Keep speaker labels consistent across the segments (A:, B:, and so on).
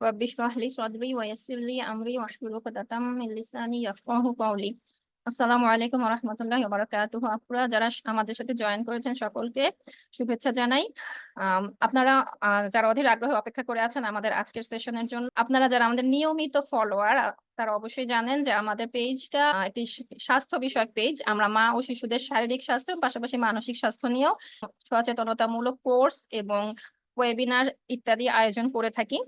A: রব্বি ইশরাহ লি সাদরি ওয়া ইয়াসসির লি আমরি ওয়াহলুল উকদাতাম মিন লিসানি ইয়াফকাহু কাওলি। আসসালামু আলাইকুম ওয়া রাহমাতুল্লাহি ওয়া বারাকাতুহু। আপুরা যারা আমাদের সাথে জয়েন করেছেন সকলকে শুভেচ্ছা জানাই। আপনারা যারা অধীর আগ্রহে অপেক্ষা করে আছেন আমাদের আজকের সেশনের জন্য, আপনারা যারা আমাদের নিয়মিত ফলোয়ার তারা অবশ্যই জানেন যে আমাদের পেজটা একটি স্বাস্থ্য বিষয়ক পেজ। আমরা মা ও শিশুদের শারীরিক স্বাস্থ্য পাশাপাশি মানসিক স্বাস্থ্য নিয়েও সচেতনতামূলক কোর্স এবং ওয়েবিনার ইত্যাদি আয়োজন করে থাকি।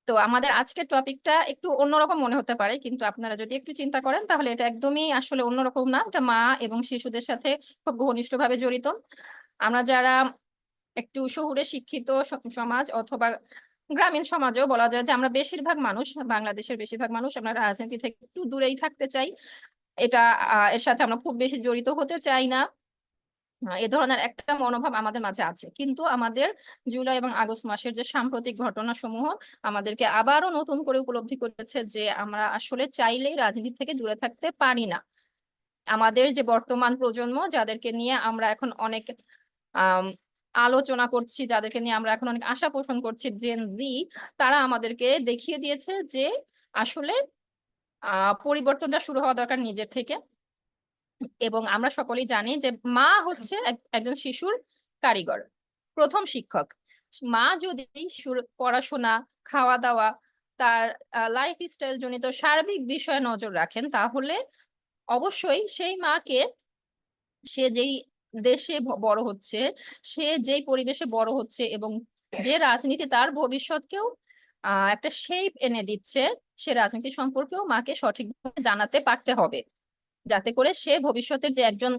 A: তো আমাদের আজকের টপিকটা একটু অন্যরকম মনে হতে পারে, কিন্তু আপনারা যদি একটু চিন্তা করেন তাহলে এটা একদমই আসলে অন্যরকম না। এটা মা এবং শিশুদের সাথে খুব ঘনিষ্ঠভাবে জড়িত। আমরা যারা একটু শহুরে শিক্ষিত সমাজ অথবা গ্রামীণ সমাজেও বলা যায় যে আমরা বেশিরভাগ মানুষ, বাংলাদেশের বেশিরভাগ মানুষ আমরা রাজনীতি থেকে একটু দূরেই থাকতে চাই। এটা এর সাথে আমরা খুব বেশি জড়িত হতে চাই না। এ ধরনের একটা মনোভাব আমাদের মাঝে আছে, কিন্তু আমাদের জুলাই এবং আগস্ট মাসের যে সাম্প্রতিক ঘটনাসমূহ আমাদেরকে আবারও নতুন করে উপলব্ধি করেছে যে আমরা আসলে চাইলেই রাজনীতি থেকে দূরে থাকতে পারি না। আমাদের যে বর্তমান প্রজন্ম, যাদেরকে নিয়ে আমরা এখন অনেক আম, আলোচনা করছি, যাদেরকে নিয়ে আমরা এখন অনেক আশা পোষণ করছি, জেন জি, তারা আমাদেরকে দেখিয়ে দিয়েছে যে আসলে পরিবর্তনটা শুরু হওয়া দরকার নিজের থেকে। এবং আমরা সকলেই জানি যে মা হচ্ছে একজন শিশুর কারিগর, প্রথম শিক্ষক। মা যদি শিশুর পড়াশোনা, খাওয়া দাওয়া, তার লাইফ স্টাইল জনিত সার্বিক বিষয়ে নজর রাখেন, তাহলে অবশ্যই সেই মাকে, সে যেই দেশে বড় হচ্ছে, সে যেই পরিবেশে বড় হচ্ছে এবং যে রাজনীতি তার ভবিষ্যৎকেও একটা শেপ এনে দিচ্ছে, সে রাজনীতি সম্পর্কেও মাকে সঠিকভাবে জানাতে পারতে হবে, যাতে করে সে ভবিষ্যতের যে একজন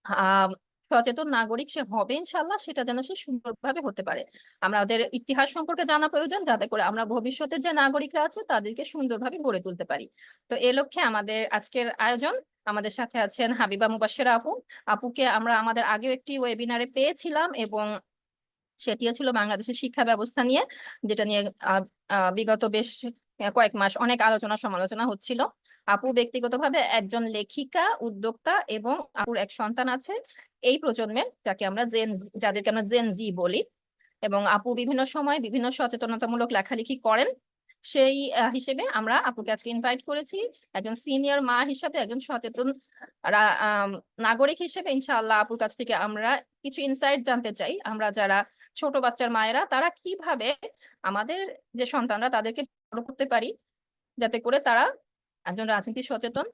A: আহ সচেতন নাগরিক সে হবে ইনশাল্লাহ, সেটা যেন সে সুন্দরভাবে হতে পারে। আমাদের ইতিহাস সম্পর্কে জানা প্রয়োজন, যাতে করে আমরা ভবিষ্যতের যে নাগরিকরা আছে তাদেরকে সুন্দরভাবে গড়ে তুলতে পারি। তো এ লক্ষ্যে আমাদের আজকের আয়োজন। আমাদের সাথে আছেন হাবিবা মুবাশশিরা আপু। আপুকে আমরা আমাদের আগেও একটি ওয়েবিনারে পেয়েছিলাম এবং সেটিও ছিল বাংলাদেশের শিক্ষা ব্যবস্থা নিয়ে, যেটা নিয়ে বিগত বেশ কয়েক মাস অনেক আলোচনা সমালোচনা হচ্ছিল। আপু ব্যক্তিগতভাবে একজন লেখিকা, উদ্যোক্তা এবং আপুর এক সন্তান আছে এই প্রজন্মের, যাদেরকে আমরা জেন জি বলি। এবং আপু বিভিন্ন সময় বিভিন্ন সচেতনতামূলক লেখালেখি করেন। সেই হিসেবে আমরা আপুকে আজকে ইনভাইট করেছি একজন সিনিয়র মা হিসাবে, একজন সচেতন নাগরিক হিসেবে। ইনশাআল্লাহ আপুর কাছ থেকে আমরা কিছু ইনসাইট জানতে চাই, আমরা যারা ছোট বাচ্চার মায়েরা তারা কিভাবে আমাদের যে সন্তানরা তাদেরকে বড় করতে পারি, যাতে করে তারা একজন রাজনীতি সচেতন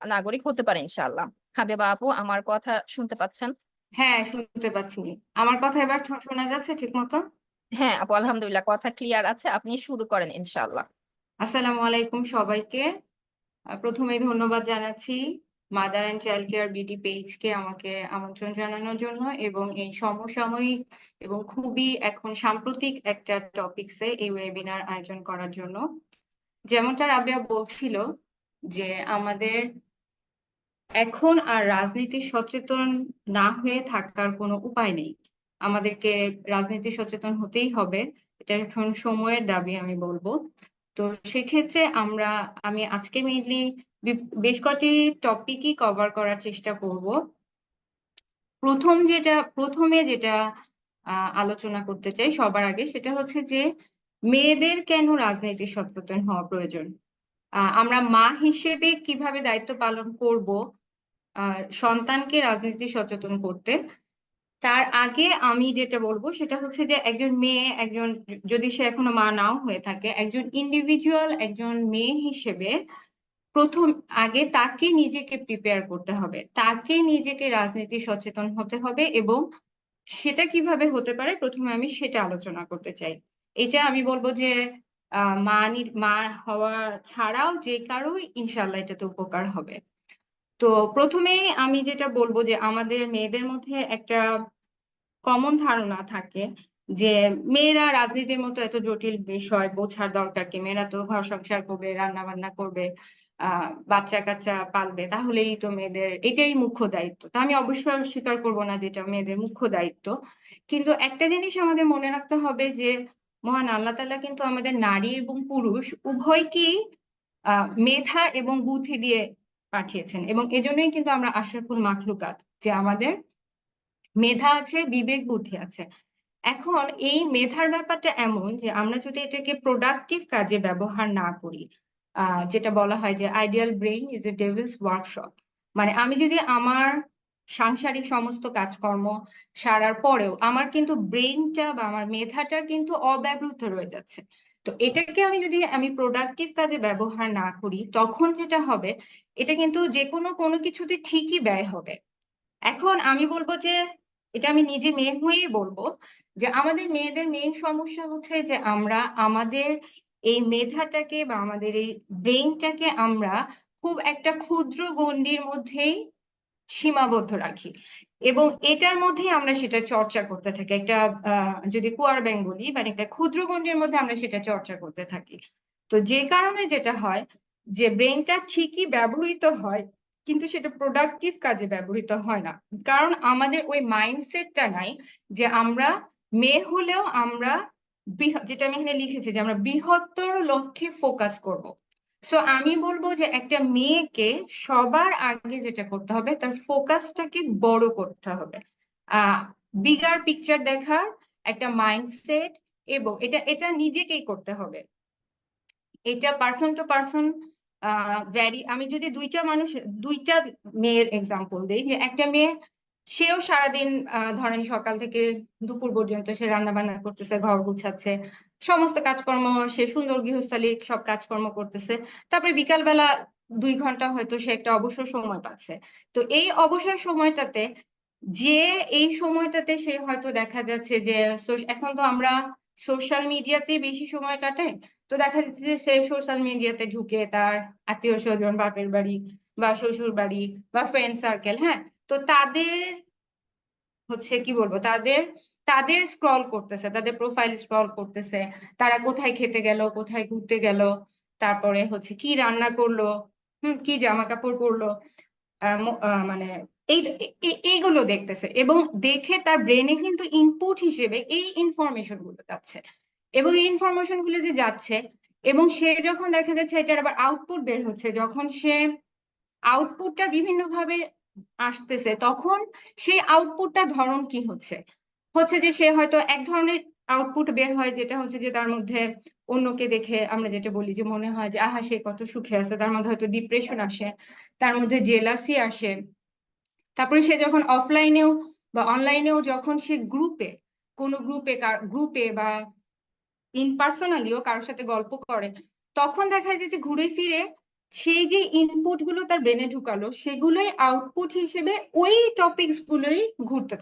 A: নাগরিক হতে পারে ইনশাআল্লাহ। হাবিবা আপু, আমার কথা শুনতে পাচ্ছেন?
B: হ্যাঁ, শুনতে পাচ্ছি। আমার কথা এবার শোনা যাচ্ছে ঠিক মতো?
A: হ্যাঁ আপু, আলহামদুলিল্লাহ, কথা ক্লিয়ার আছে, আপনি শুরু করেন ইনশাআল্লাহ।
B: আসসালামু আলাইকুম সবাইকে। প্রথমেই ধন্যবাদ জানাচ্ছি mother and child care BD পেজকে আমাকে আমন্ত্রণ জানানোর জন্য এবং এই সমসাময়িক এবং খুবই এখন সাম্প্রতিক একটা টপিকসে এই ওয়েবিনার আয়োজন করার জন্য। যেমনটা রাবেয়া বলছিল যে আমাদের এখন আর রাজনীতি সচেতন না হয়ে থাকার কোনো উপায় নেই। আমাদেরকে রাজনীতি সচেতন হতেই হবে, এটা এখন সময়ের দাবি আমি বলবো। তো সেক্ষেত্রে আমি আজকে মেইনলি বেশ কয়েকটি টপিকই কভার করার চেষ্টা করব। প্রথমে যেটা আলোচনা করতে চাই সবার আগে, সেটা হচ্ছে যে মেয়েদের কেন রাজনীতি সচেতন হওয়া প্রয়োজন। আমরা মা হিসেবে কিভাবে দায়িত্ব পালন করব সন্তানকে রাজনীতি সচেতন করতে। তার আগে আমি যেটা বলবো সেটা হচ্ছে যে একজন মেয়ে, যদি সে এখনো মা নাও হয়ে থাকে, একজন ইন্ডিভিজুয়াল, একজন মেয়ে হিসেবে প্রথম আগে তাকে নিজেকে প্রিপেয়ার করতে হবে, তাকে নিজেকে রাজনীতি সচেতন হতে হবে। এবং সেটা কিভাবে হতে পারে প্রথমে আমি সেটা আলোচনা করতে চাই। এটা আমি বলবো যে মা হওয়া ছাড়াও যে কারোই ইনশাল্লাহ এটাতে উপকার হবে। তো প্রথমে আমি যেটা বলবো যে আমাদের মেয়েদের মধ্যে একটা কমন ধারণা থাকে যে মেয়েরা রাজনীতির মতো এত জটিল বিষয় বোঝার দরকার কি, মেয়েরা তো ঘর সংসার করবে, রান্না বান্না করবে, বাচ্চা কাচ্চা পালবে, তাহলেই তো মেয়েদের এটাই মুখ্য দায়িত্ব। তা আমি অবশ্যই স্বীকার করবো না যেটা মেয়েদের মুখ্য দায়িত্ব, কিন্তু একটা জিনিস আমাদের মনে রাখতে হবে যে মহান আল্লাহ তাআলা কিন্তু আমাদের নারী এবং পুরুষ উভয়কেই মেধা এবং বুদ্ধি দিয়ে পাঠিয়েছেন, এবং এজন্যই কিন্তু আমরা আশরাফুল মাখলুকাত, যে আমাদের মেধা আছে, বিবেক বুদ্ধি আছে। এখন এই মেধার ব্যাপারটা এমন যে আমরা যদি এটাকে প্রোডাক্টিভ কাজে ব্যবহার না করি, যেটা বলা হয় যে ideal brain is a Devil's workshop. মানে আমি যদি আমার সাংসারিক সমস্ত কাজকর্ম সারার পরেও আমার কিন্তু ব্রেইনটা বা আমার মেধাটা কিন্তু অব্যবহৃত রয়ে যাচ্ছে, তো এটাকে আমি প্রোডাক্টিভ কাজে ব্যবহার না করি, তখন যেটা হবে, এটা কিন্তু যে কোনো কিছুতে ঠিকই ব্যয় হবে। এখন আমি বলবো যে, এটা আমি নিজে মেয়ে হয়েই বলবো, যে আমাদের মেয়েদের মেইন সমস্যা হচ্ছে যে আমরা আমাদের এই মেধাটাকে বা আমাদের এই ব্রেইনটাকে আমরা খুব একটা ক্ষুদ্র গণ্ডির মধ্যেই সীমাবদ্ধ রাখি, এবং এটার মধ্যেই আমরা সেটা চর্চা করতে থাকি। একটা যদি কুয়ার ব্যাং বলি, মানে একটা ক্ষুদ্র গণ্ডির মধ্যে আমরা সেটা চর্চা করতে থাকি। তো যে কারণে যেটা হয় যে ব্রেনটা ঠিকই ব্যবহৃত হয়, কিন্তু সেটা প্রোডাক্টিভ কাজে ব্যবহৃত হয় না, কারণ আমাদের ওই মাইন্ডসেটটা নাই যে আমরা মেয়ে হলেও আমরা যেটা আমি এখানে লিখেছি যে আমরা বৃহত্তর লক্ষ্যে ফোকাস করব। সো আমি বলবো যে একটা মেয়েকে সবার আগে যেটা করতে হবে, তার ফোকাসটাকে বড় করতে হবে, আহ বিগার পিকচার দেখার একটা মাইন্ডসেট, এবং এটা এটা নিজেকেই করতে হবে। এটা পার্সন টু পার্সন ভ্যারি। আমি যদি দুইটা মেয়ের এক্সাম্পল দিই, যে একটা মেয়ে, সেও সারাদিন ধরেন সকাল থেকে দুপুর পর্যন্ত সে রান্না বান্না করতেছে, ঘর গুছাচ্ছে, সমস্ত কাজকর্ম, সে সুন্দর গৃহস্থালী সব কাজকর্ম করতেছে, তারপরে বিকালবেলা 2 ঘন্টা হয়তো সে একটা অবসর সময় পাচ্ছে। তো এই অবসর সময়টাতে, যে এই সময়টাতে সে হয়তো দেখা যাচ্ছে যে এখন তো আমরা সোশ্যাল মিডিয়াতে বেশি সময় কাটাই, তো দেখা যাচ্ছে যে সে সোশ্যাল মিডিয়াতে ঢুকে তার আত্মীয় স্বজন, বাপের বাড়ি বা শ্বশুর বাড়ি বা ফ্রেন্ড সার্কেল, হ্যাঁ, তো তাদের হচ্ছে কি বলবো, তাদের তাদের স্ক্রল করতেছে, তাদের প্রোফাইল স্ক্রল করতেছে, তারা কোথায় খেতে গেল, কোথায় ঘুরতে গেল, তারপরে হচ্ছে কি রান্না করলো, কি জামা কাপড় পরলো, মানে এইগুলো দেখতেছে, এবং দেখে তার ব্রেনে কিন্তু ইনপুট হিসেবে এই ইনফরমেশন গুলো যাচ্ছে, এবং এই ইনফরমেশন গুলো যে যাচ্ছে, এবং সে যখন দেখা যাচ্ছে এটার আবার আউটপুট বের হচ্ছে, যখন সে আউটপুটটা বিভিন্ন ভাবে আসতেছে, তখন সেই আউটপুটটা ধরন কি হচ্ছে, হচ্ছে যে সে হয়তো এক ধরনের আউটপুট বের হয়, যেটা হচ্ছে যে তার মধ্যে অন্যকে দেখে আমরা যেটা বলি যে মনে হয় যে আহা সে কত সুখে আছে, তার মধ্যে হয়তো ডিপ্রেশন আসে, তার মধ্যে জেলাসি আসে। তারপরে সে যখন অফলাইনেও বা অনলাইনেও যখন সে কোনো গ্রুপে বা ইন পার্সোনালিও কারোর সাথে গল্প করে, তখন দেখা যায় যে ঘুরে ফিরে সেই যে ইনপুট গুলো তার ব্রেনে ঢুকালো, সেগুলোই আউটপুট হিসেবে ওই টপিকস গুলোই ঘুরতে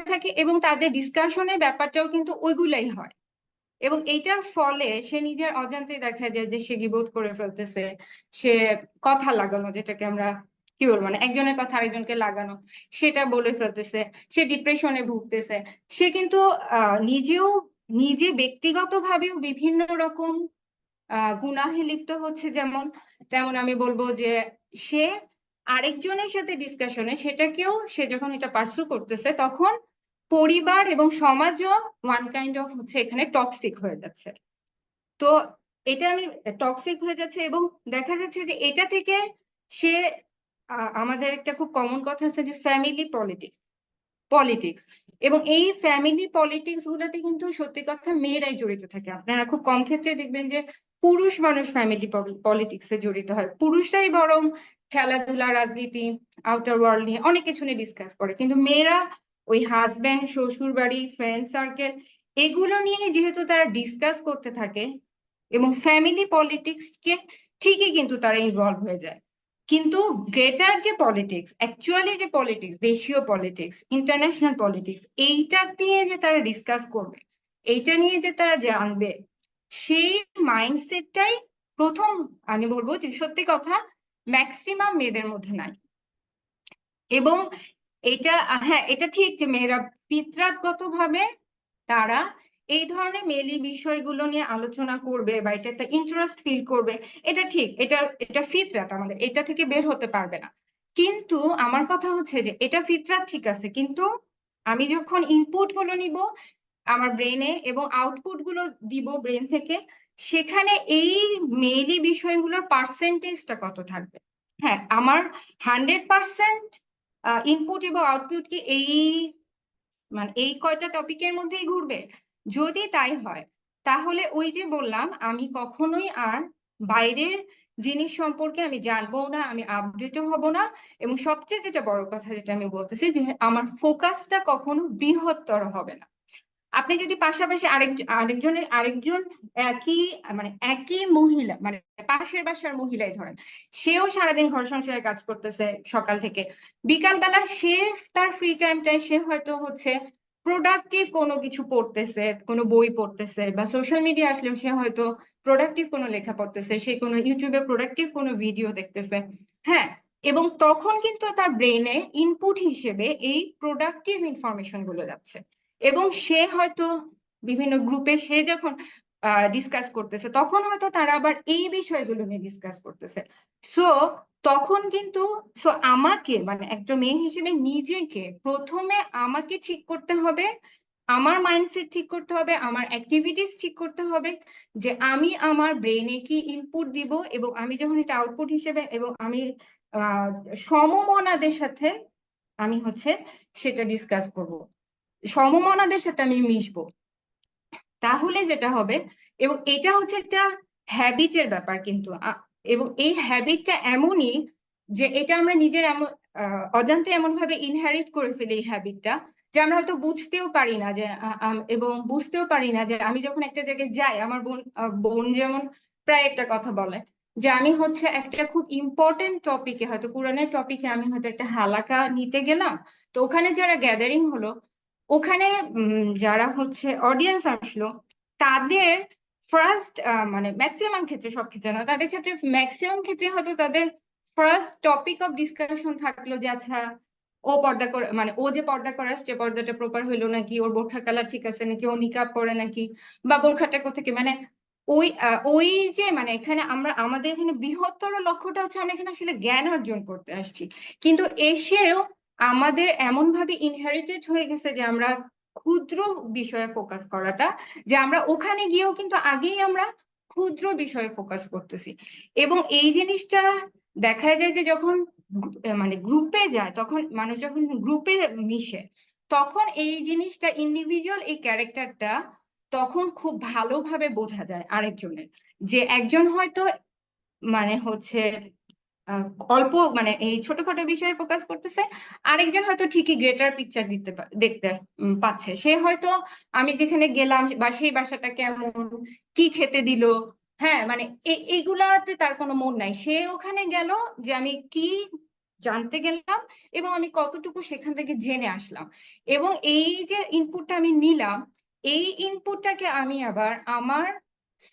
B: থাকে, এবং তাদের ডিসকাশনের ব্যাপারটাও কিন্তু ওইগুলাই হয়, এবং এইটার ফলে সে নিজের অজান্তে দেখা যায় যে সে গীবত করে ফেলতেছে, সে কথা লাগানো, যেটাকে আমরা কি বলবো, মানে একজনের কথা আরেকজনকে লাগানো, সেটা বলে ফেলতেছে, সে ডিপ্রেশনে ভুগতেছে, সে কিন্তু নিজে ব্যক্তিগতভাবেও বিভিন্ন রকম গুনাহে লিপ্ত হচ্ছে, যেমন তেমন আমি বলবো যে সে আরেকজনের সাথে ডিসকাশনে সেটাকেও, সে যখন এটা পার্সু করতেছে, তখন পরিবার এবং সমাজও ওয়ান কাইন্ড অফ হচ্ছে এখানে টক্সিক হয়ে যাচ্ছে। তো এটা আমি টক্সিক হয়ে যাচ্ছে, এবং দেখা যাচ্ছে যে এটা থেকে সে আমাদের একটা খুব কমন কথা আছে যে ফ্যামিলি পলিটিক্স, এবং এই ফ্যামিলি পলিটিক্স গুলোতে কিন্তু সত্যি কথা মেয়েরাই জড়িত থাকে। আপনারা খুব কম ক্ষেত্রে দেখবেন যে পুরুষ মানুষ ফ্যামিলি পলিটিক্সে জড়িত হয়, পুরুষরাই বরং খেলাধুলা, রাজনীতি, আউটার ওয়ার্ল্ড নিয়ে অনেক কিছু নিয়ে ডিসকাস করে, কিন্তু মেয়েরা ওই হাজবেন্ড, শ্বশুর বাড়ি, ফ্রেন্ড সার্কেল, এগুলো নিয়ে যেহেতু তারা ডিসকাস করতে থাকে, এবং ফ্যামিলি পলিটিক্স কে ঠিকই কিন্তু তারা ইনভলভ হয়ে যায়, কিন্তু গ্রেটার যে পলিটিক্স, অ্যাকচুয়ালি যে পলিটিক্স, দেশীয় পলিটিক্স, ইন্টারন্যাশনাল পলিটিক্স, এইটা নিয়ে যে তারা ডিসকাস করবে, এইটা নিয়ে যে তারা জানবে, সেই মাইন্ডসেটটাই প্রথম, আমি বলবো যে সত্যি কথা, ম্যাক্সিমাম মেয়েদের মধ্যে নাই। এবং এটা হ্যাঁ, এটা ঠিক যে মেয়েরা পিতরাতগত ভাবে তারা এই ধরনের মেলি বিষয়গুলো নিয়ে আলোচনা করবে বা এটা একটা ইন্টারেস্ট ফিল করবে, এটা ঠিক, এটা এটা ফিতরাত, আমাদের এটা থেকে বের হতে পারবে না। কিন্তু আমার কথা হচ্ছে যে এটা ফিতরাত ঠিক আছে, কিন্তু আমি যখন ইনপুট গুলো নিব আমার ব্রেনে এবং আউটপুট গুলো দিব ব্রেন থেকে, সেখানে এই মেইলি বিষয়গুলোর পার্সেন্টেজটা কত থাকবে। হ্যাঁ, আমার 100% ইনপুট এবং আউটপুট কি এই মানে এই কয়টা টপিকের মধ্যেই ঘুরবে? যদি তাই হয় তাহলে ওই যে বললাম আমি কখনোই আর বাইরের জিনিস সম্পর্কে আমি জানবো না, আমি আপডেটও হব না, এবং সবচেয়ে যেটা বড় কথা যেটা আমি বলতেছি যে আমার ফোকাসটা কখনো বৃহত্তর হবে না। আপনি যদি পাশাপাশি আরেকজন একই মানে একই মহিলা, মানে পাশের বাসার মহিলাই ধরেন, সেও সারাদিন ঘর সংসারে কাজ করতেছে সকাল থেকে, বিকাল বেলা সে তার ফ্রি টাইমটায় সে হয়তো হচ্ছে প্রোডাক্টিভ কোনো কিছু পড়তেছে, কোনো বই পড়তেছে, বা সোশ্যাল মিডিয়া আসলেও সে হয়তো প্রোডাক্টিভ কোনো লেখা পড়তেছে, সে কোনো ইউটিউবে প্রোডাক্টিভ কোনো ভিডিও দেখতেছে। হ্যাঁ, এবং তখন কিন্তু তার ব্রেনে ইনপুট হিসেবে এই প্রোডাক্টিভ ইনফরমেশন গুলো যাচ্ছে, এবং সে হয়তো বিভিন্ন গ্রুপে সে যখন ডিসকাস করতেছে তখন হয়তো তারা আবার এই বিষয়গুলো নিয়ে ডিসকাস করতেছে। সো তখন কিন্তু আমাকে মানে একজন মেয়ে হিসেবে নিজেকে প্রথমে আমাকে ঠিক করতে হবে, আমার মাইন্ডসেট ঠিক করতে হবে, আমার অ্যাক্টিভিটিস ঠিক করতে হবে, যে আমি আমার ব্রেনে কি ইনপুট দিব, এবং আমি যখন এটা আউটপুট হিসেবে এবং আমি আহ সমমনাদের সাথে আমি হচ্ছে সেটা ডিসকাস করব, সমমনাদের সাথে আমি মিশবো। তাহলে যেটা হবে, এবং এটা হচ্ছে একটা হ্যাবিটের ব্যাপার কিন্তু, এবং এই হ্যাবিটটা এমনই যে এটা আমরা নিজের এমন অজান্তে এমন ভাবে ইনহেরিট করে ফেলি এই হ্যাবিটটা, যে আমরা হয়তো বুঝতেও পারি না যে এবং বুঝতেও পারি না যে আমি যখন একটা জায়গায় যাই, আমার বোন যেমন প্রায় একটা কথা বলে যে আমি হচ্ছে একটা খুব ইম্পর্টেন্ট টপিকে, হয়তো কোরআনের টপিকে আমি হয়তো একটা হালাকা নিতে গেলাম, তো ওখানে যারা গ্যাদারিং হলো, ওখানে যারা হচ্ছে অডিয়েন্স আসলো, তাদের ফার্স্ট মানে ম্যাক্সিমাম ক্ষেত্রে, সব ক্ষেত্রে না, তাদের ক্ষেত্রে ম্যাক্সিমাম ক্ষেত্রে হয়তো তাদের ফার্স্ট টপিক অফ ডিসকাশন থাকলো যে আচ্ছা ও পর্দা করে, মানে ও যে পর্দা করে আসছে পর্দাটা প্রপার হইলো নাকি, ওর বোরখা কালার ঠিক আছে নাকি, ও নিকাব পরে নাকি, বা বোরখাটা কোথেকে, মানে ওই যে মানে এখানে আমরা আমাদের এখানে বৃহত্তর লক্ষ্যটা হচ্ছে আমরা এখানে আসলে জ্ঞান অর্জন করতে আসছি, কিন্তু এসেও আমাদের এমন ভাবে ইনহেরিটেড হয়ে গেছে যে আমরা ক্ষুদ্র বিষয়ে ফোকাস করাটা, যে আমরা ওখানে গিয়েও কিন্তু আগেই আমরা ক্ষুদ্র বিষয়ে ফোকাস করতেছি, এবং এই জিনিসটা দেখা যায় যে যখন মানে গ্রুপে যায়, তখন মানুষ যখন গ্রুপে মিশে, তখন এই জিনিসটা ইন্ডিভিজুয়াল এই ক্যারেক্টারটা তখন খুব ভালোভাবে বোঝা যায় আরেকজনের, যে একজন হয়তো মানে হচ্ছে আহ, অল্প মানে এই ছোটখাটো বিষয়ে ফোকাস করতেছে, আরেকজন হয়তো ঠিকই গ্রেটার পিকচার দেখতে পাচ্ছে, সে হয়তো আমি যেখানে গেলাম বা সেই বাসাটা কেমন, কি খেতে দিল, হ্যাঁ মানে এইগুলাতে তার কোনো মন নাই, সে ওখানে গেল যে আমি কি জানতে গেলাম এবং আমি কতটুকু সেখান থেকে জেনে আসলাম, এবং এই যে ইনপুটটা আমি নিলাম, এই ইনপুটটাকে আমি আবার আমার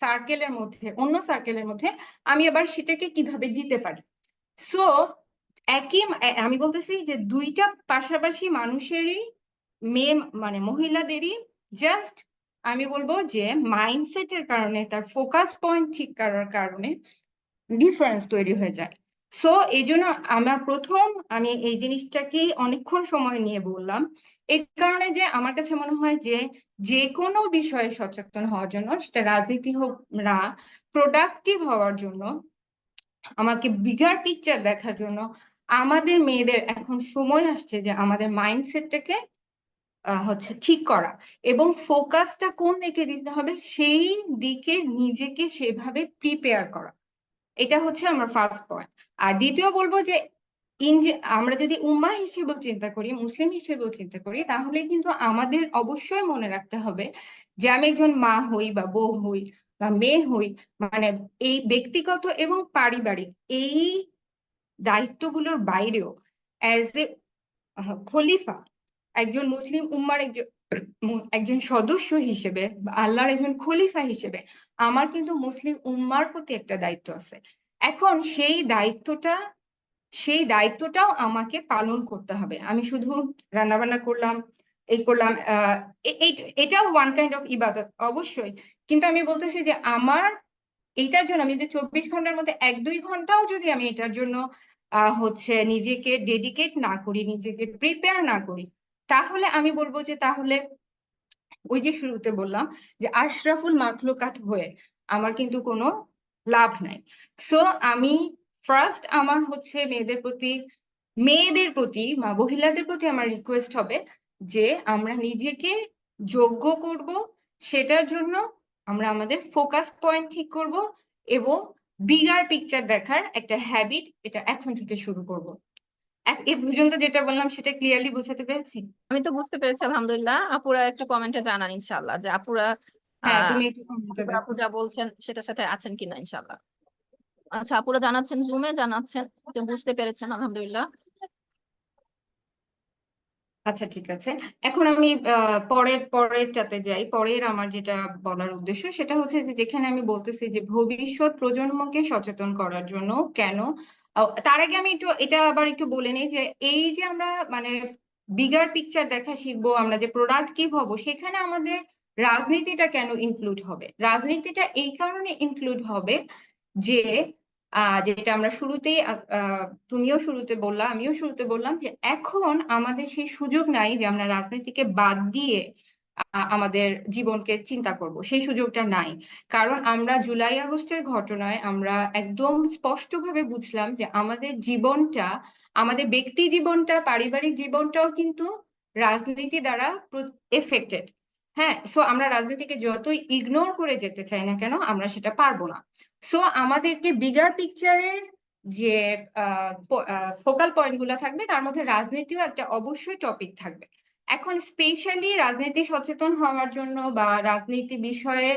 B: সার্কেলের মধ্যে, অন্য সার্কেলের মধ্যে আমি আবার সেটাকে কিভাবে দিতে পারি। সো আমি বলতেছি যে দুইটা পাশাপাশি মানুষেরই, মেয়ে মানে মহিলাদেরই জাস্ট আমি বলবো যে মাইন্ডসেটের কারণে, তার ফোকাস পয়েন্ট ঠিক করার কারণে ডিফারেন্স তৈরি হয়ে যায়। সো এই জন্য আমি এই জিনিসটাকে অনেকক্ষণ সময় নিয়ে বললাম, এই কারণে যে আমার কাছে মনে হয় যে যে কোনো বিষয়ে সচেতন হওয়ার জন্য, সেটা রাজনীতি হোক না, প্রোডাক্টিভ হওয়ার জন্য, আমাকে বিগার পিকচার দেখার জন্য, আমাদের মেয়েদের এখন সময় আসছে যে আমাদের মাইন্ডসেটটাকে হচ্ছে ঠিক করা, এবং ফোকাসটা কোন দিকে দিতে হবে সেই দিকে নিজেকে সেভাবে প্রিপেয়ার করা। এটা হচ্ছে আমার ফার্স্ট পয়েন্ট। আর দ্বিতীয় বলবো যে আমরা যদি উম্মাহ হিসেবেও চিন্তা করি, মুসলিম হিসেবেও চিন্তা করি, তাহলে কিন্তু আমাদের অবশ্যই মনে রাখতে হবে যে আমি একজন মা হই বা বউ হই বা মেয়ে হই, মানে এই ব্যক্তিগত এবং পারিবারিক এই দায়িত্বগুলোর বাইরেও অ্যাজ এ খলিফা, একজন মুসলিম উম্মার একজন সদস্য হিসেবে বা আল্লাহর একজন খলিফা হিসেবে আমার কিন্তু মুসলিম উম্মার প্রতি একটা দায়িত্ব আছে। এখন সেই দায়িত্বটাও আমাকে পালন করতে হবে। আমি শুধু রান্না বান্না করলাম, এই করলাম, এটাও ওয়ান কাইন্ড অফ ইবাদত অবশ্যই, কিন্তু আমি বলতেছি যে আমার এইটার জন্য আমি যদি 24 ঘন্টার মধ্যে 1-2 ঘন্টাও যদি আমি এটার জন্য হচ্ছে নিজেকে ডেডিকেট না করি, নিজেকে প্রিপেয়ার না করি, তাহলে আমি বলবো যে তাহলে ওই যে শুরুতে বললাম যে আশরাফুল মাখলুকাত হয়ে আমার কিন্তু কোনো লাভ নাই। সো আমি ফার্স্ট আমার হচ্ছে মেয়েদের প্রতি বা মহিলাদের প্রতি আমার রিকোয়েস্ট হবে যে আমরা নিজেকে যোগ্য করব, সেটার জন্য আমরা আমাদের ফোকাস পয়েন্ট ঠিক করব এবং বিগার পিকচার দেখার একটা হ্যাবিট এটা এখন থেকে শুরু করব। এ পর্যন্ত যেটা বললাম সেটা ক্লিয়ারলি বোঝাতে পেরেছি?
A: আমি তো বুঝতে পেরেছি আলহামদুলিল্লাহ। আপুরা একটু কমেন্টে জানান ইনশাআল্লাহ যে আপুরা
B: হ্যাঁ,
A: আহ
B: তুমি একটু কমেন্টে দেখো।
A: আপু যা বলছেন সেটার সাথে আছেন কিনা ইনশাআল্লাহ। আচ্ছা, আপুরা জানাচ্ছেন, জুমে জানাচ্ছেন তো বুঝতে পেরেছেন আলহামদুলিল্লাহ।
B: আচ্ছা, ঠিক আছে। এখন আমি পরেরটাতে যাই। পরের আমার যেটা বলার উদ্দেশ্য সেটা হচ্ছে যে যেখানে আমি বলতেছি যে ভবিষ্যৎ প্রজন্মকে সচেতন করার জন্য কেন, তার আগে আমি একটু এটা আবার একটু বলে নিই যে এই যে আমরা মানে বিগার পিকচার দেখা শিখবো, আমরা যে প্রোডাক্টিভ হব, সেখানে আমাদের রাজনীতিটা কেন ইনক্লুড হবে? রাজনীতিটা এই কারণে ইনক্লুড হবে যে যেটা আমরা শুরুতেই তুমিও শুরুতে বললা, আমিও শুরুতে বললাম যে এখন আমাদের সেই সুযোগ নাই যে আমরা রাজনীতিকে বাদ দিয়ে আমাদের জীবনকে চিন্তা করব, সেই সুযোগটা নাই। কারণ আমরা জুলাই আগস্টের ঘটনায় আমরা একদম স্পষ্টভাবে বুঝলাম যে আমাদের জীবনটা, আমাদের ব্যক্তি জীবনটা, পারিবারিক জীবনটাও কিন্তু রাজনীতি দ্বারা এফেক্টেড। হ্যাঁ, সো আমরা রাজনীতিকে যতই ইগনোর করে যেতে চাই না কেন, আমরা সেটা পারবো না। সো আমাদেরকে বিগার পিকচারের যে ফোকাল পয়েন্ট গুলো থাকবে তার মধ্যে রাজনীতিও একটা অবশ্যই টপিক থাকবে। এখন স্পেশালি রাজনীতি সচেতন হওয়ার জন্য বা রাজনীতি বিষয়ে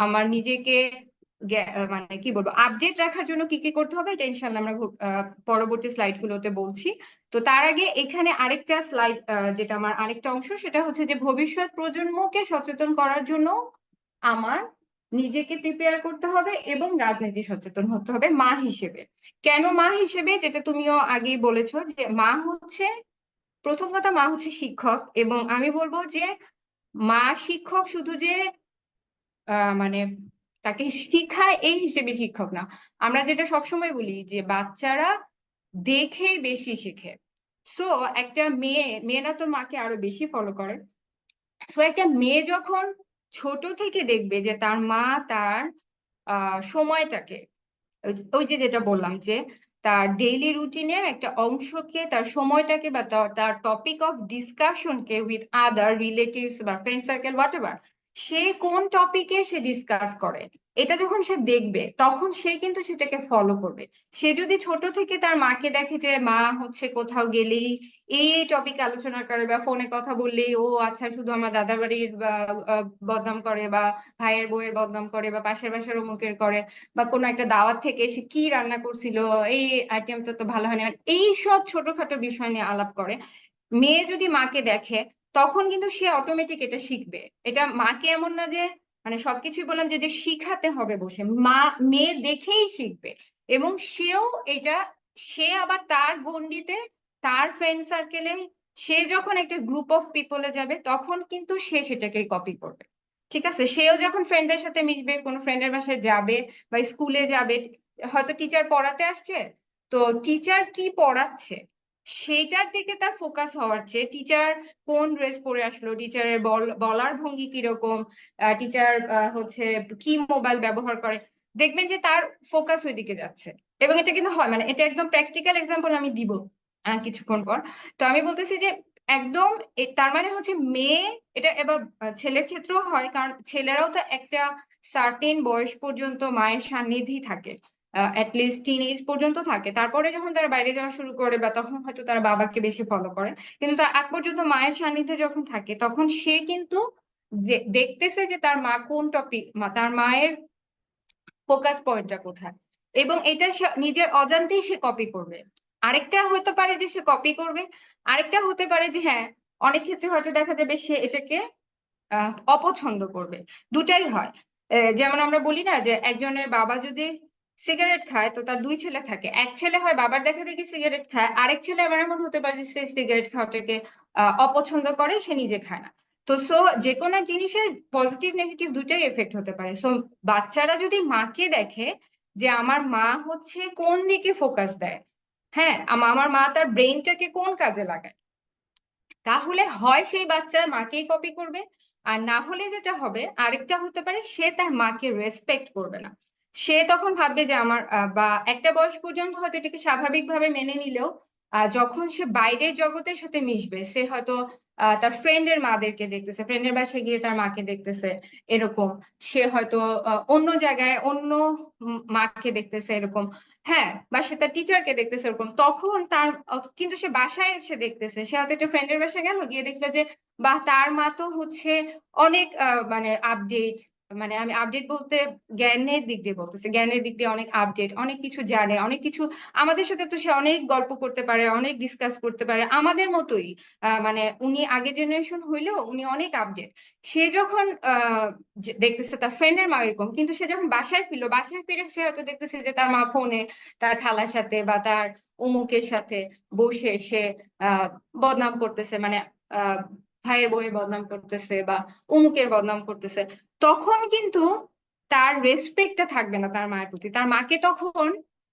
B: আমার নিজেকে মানে কি বলবো, আপডেট রাখার জন্য কি কি করতে হবে এটা ইনশাল্লাহ আমরা পরবর্তী স্লাইড গুলোতে বলছি। তো তার আগে এখানে আরেকটা স্লাইড, যেটা আমার আরেকটা অংশ, সেটা হচ্ছে যে ভবিষ্যৎ প্রজন্মকে সচেতন করার জন্য আমার নিজেকে প্রিপেয়ার করতে হবে এবং রাজনীতি সচেতন হতে হবে মা হিসেবে। কেন মা হিসেবে? যেটা তুমিও আগেই বলেছো যে মা হচ্ছে, প্রথম কথা মা হচ্ছে শিক্ষক, এবং আমি বলবো যে মা শিক্ষক শুধু যে মানে তাকে শিখায় এই হিসেবে শিক্ষক না। আমরা যেটা সবসময় বলি যে বাচ্চারা দেখেই বেশি শেখে। সো একটা মেয়েরা তো মাকে আরো বেশি ফলো করে। সো একটা মেয়ে যখন ছোট থেকে দেখবে যে তার মা তার সময়টাকে, ওই যে যেটা বললাম যে তার ডেইলি রুটিনের একটা অংশকে, তার সময়টাকে বা তার টপিক অফ ডিসকাশনকে উইথ আদার রিলেটিভস বা ফ্রেন্ড সার্কেল হোয়াট এভার, সে কোন টপিকে সে ডিসকাস করে, এটা যখন সে দেখবে তখন সে কিন্তু সেটাকে ফলো করবে। সে যদি ছোট থেকে তার মাকে দেখে যে মা হচ্ছে কোথাও গেলেই এই টপিক আলোচনা করে বা ফোনে কথা বললেই ও আচ্ছা শুধু আমার দাদা বাড়ির বদনাম করে বা ভাইয়ের বউয়ের বদনাম করে বা পাশের বাসার অমুকের করে, বা কোনো একটা দাওয়াত থেকে এসে কি রান্না করছিল, এই আইটেমটা তো ভালো হয়নি, এই সব ছোটখাটো বিষয় নিয়ে আলাপ করে, মেয়ে যদি মাকে দেখে তখন কিন্তু সে অটোমেটিক এটা শিখবে। এটা মাকে এমন না যে মানে সবকিছুই বললাম যে যে শিখাতে হবে বসে, মা মেয়ে দেখেই শিখবে। এবং সেও এটা, সে আবার তার গণ্ডিতে, তার ফ্রেন্ড সার্কেলে, সে যখন একটা গ্রুপ অফ পিপলে যাবে তখন কিন্তু সে সেটাকে কপি করবে। ঠিক আছে, সেও যখন ফ্রেন্ডদের সাথে মিশবে, কোনো ফ্রেন্ডের বাসায় যাবে বা স্কুলে যাবে, হয়তো টিচার পড়াতে আসছে, তো টিচার কি পড়াচ্ছে সেইটার দিকে তার ফোকাস হওয়ার চেয়ে টিচার কোন ড্রেস পরে আসলো, টিচারের বলার ভঙ্গি কিরকম, টিচার হচ্ছে কি মোবাইল ব্যবহার করে, দেখবেন যে তার ফোকাস ওইদিকে যাচ্ছে। এবং এটা কিন্তু হয়, মানে এটা একদম প্র্যাকটিক্যাল এক্সাম্পল আমি দিব কিছুক্ষণ পর। তো আমি বলতেছি যে একদম তার মানে হচ্ছে মেয়ে, এটা এবার ছেলের ক্ষেত্রেও হয়, কারণ ছেলেরাও তো একটা সার্টেন বয়স পর্যন্ত মায়ের সান্নিধ্যেই থাকে, অ্যাটলিস্ট টিনেজ পর্যন্ত থাকে। তারপরে যখন তারা বাইরে যাওয়া শুরু করে বা তখন হয়তো তারা বাবাকে বেশি ফলো করে, কিন্তু তার আগ পর্যন্ত মায়ের সান্নিধ্যে যখন থাকে তখন সে কিন্তু দেখতেছে যে তার মা কোন টপিক, তার মায়ের ফোকাস পয়েন্টটা কোথায়, এবং এটা সে নিজের অজান্তেই সে কপি করবে। আরেকটা হতে পারে যে সে কপি করবে, আরেকটা হতে পারে যে হ্যাঁ অনেক ক্ষেত্রে হয়তো দেখা যাবে সে এটাকে অপছন্দ করবে। দুটাই হয়। যেমন আমরা বলি না যে একজনের বাবা যদি সিগারেট খায় তো তার দুই ছেলে থাকে, এক ছেলে হয় বাবার দেখা দেখি সিগারেট খায়, আরেক ছেলে আবার এমন হতে পারে যে সে সিগারেট খাওয়াটাকে অপছন্দ করে, সে নিজে খায় না। তো সো যে কোনো জিনিসের পজিটিভ নেগেটিভ দুটাই এফেক্ট হতে পারে। সো বাচ্চারা যদি মাকে দেখে যে আমার মা হচ্ছে কোন দিকে ফোকাস দেয়, হ্যাঁ আমার মা তার ব্রেইনটাকে কোন কাজে লাগায়, তাহলে হয় সেই বাচ্চা মাকেই কপি করবে, আর না হলে যেটা হবে আরেকটা হতে পারে সে তার মাকে রেসপেক্ট করবে না। সে তখন ভাববে যে আমার বা একটা বয়স পর্যন্ত হয়তো এটাকে স্বাভাবিকভাবে মেনে নিলেও যখন সে বাইরের জগতের সাথে মিশবে, সে হয়তো তার ফ্রেন্ডের মাদেরকে দেখতেছে, ফ্রেন্ডের বাসায় গিয়ে তার মাকে দেখতেছে, এরকম। সে হয়তো অন্য জায়গায় অন্য মাকে দেখতেছে, এরকম। হ্যাঁ, বা সে তার টিচারকে দেখতেছে, এরকম। তখন তার কিন্তু সে বাসায় এসে দেখতেছে, সে হয়তো একটা ফ্রেন্ডের বাসায় গেল, গিয়ে দেখলো যে বা তার মা তো হচ্ছে অনেক মানে আপডেট, মানে আমি আপডেট বলতে জ্ঞানের দিক দিয়ে বলতেছি, জ্ঞানের দিক দিয়ে অনেক আপডেট, অনেক কিছু জানে, অনেক কিছু আমাদের সাথে তো সে অনেক গল্প করতে পারে, অনেক ডিসকাস করতে পারে আমাদের মতোই। মানে উনি আগে জেনারেশন হইলেও উনি অনেক আপডেট। সে যখন দেখতেছে তার ফ্রেন্ডের মা এরকম, কিন্তু সে যখন বাসায় ফিরলো, বাসায় ফিরে সে হয়তো দেখতেছে যে তার মা ফোনে তার খালার সাথে বা তার অমুকের সাথে বসে সে আহ বদনাম করতেছে, মানে আহ ভাইয়ের বউয়ের বদনাম করতেছে বা অমুকের বদনাম করতেছে। তখন কিন্তু তার রেসপেক্টটা থাকবে না তার মায়ের প্রতি, তার মাকে তখন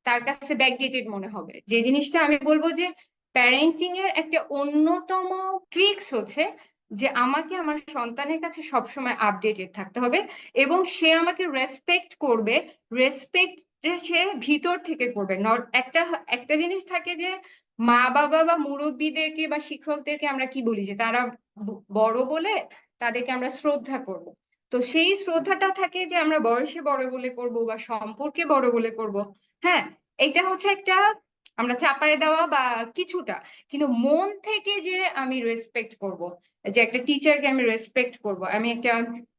B: তার কাছে ব্যাকডেটেড মনে হবে। যে জিনিসটা আমি বলবো যে প্যারেন্টিং এর একটা অন্যতম ট্রিক্স হচ্ছে যে আমাকে আমার সন্তানের কাছে সবসময় আপডেটেড থাকতে হবে, এবং সে আমাকে রেসপেক্ট করবে। রেসপেক্ট সে ভিতর থেকে করবে। একটা একটা জিনিস থাকে যে মা বাবা বা মুরব্বিদেরকে বা শিক্ষকদেরকে আমরা কি বলি, যে তারা বড় বলে তাদেরকে আমরা শ্রদ্ধা করব। তো সেই শ্রদ্ধাটা থাকে যে আমরা বয়সে বড় বলে করব বা সম্পর্কে বড় বলে করব। হ্যাঁ, এটা হচ্ছে একটা আমরা চাপায় দেওয়া বা কিছুটা, কিন্তু মন থেকে যে আমি রেসপেক্ট করব, যে একটা টিচারকে আমি রেসপেক্ট করব, আমি একটা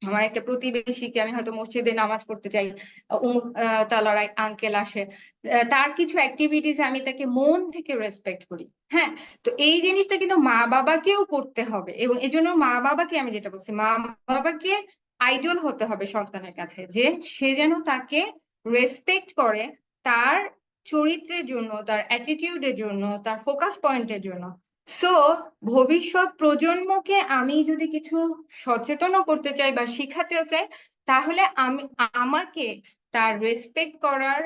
B: আমার একটা প্রতিবেশীকে, আমি হয়তো মসজিদে নামাজ পড়তে চাই, অমুক তালার আঙ্কেল আসে, তার কিছু অ্যাক্টিভিটিস আমি তাকে মন থেকে রেসপেক্ট করি। হ্যাঁ, তো এই জিনিসটা কিন্তু মা বাবাকেও করতে হবে, এবং এই জন্য মা বাবাকে আমি যেটা বলছি, মা বাবাকে আইডল হতে হবে সন্তানের কাছে, যে সে যেন তাকে রেসপেক্ট করে তার চরিত্রের জন্য, তার অ্যাটিটিউডের জন্য, তার ফোকাস পয়েন্টের জন্য। সো ভবিষ্যৎ প্রজন্মকে আমি যদি কিছু সচেতনও করতে চাই বা শিখাতেও চাই, তাহলে আমি আমাকে তার রেসপেক্ট করার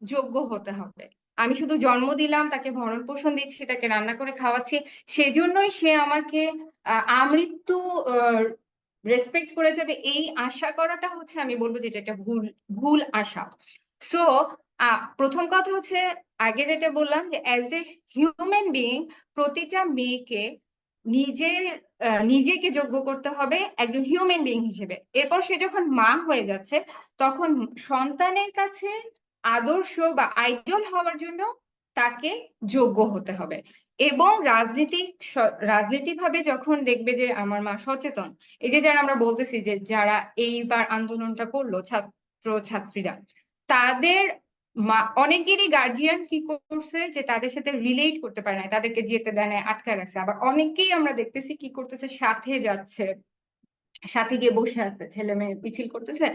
B: যোগ্য হতে হবে। আমি শুধু জন্ম দিলাম, তাকে ভরণ পোষণ দিচ্ছি, তাকে রান্না করে খাওয়াচ্ছি, সেজন্যই সে আমাকে আমৃত্যু রেসপেক্ট করে যাবে, এই আশা করাটা হচ্ছে আমি বলবো যেটা একটা ভুল ভুল আশা। সো প্রথম কথা হচ্ছে, আগে যেটা বললাম যে অ্যাজ এ হিউম্যান বিইং প্রতিটা মেয়েকে নিজের নিজেকে যোগ্য করতে হবে একজন হিউম্যান বিইং হিসেবে। এরপর সে যখন মা হয়ে যাচ্ছে, তখন সন্তানের কাছে আদর্শ বা আইডল হওয়ার জন্য তাকে যোগ্য হতে হবে। এবং রাজনীতি ভাবে যখন দেখবে যে আমার মা সচেতন, এই যে যারা আমরা বলতেছি যে যারা এইবার আন্দোলনটা করলো ছাত্র ছাত্রীরা, তাদের অনেকেরই গার্জিয়ান কি করছে যে তাদের সাথে রিলেট করতে পারে না, তাদেরকে যেতে দেয় না, আটকায় রাখছে। আবার অনেকেই আমরা দেখতেছি কি করতেছে, সাথে যাচ্ছে, সাথে গিয়ে বসে আছে, ছেলে মেয়ে মিছিল করতেছে,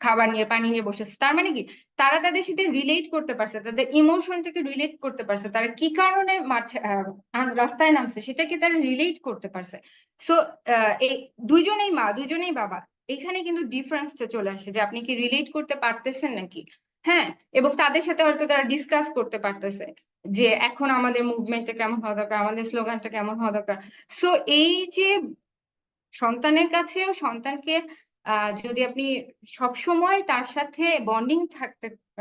B: খাবার নিয়ে পানি নিয়ে বসেছে। তার মানে কি, তারা তাদের সাথে রিলেট করতে পারছে, তাদের ইমোশনটাকে রিলেট করতে পারছে, তারা কি কারণে মাঠে রাস্তায় নামছে সেটাকে তারা রিলেট করতে পারছে। সো এই দুইজনেই মা দুইজনেই বাবা, এখানে কিন্তু ডিফারেন্সটা চলে আসে যে আপনি কি রিলেট করতে পারতেছেন নাকি। হ্যাঁ, এবং তাদের সাথে হয়তো তারা ডিসকাস করতে পারতেছে যে এখন আমাদের মুভমেন্টটা কেমন হওয়া দরকার, আমাদের স্লোগানটা কেমন হওয়া দরকার। সো এই যে সন্তানের কাছেও সন্তানকে যদি আপনি সব সময় তার সাথে বন্ডিং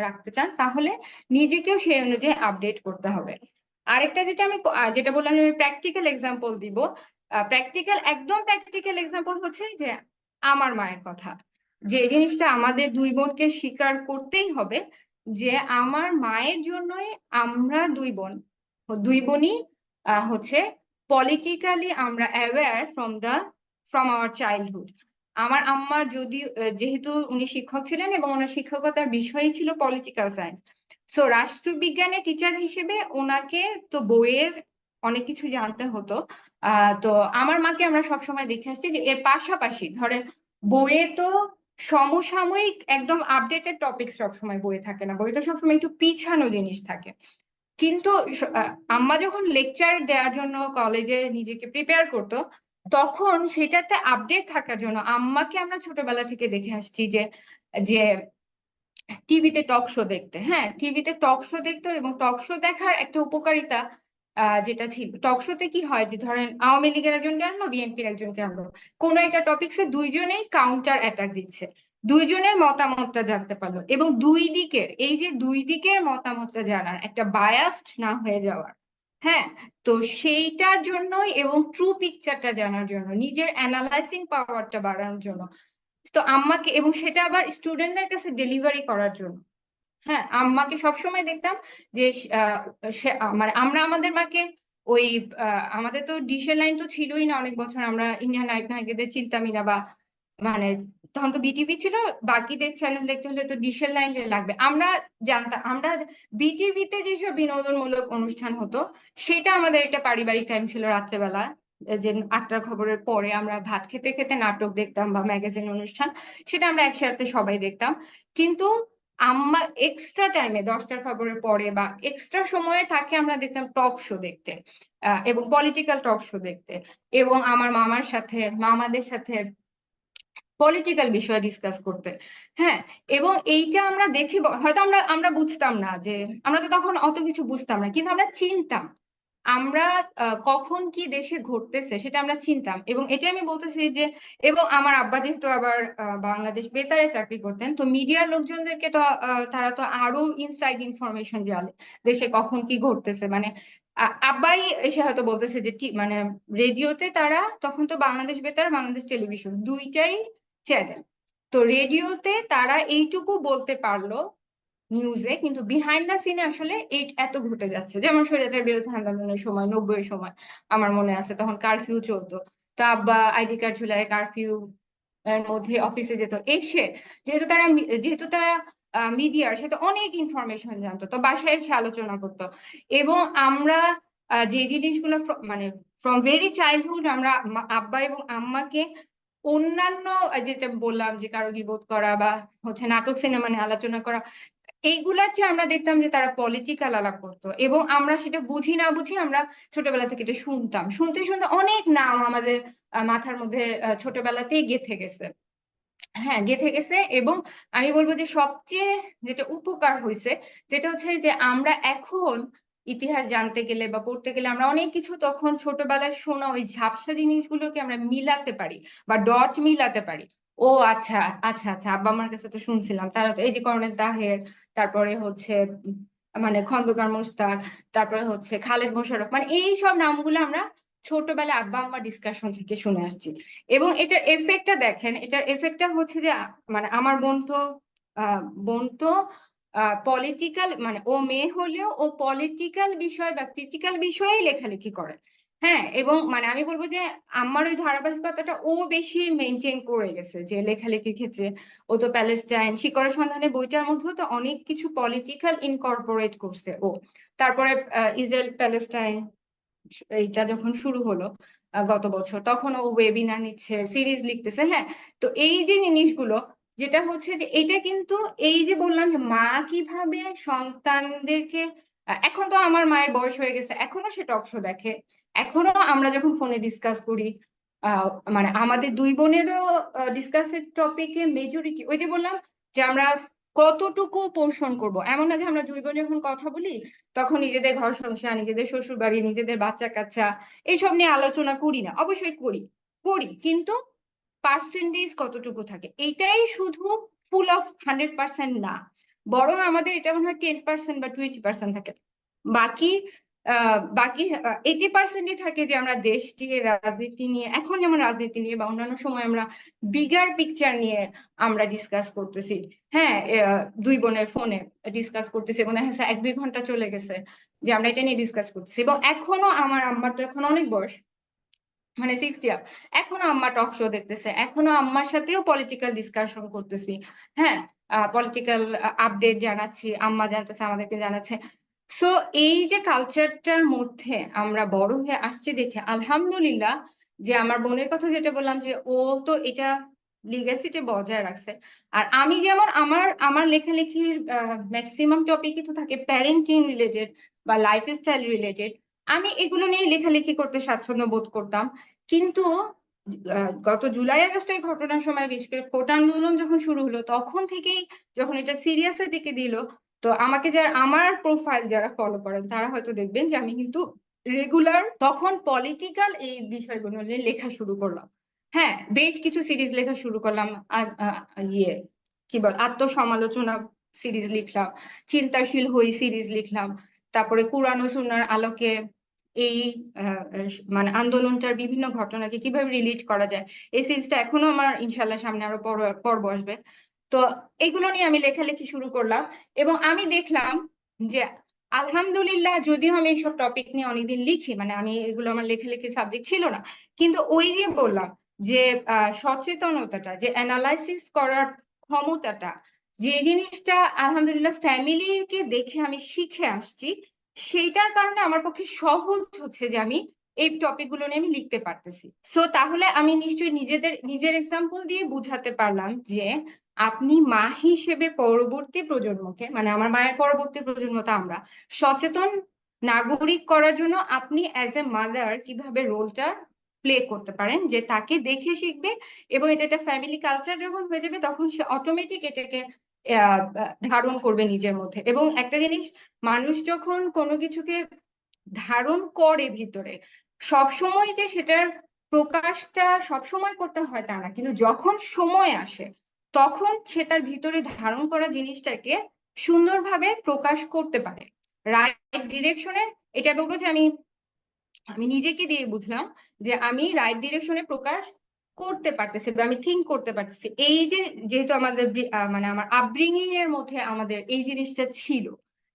B: রাখতে চান, তাহলে নিজেকেও সেই অনুযায়ী আপডেট করতে হবে। আরেকটা যেটা আমি যেটা বললাম, আমি প্র্যাকটিক্যাল এক্সাম্পল দিব। একদম প্র্যাকটিক্যাল এক্সাম্পল হচ্ছে যে আমার মায়ের কথা, যে জিনিসটা আমাদের দুই বোনকে স্বীকার করতেই হবে, যে আমার মায়ের জন্যই আমরা দুই বোনই হচ্ছে পলিটিক্যালি আমরা অ্যাওয়্যার ফ্রম আওয়ার চাইল্ডহুড। আমার আম্মার যদি যেহেতু উনি শিক্ষক ছিলেন এবং ওনার শিক্ষকতার বিষয়ই ছিল পলিটিক্যাল সায়েন্স, সো রাষ্ট্রবিজ্ঞানের টিচার হিসেবে ওনাকে তো বইয়ের অনেক কিছু জানতে হতো। তো আমার মাকে আমরা সবসময় দেখে আসছি যে এর পাশাপাশি ধরেন বইয়ে তো সমসাময়িক একদম আপডেটেড টপিক সবসময় বইয়ে থাকে না, বইয়ে তো সবসময় একটু পিছানো জিনিস থাকে। কিন্তু আম্মা যখন লেকচার দেওয়ার জন্য কলেজে নিজেকে প্রিপেয়ার করতো, তখন সেটাতে আপডেট থাকার জন্য আম্মাকে আমরা ছোটবেলা থেকে দেখে আসছি যে যে টিভিতে টক শো দেখতে। হ্যাঁ, টিভিতে টক শো দেখতো, এবং টক শো দেখার একটা উপকারিতা যেটা ছিল, টক শোতে কি হয় যে ধরেন আওয়ামী লীগের একজনকে আনলো, বিএনপির একজনকে আনলো, কোনো একটা টপিকসে দুইজনেই কাউন্টার অ্যাটাক দিচ্ছে, দুইজনের মতামতটা জানতে পারলো, এবং দুই দিকের মতামতটা জানার, একটা বায়াসড না হয়ে যাওয়ার হ্যাঁ, তো সেইটার জন্যই এবং ট্রু পিকচারটা জানার জন্য, নিজের অ্যানালাইজিং পাওয়ারটা বাড়ানোর জন্য, তো আম্মাকে, এবং সেটা আবার স্টুডেন্টদের কাছে ডেলিভারি করার জন্য। হ্যাঁ, আম্মাকে সবসময় দেখতাম যে মানে আমরা আমাদের মাকে ওই আমাদের তো ডিশের লাইন তো ছিলই না অনেক বছর, আমরা ইন্ডিয়ান নায়ক নায়িকাদের চিনতামই না, বা মানে তখন তো বিটিভি ছিল, বাকিদের চ্যানেল দেখতে হলে তো ডিশের লাইন যে লাগবে, আমরা জানতাম। আমরা বিটিভিতে যেসব বিনোদনমূলক অনুষ্ঠান হতো, সেটা আমাদের একটা পারিবারিক টাইম ছিল রাত্রেবেলা, যে 8টার খবরের পরে আমরা ভাত খেতে খেতে নাটক দেখতাম বা ম্যাগাজিন অনুষ্ঠান, সেটা আমরা একসাথে সবাই দেখতাম। কিন্তু আম্মা এক্সট্রা টাইমে 10টার খবরের পরে বা এক্সট্রা সময়ে তাকে আমরা দেখতাম টক শো দেখতে, এবং পলিটিক্যাল টক শো দেখতে, এবং আমার মামার সাথে, মামাদের সাথে পলিটিক্যাল বিষয় ডিসকাস করতে। হ্যাঁ, এবং এইটা আমরা দেখে হয়তো আমরা আমরা বুঝতাম না যে, আমরা তো তখন অত কিছু বুঝতাম না, কিন্তু আমরা চিনতাম। আমরা কখন কি দেশে ঘটতেছে সেটা আমরা চিনতাম, এবং এটা আমি বলতেছি যে, এবং আমার আব্বা যেহেতু আবার বাংলাদেশ বেতারে চাকরি করতেন, তো মিডিয়ার লোকজনদেরকে তো তারা তো আরো ইনসাইড ইনফরমেশন জানে দেশে কখন কি ঘটতেছে। মানে আব্বাই এসে হয়তো বলতেছে যে মানে রেডিওতে তারা তখন তো বাংলাদেশ বেতার, বাংলাদেশ টেলিভিশন দুইটাই চ্যানেল, তো রেডিওতে তারা এইটুকু বলতে পারলো নিউজে, কিন্তু বিহাইন্ড দা সিনে আসলে এই এত ঘটে যাচ্ছে। যেমন স্বৈরাচার বিরোধী আন্দোলনের সময় 90-এর সময় আমার মনে আছে, তখন কারফিউ চলতো, তা আব্বা আইডি কার্ড ঝুলায় কারফিউ এর মধ্যে অফিসে যেত, এসে যেহেতু তারা মিডিয়ার সাথে অনেক ইনফরমেশন জানতো, তো বাসায় এসে আলোচনা করতো। এবং আমরা যে জিনিসগুলো মানে ফ্রম ভেরি চাইল্ডহুড আমরা আব্বা এবং আম্মাকে অন্যান্য যেটা বললাম যে কারো গীবত করা বা হচ্ছে নাটক সিনেমা নিয়ে আলোচনা করা, এইগুলার চেয়ে আমরা দেখতাম যে তারা পলিটিক্যাল আলাপ করতো, এবং আমরা সেটা বুঝি না বুঝি আমরা ছোটবেলা থেকে এটা শুনতাম, শুনতে শুনতে অনেক নাম আমাদের মাথার মধ্যে ছোটবেলাতেই গেঁথে গেছে। হ্যাঁ, গেঁথে গেছে। এবং আমি বলবো যে সবচেয়ে যেটা উপকার হয়েছে, যেটা হচ্ছে যে আমরা এখন ইতিহাস জানতে গেলে বা পড়তে গেলে আমরা অনেক কিছু তখন ছোটবেলায় শোনা ওই ঝাপসা জিনিসগুলোকে আমরা মিলাতে পারি বা ডট মিলাতে পারি। ও আচ্ছা, আচ্ছা, আচ্ছা, আব্বা আমার কাছে তো শুনছিলাম তারা তো এই যে কর্নেল তাহের, তারপরে হচ্ছে মানে খন্দকার মোশতাক, তারপরে হচ্ছে খালেদ মোশাররফ, মানে এই সব নামগুলো আমরা ছোটবেলায় আব্বা আম্মা ডিসকাশন থেকে শুনে আসছি। এবং এটার এফেক্টটা দেখেন, এটার এফেক্টটা হচ্ছে যে মানে আমার বোন তো পলিটিক্যাল, মানে ও মেয়ে হলেও ও পলিটিক্যাল বিষয় বা ক্রিটিক্যাল বিষয়েই লেখালেখি করে। হ্যাঁ, এবং মানে আমি বলবো যে আমার ওই ধারাবাহিকতাটা ও বেশি মেনটেন করে গেছে যে লেখালেখির ক্ষেত্রে। ও তো প্যালেস্টাইন শিকড়ের সন্ধানে বইটার মধ্যেও তো অনেক কিছু পলিটিক্যাল ইনকর্পোরেট করছে ও। তারপরে ইসরায়েল প্যালেস্টাইন এইটা যখন শুরু হলো গত বছর, তখন ও ওয়েবিনার নিচ্ছে, সিরিজ লিখতেছে। হ্যাঁ, তো এই যে জিনিসগুলো, যেটা হচ্ছে যে এটা কিন্তু, এই যে বললাম যে মা কিভাবে সন্তানদেরকে, এখন তো আমার মায়ের বয়স হয়ে গেছে, এখনো সে টক শো দেখে, এখনো আমরা যখন ফোনে ডিসকাস করি, আহ মানে আমাদের দুই বোনেরও ডিসকাসের টপিকে মেজরিটি ওই যে বললাম যে আমরা কতটুকু পোর্শন করব, এমন না যে আমরা দুই বোন যখন কথা বলি তখন নিজেদের ঘর সংসার, নিজেদের শ্বশুর বাড়ি, নিজেদের বাচ্চা কাচ্চা এইসব নিয়ে আলোচনা করি না, অবশ্যই করি, করি, কিন্তু পার্সেন্টেজ কতটুকু থাকে, এইটাই শুধু ফুল অফ 100% না, বরং আমাদের এটা মনে হয় 10% বা 20% থাকে। বাকি বাকি 80%ই থাকে যে আমরা দেশ নিয়ে, রাজনীতি নিয়ে, এখন যেমন রাজনীতি নিয়ে বা অন্যান্য সময় আমরা বিগার পিকচার নিয়ে আমরা ডিসকাস করতেছি। হ্যাঁ, দুই বোনের ফোনে ডিসকাস করতেছি, এবং দেখা যাচ্ছে 1-2 ঘন্টা চলে গেছে যে আমরা এটা নিয়ে ডিসকাস করতেছি। এবং এখনো আমার আম্মার তো এখন অনেক বয়স, মানে 60 আপ, এখনো আম্মা টক শো দেখতেছে, এখনো আম্মার সাথেও পলিটিক্যাল ডিসকাশন করতেছি। হ্যাঁ, পলিটিক্যাল আপডেট জানাচ্ছি, আম্মা জানতেছে, আমাদেরকে জানাচ্ছে। সো এই যে কালচারটার মধ্যে আমরা বড় হয়ে আসছি দেখে আলহামদুলিল্লাহ, যে আমার বোনের কথা যেটা বললাম যে ও তো এটা লিগ্যাসিটি বজায় রাখছে। আর আমি যেমন আমার আমার লেখালেখির ম্যাক্সিমাম টপিকই তো থাকে প্যারেন্টিং রিলেটেড বা লাইফস্টাইল রিলেটেড, আমি এগুলো নিয়ে লেখালেখি করতে স্বাচ্ছন্দ্য বোধ করতাম। কিন্তু গত জুলাই আগস্টের ঘটনার সময়, বিশেষ করে কোটা আন্দোলন যখন শুরু হলো, তখন থেকেই যখন এটা সিরিয়াসের দিকে দিল, তো আমাকে যারা আমার প্রোফাইল যারা ফলো করেন তারা হয়তো দেখবেন যে আমি কিন্তু রেগুলার তখন পলিটিক্যাল এই বিষয়গুলো নিয়ে লেখা শুরু করলাম। হ্যাঁ, বেশ কিছু সিরিজ লেখা শুরু করলাম। ইয়ে কি বল, আত্মসমালোচনা সিরিজ লিখলাম, চিন্তাশীল হই সিরিজ লিখলাম, তারপরে কুরআন ও সুন্নাহর আলোকে এই মানে আন্দোলনটার বিভিন্ন ঘটনাকে কিভাবে রিলেট করা যায়, এই সিরিজটা এখনো আমার ইনশাল্লাহ সামনে আরো পর্ব আসবে। তো এগুলো নিয়ে আমি লেখালেখি শুরু করলাম এবং আমি দেখলাম যে আলহামদুলিল্লাহ, যদিও আমি এইসব টপিক নিয়ে অনেকদিন লিখি, মানে আমি এগুলো আমার লেখালেখি সাবজেক্ট ছিল না, কিন্তু ওই যে বললাম যে সচেতনতাটা, যে অ্যানালাইসিস করার ক্ষমতাটা, যে জিনিসটা আলহামদুলিল্লাহ ফ্যামিলিকে দেখে আমি শিখে আসছি, সেইটার কারণে আমার পক্ষে সহজ হচ্ছে যে আমি এই টপিক গুলো নিয়ে আমি লিখতে পারতেছি। সো তাহলে আমি নিশ্চয়ই নিজের এক্সাম্পল দিয়ে বুঝাতে পারলাম যে আপনি মা হিসেবে পরবর্তী প্রজন্মকে, মানে আমার মায়ের পরবর্তী প্রজন্মটা আমরা সচেতন নাগরিক করার জন্য আপনি অ্যাজ এ মাদার কিভাবে রোলটা প্লে করতে পারেন, যে তাকে দেখে শিখবে এবং এটা একটা ফ্যামিলি কালচার যখন হয়ে যাবে তখন সে অটোমেটিক এটাকে ধারণ করবে নিজের মধ্যে। এবং একটা জিনিস, মানুষ যখন কোনো কিছুকে ধারণ করে ভিতরে, সবসময় যে সেটার প্রকাশটা সবসময় করতে হয় তা না, কিন্তু যখন সময় আসে তখন সে তার ভিতরে ধারণ করা জিনিসটাকে সুন্দরভাবে প্রকাশ করতে পারে রাইট ডিরেকশনে। এটা বলবো যে আমি আমি নিজেকে দিয়ে বুঝলাম যে আমি রাইট ডিরেকশনে প্রকাশ করতে পারতেছি বা আমি থিঙ্ক করতে পারতেছি। এই যে যেহেতু আমাদের মানে আমার আপব্রিঙ্গিং এর মধ্যে আমাদের এই জিনিসটা ছিল,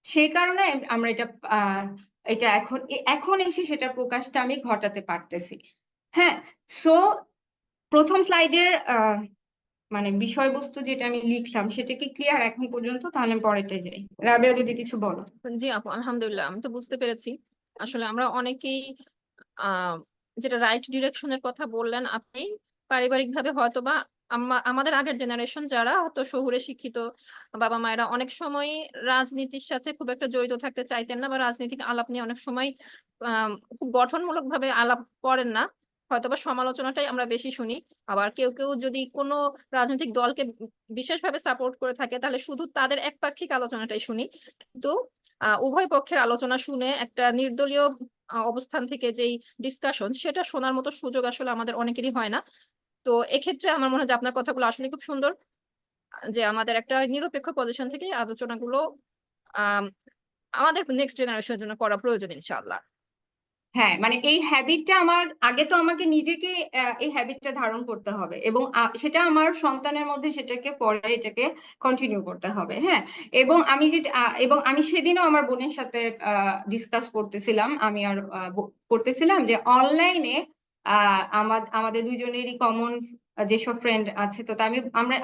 B: সেই কারণে আমরা এটা এখন এসে সেটা প্রকাশটা আমি ঘটাতে পারতেছি। হ্যাঁ। সো প্রথম স্লাইডের মানে বিষয়বস্তু যেটা আমি লিখলাম সেটা কি ক্লিয়ার এখন পর্যন্ত? তাহলে আমি পরেরটায় যাই। রাবেয়া যদি কিছু বলো।
A: জি আপু, আলহামদুলিল্লাহ, আমি তো বুঝতে পেরেছি। আসলে আমরা অনেকেই আহ যেটা রাইট ডিরেকশনের কথা বললেন আপনি, পারিবারিক ভাবে হয়তো বা আমাদের আগের জেনারেশন যারা হয়তো শহুরে শিক্ষিত বাবা মায়েরা অনেক সময় রাজনীতির সাথে খুব একটা জড়িত থাকতে চাইতেন না, বা রাজনৈতিক আলাপ নিয়ে অনেক সময় খুব গঠনমূলক ভাবে আলাপ করেন না, হয়তোবা সমালোচনাটাই আমরা বেশি শুনি। আবার কেউ কেউ যদি কোনো রাজনৈতিক দলকে বিশেষভাবে সাপোর্ট করে থাকে তাহলে শুধু তাদের একপাক্ষিক আলোচনাটাই শুনি। কিন্তু উভয় পক্ষের আলোচনা শুনে একটা নির্দলীয় অবস্থান থেকে যেই ডিসকাশন, সেটা শোনার মতো সুযোগ আসলে আমাদের অনেকেরই হয় না। তো এক্ষেত্রে আমার মনে হয় যে আপনার কথাগুলো আসলে খুব সুন্দর, যে আমাদের একটা নিরপেক্ষ পজিশন থেকে আলোচনাগুলো আহ আমাদের নেক্সট জেনারেশনের জন্য করা প্রয়োজন ইনশাআল্লাহ।
B: হ্যাঁ, মানে এই হ্যাবিটটা আমার আগে তো আমাকে নিজেকে এই হ্যাবিটটা ধারণ করতে হবে এবং সেটা আমার সন্তানের মধ্যে সেটাকে পরে এটাকে কন্টিনিউ করতে হবে। হ্যাঁ। এবং আমি যে এবং আমি সেদিনও আমার বোনের সাথে ডিসকাস করতেছিলাম, আমি আর করতেছিলাম যে অনলাইনে আমাদের দুইজনেরই কমন যেসব ফ্রেন্ড আছে, তো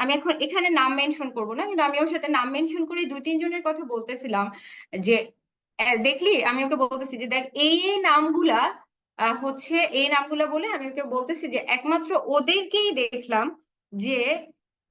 B: আমি এখন এখানে নাম মেনশন করব না, কিন্তু আমি ওর সাথে নাম মেনশন করে দুই তিনজনের কথা বলতেছিলাম যে দেখলি, আমি ওকে বলতেছি যে দেখ এই নামগুলা হচ্ছে এই নামগুলা বলে আমি ওকে বলতেছি যে একমাত্র ওদেরকেই দেখলাম যে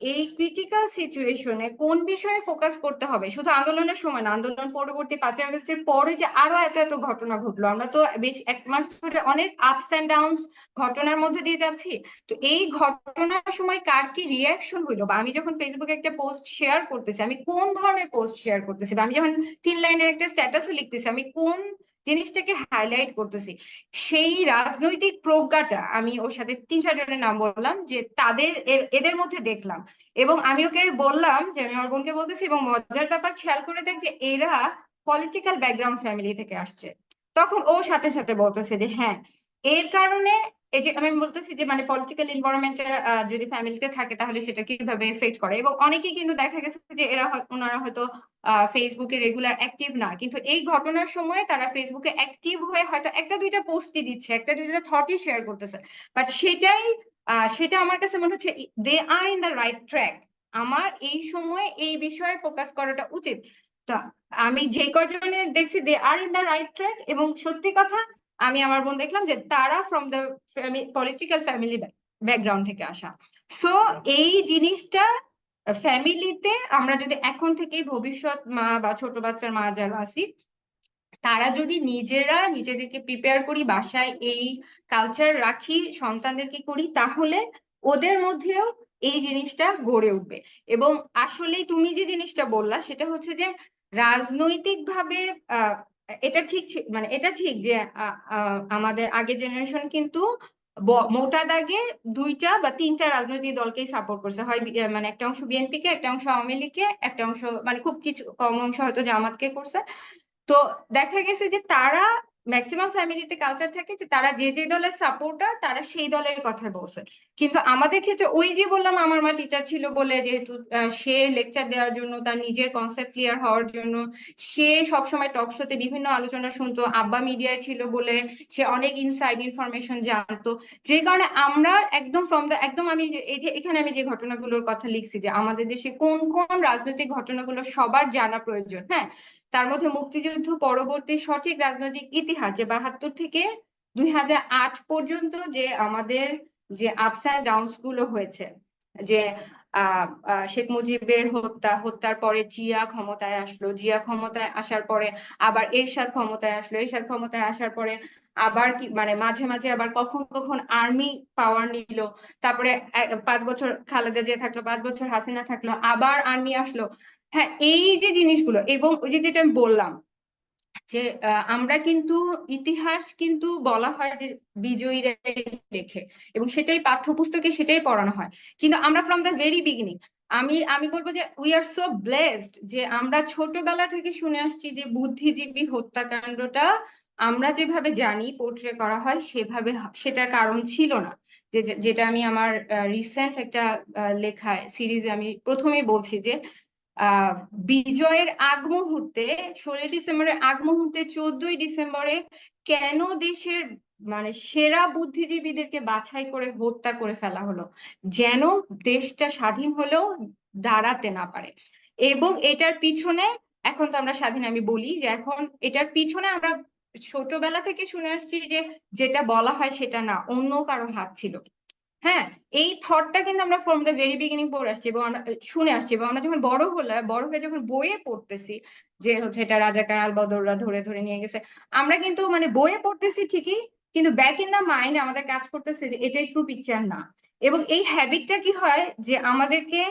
B: এই ক্রিটিক্যাল সিচুয়েশনে কোন বিষয়ে ফোকাস করতে হবে। শুধু আন্দোলনের সময় না, আন্দোলন পরবর্তী 5ই আগস্টের পরে যে আরো এত এত ঘটনা ঘটলো, আমরা তো বেশ 1 মাস ধরে অনেক আপস এন্ড ডাউনস ঘটনার মধ্যে দিয়ে যাচ্ছি। তো এই ঘটনার সময় কার কি রিয়াকশন হইলো, বা আমি যখন ফেসবুকে একটা পোস্ট শেয়ার করতেছি আমি কোন ধরনের পোস্ট শেয়ার করতেছি, বা আমি যখন 3 লাইনের একটা স্ট্যাটাসও লিখতেছি আমি কোন জিনিসটাকে হাইলাইট করতেছি, সেই রাজনৈতিক প্রজ্ঞাটা আমি ওর সাথে 3-4 জনের নাম বললাম যে এদের মধ্যে দেখলাম। এবং আমি ওকে বললাম যে আমি আমার বোনকে বলতেছি, এবং মজার ব্যাপার খেয়াল করে দেখ যে এরা পলিটিক্যাল ব্যাকগ্রাউন্ড ফ্যামিলি থেকে আসছে। তখন ও সাথে সাথে বলতেছে যে হ্যাঁ, এর কারণে এই যে আমি বলতেছি যে মানে পলিটিক্যাল এনভায়রনমেন্টে যদি ফ্যামিলিতে থাকে তাহলে সেটা কিভাবে এফেক্ট করে। এবং অনেকেই কিন্তু দেখা গেছে যে ওনারা হয়তো ফেসবুকে রেগুলার অ্যাক্টিভ না, কিন্তু এই ঘটনার সময় তারা ফেসবুকে অ্যাক্টিভ হয়ে হয়তো একটা দুইটা পোস্টই দিচ্ছে, একটা দুইটা থটই শেয়ার করতেছে। বাট সেটা আমার কাছে মনে হচ্ছে দে আর ইন দ্য রাইট ট্র্যাক। আমার এই সময় এই বিষয়ে ফোকাস করাটা উচিত। তো আমি যে কয়জনের দেখছি দে আর ইন দ্য রাইট ট্র্যাক, এবং সত্যি কথা আমি আমার বোন দেখলাম যে তারা from the political family background থেকে আসা। সো এই জিনিসটা ফ্যামিলিতে আমরা যদি এখন থেকেই ভবিষ্যৎ মা বা ছোট বাচ্চার মা যারা আছি তারা যদি নিজেরা নিজেদেরকে প্রিপেয়ার করি, বাসায় এই কালচার রাখি, সন্তানদেরকে করি, তাহলে ওদের মধ্যেও এই জিনিসটা গড়ে উঠবে। এবং আসলে তুমি যে জিনিসটা বললা সেটা হচ্ছে যে রাজনৈতিক ভাবে এটা ঠিক মানে এটা ঠিক যে আমাদের আগের জেনারেশন কিন্তু মোটা দাগে 2টা বা 3টা রাজনৈতিক দলকেই সাপোর্ট করছে, হয় মানে একটা অংশ বিএনপি কে, একটা অংশ আওয়ামী লীগকে, একটা অংশ মানে খুব কিছু কম অংশ হয়তো জামাতকে করছে। তো দেখা গেছে যে তারা ম্যাক্সিমাম ফ্যামিলিতে কালচার থাকে যে তারা যে যে দলের সাপোর্টার তারা সেই দলের কথা বলছে, কিন্তু আমাদের ক্ষেত্রে ওই যে বললাম আমার মা টিচার ছিল বলে, যেহেতু সে লেকচার দেওয়ার জন্য, তার নিজের কনসেপ্ট ক্লিয়ার হওয়ার জন্য সে সবসময় টক শোতে বিভিন্ন আলোচনা শুনতো, আব্বা মিডিয়ায় ছিল বলে সে অনেক ইনসাইড ইনফরমেশন জানতো, যে কারণে আমরা একদম ফ্রম দ্য একদম, আমি এই যে এখানে আমি যে ঘটনাগুলোর কথা লিখছি যে আমাদের দেশে কোন কোন রাজনৈতিক ঘটনাগুলো সবার জানা প্রয়োজন, হ্যাঁ, তার মধ্যে মুক্তিযুদ্ধ পরবর্তী সঠিক রাজনৈতিক ইতিহাস, যে 72 থেকে 2008 পর্যন্ত যে আমাদের যে আপস অ্যান্ড ডাউনস গুলো হয়েছে, যে শেখ মুজিবের হত্যার পরে জিয়া ক্ষমতায় আসলো, জিয়া ক্ষমতায় আসার পরে আবার এরশাদ ক্ষমতায় আসলো, এরশাদ ক্ষমতায় আসার পরে আবার কি মানে মাঝে মাঝে আবার কখন কখন আর্মি পাওয়ার নিল, তারপরে 5 বছর খালেদা জিয়া থাকলো, 5 বছর হাসিনা থাকলো, আবার আর্মি আসলো। হ্যাঁ, এই যে জিনিসগুলো, এবং ওই যে যেটা আমি বললাম যে আমরা কিন্তু ইতিহাস কিন্তু বলা হয় যে বিজয়ীরাই লেখে, এবং সেটাই পাঠ্যপুস্তকে সেটাই পড়ানো হয়, কিন্তু আমরা ফ্রম দ্য ভেরি বিগিনিং, আমি বলবো যে উই আর সো ব্লেসড যে আমরা ছোটবেলা থেকে শুনে আসছি যে বুদ্ধিজীবী হত্যাকাণ্ডটা আমরা যেভাবে জানি পোর্ট্রে করা হয় সেভাবে সেটার কারণ ছিল না। যেটা আমি আমার রিসেন্ট একটা লেখায় সিরিজে আমি প্রথমেই বলছি যে আহ বিজয়ের আগ মুহূর্তে, 16 ডিসেম্বরের আগ মুহূর্তে 14ই ডিসেম্বরে কেন দেশের মানে সেরা বুদ্ধিজীবীদেরকে বাছাই করে হত্যা করে ফেলা হলো, যেন দেশটা স্বাধীন হলেও দাঁড়াতে না পারে। এবং এটার পিছনে, এখন তো আমরা স্বাধীন, আমি বলি যে এখন এটার পিছনে আমরা ছোটবেলা থেকে শুনে আসছি যে যেটা বলা হয় সেটা না, অন্য কারো হাত ছিল। হ্যাঁ, এই থটটা কিন্তু আমরা ফ্রম দ্য ভেরি বিগিনিং পড়ে আসছি এবং আমরা শুনে আসছি, এবং আমরা যখন বড় হয়ে যখন বইয়ে পড়তেছি যে হচ্ছে এটা রাজাকার আল বদররা ধরে ধরে নিয়ে গেছে, আমরা কিন্তু মানে বইয়ে পড়তেছি ঠিকই, কিন্তু ব্যাক ইন দা মাইন্ড আমাদের কাজ করতেছে যে এটাই ট্রু পিকচার না। এবং এই হ্যাবিটটা কি হয় যে আমাদেরকে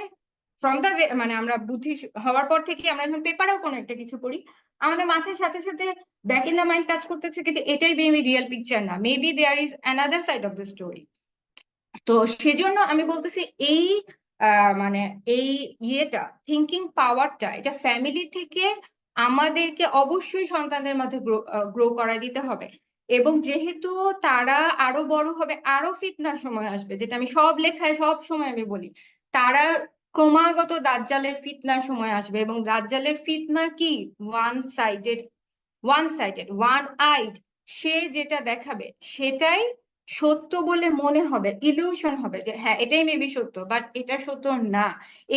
B: ফ্রম দ্য মানে আমরা বুদ্ধি হওয়ার পর থেকে আমরা যখন পেপারেও কোনো একটা কিছু পড়ি, আমাদের মাথার সাথে সাথে ব্যাক ইন দা মাইন্ড কাজ করতেছে যে এটাই মেবি রিয়েল পিকচার না, maybe there is another side of the story. তো সেজন্য আমি বলতেছি এই মানে এই ইয়েটা, থিঙ্কিং পাওয়ারটা, এটা ফ্যামিলি থেকে আমাদেরকে অবশ্যই সন্তানদের মধ্যে গ্রো করায় দিতে হবে। এবং যেহেতু তারা আরো বড় হবে, আরো ফিতনার সময় আসবে, যেটা আমি সব লেখায় সব সময় আমি বলি, তারা ক্রমাগত দাজ্জালের ফিতনার সময় আসবে, এবং দাজ্জালের ফিতনা কি, ওয়ান আইড, সে যেটা দেখাবে সেটাই সত্য বলে মনে হবে, ইলিউশন হবে যে হ্যাঁ এটাই মেবি সত্য, বাট এটা সত্য না।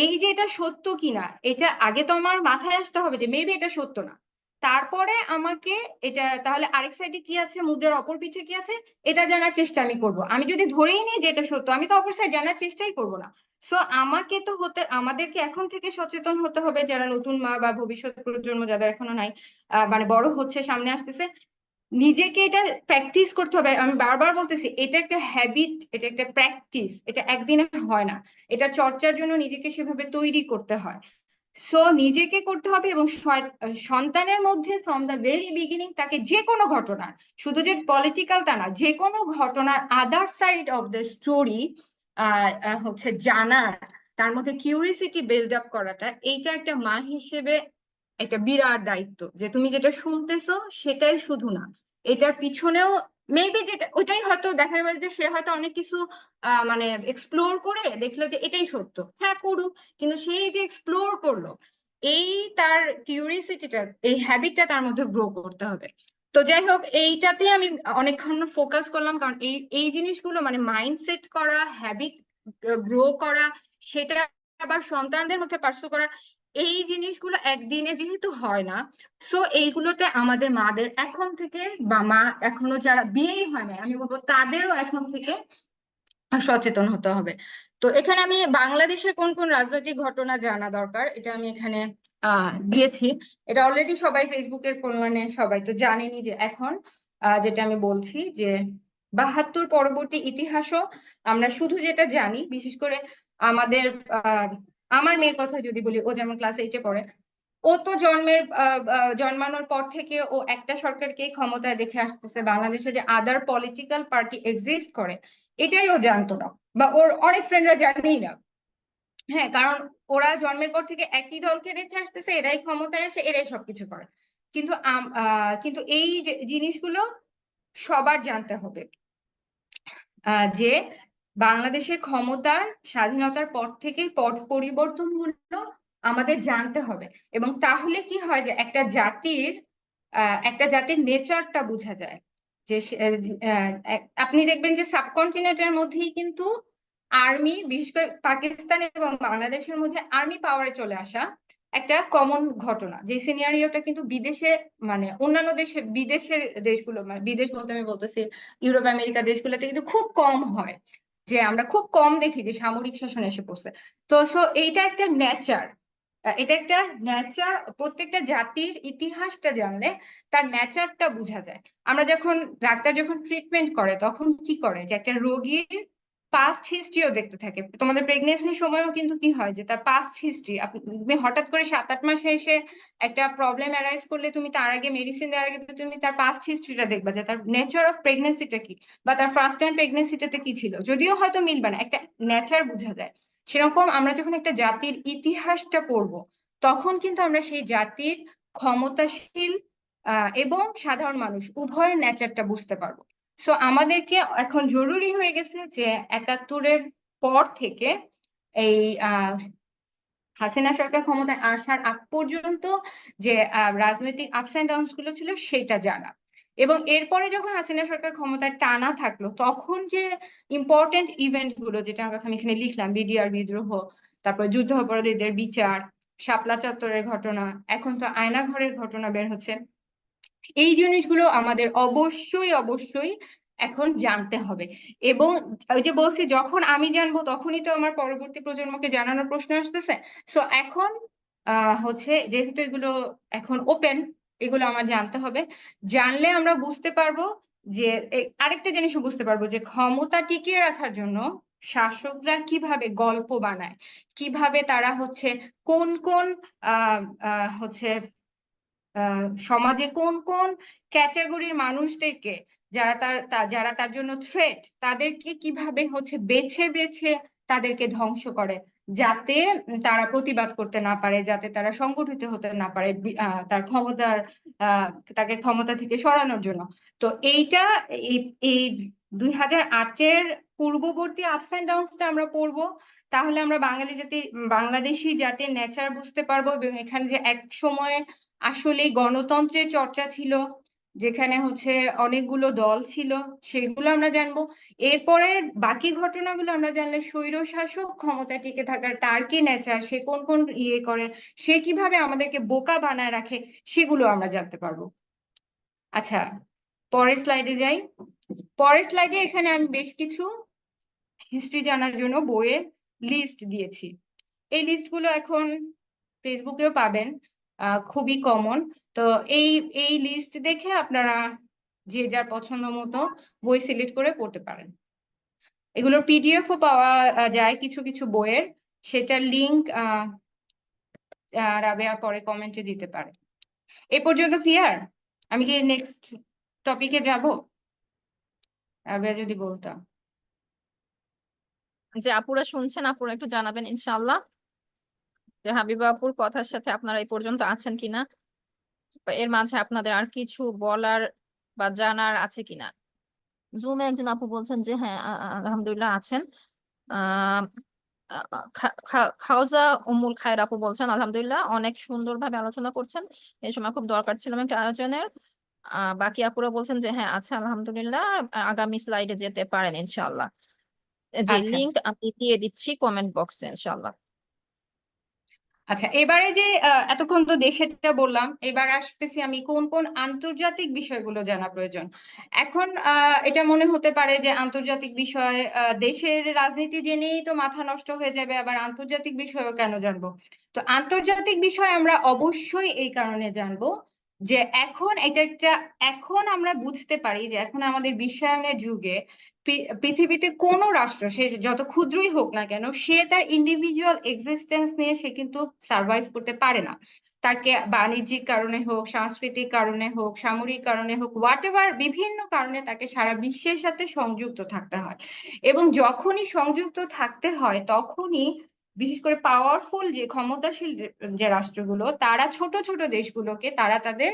B: এই যে এটা সত্য কিনা, এটা আগে তো আমার মাথায় আসতে হবে যে মেবি এটা সত্য না, তারপরে আমাকে এটা তাহলে আরেক সাইডে কি আছে, মুদ্রার অপর পিঠে কি আছে, এটা জানার চেষ্টা আমি করব। আমি যদি ধরেই নিই যে এটা সত্য, আমি তো অপর সাইড জানার চেষ্টাই করব না। সো আমাদেরকে এখন থেকে সচেতন হতে হবে, যারা নতুন মা বা ভবিষ্যৎ প্রজন্ম যাদের এখনো নাই, মানে বড় হচ্ছে, সামনে আসতেছে, নিজেকে এটা প্র্যাকটিস করতে হবে। আমি বারবার বলতেছি এটা একটা হ্যাবিট, এটা একটা প্র্যাকটিস, এটা একদিনে হয় না, এটা চর্চার জন্য নিজেকে সেভাবে তৈরি করতে হয়। সো নিজেকে করতে হবে, এবং সন্তানের মধ্যে ফ্রম দ্য ভেরি বিগিনিং তাকে যে কোনো ঘটনার, শুধু যে পলিটিক্যাল তা না, যে কোনো ঘটনার other side of the story হচ্ছে জানার, তার মধ্যে কিউরিসিটি বিল্ড আপ করাটা, এইটা একটা মা হিসেবে একটা বিরাট দায়িত্ব, যে তুমি যেটা শুনতেছো সেটাই শুধু না, এটার পিছনেও মেবি যেটা ওইটাই হয়তো দেখা যাবে যে সে হয়তো অনেক কিছু মানে এক্সপ্লোর করে দেখলো যে এটাই সত্য, হ্যাঁ করুক, কিন্তু সেই যে এক্সপ্লোর করলো, এই তার কিউরিসিটিটা, এই হ্যাবিটটা তার মধ্যে গ্রো করতে হবে। তো যাই হোক, এইটাতে আমি অনেকক্ষণ ফোকাস করলাম, কারণ এই এই জিনিসগুলো মানে মাইন্ডসেট করা, হ্যাবিট গ্রো করা, সেটা আবার সন্তানদের মধ্যে পার্সু করা, এই জিনিসগুলো একদিনে যেহেতু হয় না, সো এইগুলোতে আমাদের মাদের এখন থেকে, বা মা এখনো যারা বিয়েই হয় না আমি বলবো তাদেরও এখন থেকে সচেতন হতে হবে। তো এখানে আমি বাংলাদেশের কোন কোন রাজনৈতিক ঘটনা জানা দরকার এটা আমি এখানে দিয়েছি। এটা অলরেডি সবাই ফেসবুকের মানে সবাই তো জানেনি যে এখন যেটা আমি বলছি যে 72 পরবর্তী ইতিহাসও আমরা শুধু যেটা জানি, বিশেষ করে আমাদের আমার মেয়ের কথা যদি বলি, ও যেমন ক্লাস 8-এ পড়ে, ও তো জন্মানোর পর থেকে ও একটা সরকারকেই ক্ষমতায় দেখে আসতেছে, বাংলাদেশে যে আদার পলিটিক্যাল পার্টি এক্সিস্ট করে এটাই ও জানতো না, বা ওর অনেক ফ্রেন্ডরা জানেই না। হ্যাঁ, কারণ ওরা জন্মের পর থেকে একই দলকে দেখে আসতেছে, এরাই ক্ষমতায় আসে, এরাই সবকিছু করে। কিন্তু এই জিনিসগুলো সবার জানতে হবে যে বাংলাদেশের ক্ষমতার স্বাধীনতার পর থেকে পট পরিবর্তনগুলো আমাদের জানতে হবে। এবং তাহলে কি হয় যে একটা জাতির নেচারটা বোঝা যায়। যে আপনি দেখবেন যে সাবকন্টিনেন্টের মধ্যেই কিন্তু আর্মি, বিশেষ করে পাকিস্তান এবং বাংলাদেশের মধ্যে আর্মি পাওয়ারে চলে আসা একটা কমন ঘটনা, যে সিনারিওটা কিন্তু বিদেশে, মানে অন্যান্য বিদেশের দেশগুলো, মানে বিদেশ বলতে আমি বলতেছি ইউরোপ আমেরিকা দেশগুলোতে কিন্তু খুব কম হয়, যে আমরা খুব কম দেখি যে সামরিক শাসন এসে পড়ছে। তো এইটা একটা নেচার, প্রত্যেকটা জাতির ইতিহাসটা জানলে তার নেচারটা বোঝা যায়। আমরা ডাক্তার যখন ট্রিটমেন্ট করে তখন কি করে, যে একটা রোগীর পাস্ট হিস্ট্রিও দেখতে থাকে। তোমাদের প্রেগনেন্সির সময়ও কিন্তু কি হয় যে তার পাস্ট হিস্ট্রি, তুমি হঠাৎ করে 7-8 মাসে এসে একটা প্রবলেম অ্যারাইজ করলে তুমি তার আগে মেডিসিন দেওয়ার আগে তুমি তার পাস্ট হিস্ট্রিটা দেখবা, যে তার নেচার অফ প্রেগনেন্সিটা কি, বা তার ফার্স্ট টাইম প্রেগনেন্সিটাতে কি ছিল, যদিও হয়তো মিলবে না, একটা নেচার বোঝা যায়। সেরকম আমরা যখন একটা জাতির ইতিহাসটা পড়বো তখন কিন্তু আমরা সেই জাতির ক্ষমতাশীল এবং সাধারণ মানুষ উভয়ের নেচারটা বুঝতে পারবো। সো আমাদেরকে এখন জরুরি হয়ে গেছে যে 71-এর পর থেকে এই হাসিনা সরকার ক্ষমতায় আসার আগ পর্যন্ত যে রাজনৈতিক আপস এন্ড ডাউনস গুলো ছিল সেটা জানা, এবং এরপরে যখন হাসিনা সরকার ক্ষমতায় টানা থাকলো তখন যে ইম্পর্টেন্ট ইভেন্ট গুলো, যেটা আমি এখানে লিখলাম, বিডিআর বিদ্রোহ, তারপর যুদ্ধ অপরাধীদের বিচার, শাপলা চত্বরের ঘটনা, এখন তো আয়না ঘরের ঘটনা বের হচ্ছে, এই জিনিসগুলো আমাদের অবশ্যই অবশ্যই এখন জানতে হবে। এবং ওই যে বলছি, যখন আমি জানবো তখনই তো আমার পরবর্তী প্রজন্মকে জানানোর প্রশ্ন আসতেছে। সো এখন হচ্ছে যেহেতু এগুলো এখন ওপেন, এগুলো আমার জানতে হবে। জানলে আমরা বুঝতে পারবো যে আরেকটা জিনিসও বুঝতে পারবো যে ক্ষমতা টিকিয়ে রাখার জন্য শাসকরা কিভাবে গল্প বানায়, কিভাবে তারা হচ্ছে কোন কোন হচ্ছে সমাজের কোন কোন ক্যাটাগরির মানুষদেরকে, যারা তার জন্য থ্রেট, তাদেরকে কিভাবে হচ্ছে বেছে বেছে তাদেরকে ধ্বংস করে, যাতে তারা প্রতিবাদ করতে না পারে, যাতে তারা সংগঠিত হতে না পারে তার আহ তাকে ক্ষমতা থেকে সরানোর জন্য। তো এইটা এই এই 2008-এর পূর্ববর্তী আপস এন্ড ডাউনসটা আমরা পড়বো, তাহলে আমরা বাংলাদেশি জাতির নেচার বুঝতে পারবো। এবং এখানে যে এক সময় আসলে গণতন্ত্রের চর্চা ছিল, যেখানে হচ্ছে অনেকগুলো দল ছিল, সেগুলো আমরা জানবো। এরপরে বাকি ঘটনাগুলো আমরা জানলে স্বৈর শাসক ক্ষমতা টিকে থাকার তার কি নেচার, সে কোন কোন ইয়ে করে, সে কিভাবে আমাদেরকে বোকা বানায় রাখে, সেগুলো আমরা জানতে পারবো। আচ্ছা, পরের স্লাইডে যাই। পরের স্লাইডে এখানে আমি বেশ কিছু হিস্ট্রি জানার জন্য বইয়ের লিস্ট দিয়েছি। এই লিস্টগুলো এখন ফেসবুকেও পাবেন, খুবই কমন। তো এই এই লিস্ট দেখে আপনারা যে যার পছন্দ মতো বই সিলেক্ট করে পড়তে পারেন। এগুলোর পিডিএফও পাওয়া যায় কিছু কিছু বইয়ের, সেটার লিংক রাবেয়া পরে কমেন্টে দিতে পারে। এ পর্যন্ত ক্লিয়ার? আমি কি নেক্সট টপিকে যাব? রাবেয়া যদি বলতাম।
A: যে আপুরা শুনছেন, আপুরা একটু জানাবেন ইনশাআল্লাহ যে হাবিবা আপুর কথার সাথে আপনারা এই পর্যন্ত আছেন কিনা, বা এর মাঝে আপনাদের আর কিছু বলার বা জানার আছে কিনা। জুমে একজন আপু বলছেন যে হ্যাঁ আলহামদুলিল্লাহ আছেন। আহ খাওজা উম্মুল খায়ের আপু বলছেন আলহামদুলিল্লাহ অনেক সুন্দরভাবে আলোচনা করছেন, এই সময় খুব দরকার ছিল একটা আয়োজনের। বাকি আপুরা বলছেন যে হ্যাঁ আছে আলহামদুলিল্লাহ, আগামী স্লাইডে যেতে পারেন ইনশাআল্লাহ। যে
B: আচ্ছা
A: লিংক আমি দিয়ে দিচ্ছি কমেন্ট বক্সে ইনশাআল্লাহ।
B: আচ্ছা, এবারে যে এতক্ষণ তো দেশেরটা বললাম, এবার আসতেছি আমি কোন কোন আন্তর্জাতিক বিষয়গুলো জানা প্রয়োজন। এখন এটা মনে হতে পারে যে আন্তর্জাতিক বিষয়, দেশের রাজনীতি জেনেই তো মাথা নষ্ট হয়ে যাবে, আবার আন্তর্জাতিক বিষয়ও কেন জানবো? তো আন্তর্জাতিক বিষয় আমরা অবশ্যই এই কারণে জানবো যে এখন আমরা বুঝতে পারি যে এখন আমাদের বিশ্বায়নের যুগে পৃথিবীতে কোনো রাষ্ট্র, সে যত ক্ষুদ্রই হোক না কেন, সে তার ইন্ডিভিজুয়াল এক্সিস্টেন্স নিয়ে সে কিন্তু সার্ভাইভ করতে পারে না। তাকে বাণিজ্যিক কারণে হোক, সাংস্কৃতিক কারণে হোক, সামরিক কারণে হোক, হোয়াট এভার, বিভিন্ন কারণে তাকে সারা বিশ্বের সাথে সংযুক্ত থাকতে হয়। এবং যখনই সংযুক্ত থাকতে হয় তখনই বিশেষ করে পাওয়ারফুল যে ক্ষমতাশীল যে রাষ্ট্রগুলো, তারা ছোট ছোট দেশগুলোকে তারা তাদের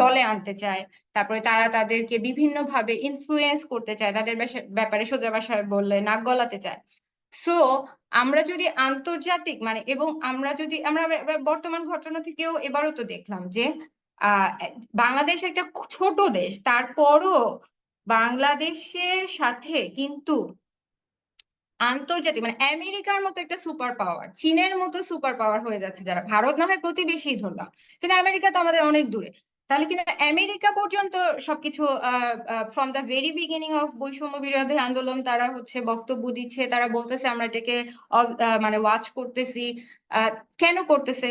B: দলে আনতে চায়। তারপরে তারা তাদেরকে বিভিন্ন ভাবে ইনফ্লুয়েন্স করতে চায়, তাদের ব্যাপারে সোজা ভাষায় বললে নাক গলাতে চায়। সো আমরা যদি আন্তর্জাতিক মানে এবং আমরা বর্তমান ঘটনা থেকেও এবারও তো দেখলাম যে আহ বাংলাদেশ একটা ছোট দেশ, তারপরও বাংলাদেশের সাথে কিন্তু আন্তর্জাতিক মানে আমেরিকার মতো একটা সুপার পাওয়ার, চীনের মতো সুপার পাওয়ার হয়ে যাচ্ছে, যারা ভারত না হয় প্রতিবেশী ধরলাম, কিন্তু আমেরিকা তো আমাদের অনেক দূরে। তাহলে কিন্তু আমেরিকা পর্যন্ত সবকিছু from the very beginning of বৈষম্য বিরোধী আন্দোলন তারা হচ্ছে বক্তব্য দিচ্ছে, তারা বলতেছে আমরা এটাকে মানে ওয়াচ করতেছি। আহ, কেন করতেছে?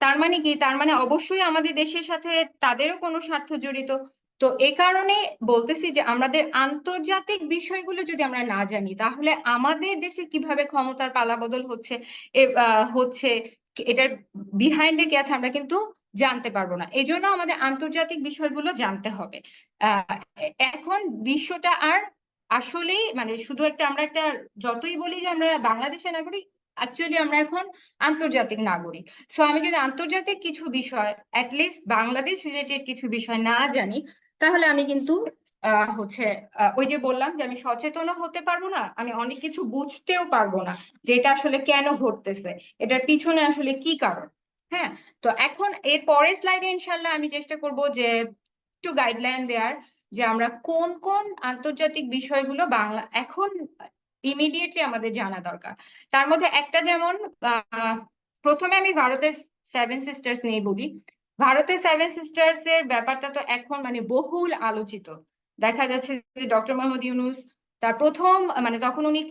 B: তার মানে কি? তার মানে অবশ্যই আমাদের দেশের সাথে তাদেরও কোনো স্বার্থ জড়িত। তো এই কারণে বলতেছি যে আমাদের আন্তর্জাতিক বিষয়গুলো যদি আমরা না জানি, তাহলে আমাদের দেশে কিভাবে ক্ষমতার পালাবদল হচ্ছে হচ্ছে এটার বিহাইন্ডে কি আছে আমরা কিন্তু জানতে পারবো না। এই জন্য আমাদের আন্তর্জাতিক বিষয়গুলো জানতে হবে। এখন বিশ্বটা আর আসলেই মানে শুধু একটা আমরা একটা যতই বলি যে আমরা বাংলাদেশের নাগরিক, অ্যাকচুয়ালি আমরা এখন আন্তর্জাতিক নাগরিক। সো আমি যদি আন্তর্জাতিক কিছু বিষয় অ্যাটলিস্ট বাংলাদেশ রিলেটেড কিছু বিষয় না জানি, তাহলে আমি কিন্তু হচ্ছে ওই যে বললাম যে আমি সচেতনও হতে পারবো না, আমি অনেক কিছু বুঝতেও পারবো না যে এটা আসলে কেন ঘটতেছে, এটার পিছনে আসলে কি কারণ। হ্যাঁ, তো এখন এর পরের স্লাইডে ইনশাল্লাহ আমি চেষ্টা করব যে একটু গাইডলাইন দেওয়ার, যে আমরা কোন কোন আন্তর্জাতিক বিষয়গুলো বাংলা এখন ইমিডিয়েটলি আমাদের জানা দরকার। তার মধ্যে একটা যেমন প্রথমে আমি ভারতের সেভেন সিস্টার্স নিয়ে বলি। ভারতের সেভেন সিস্টার্স এর ব্যাপারটা তো এখন মানে বহুল আলোচিত। দেখা যাচ্ছে যে ডক্টর মোহাম্মদ ইউনূস তার প্রথম মানে তখন উনি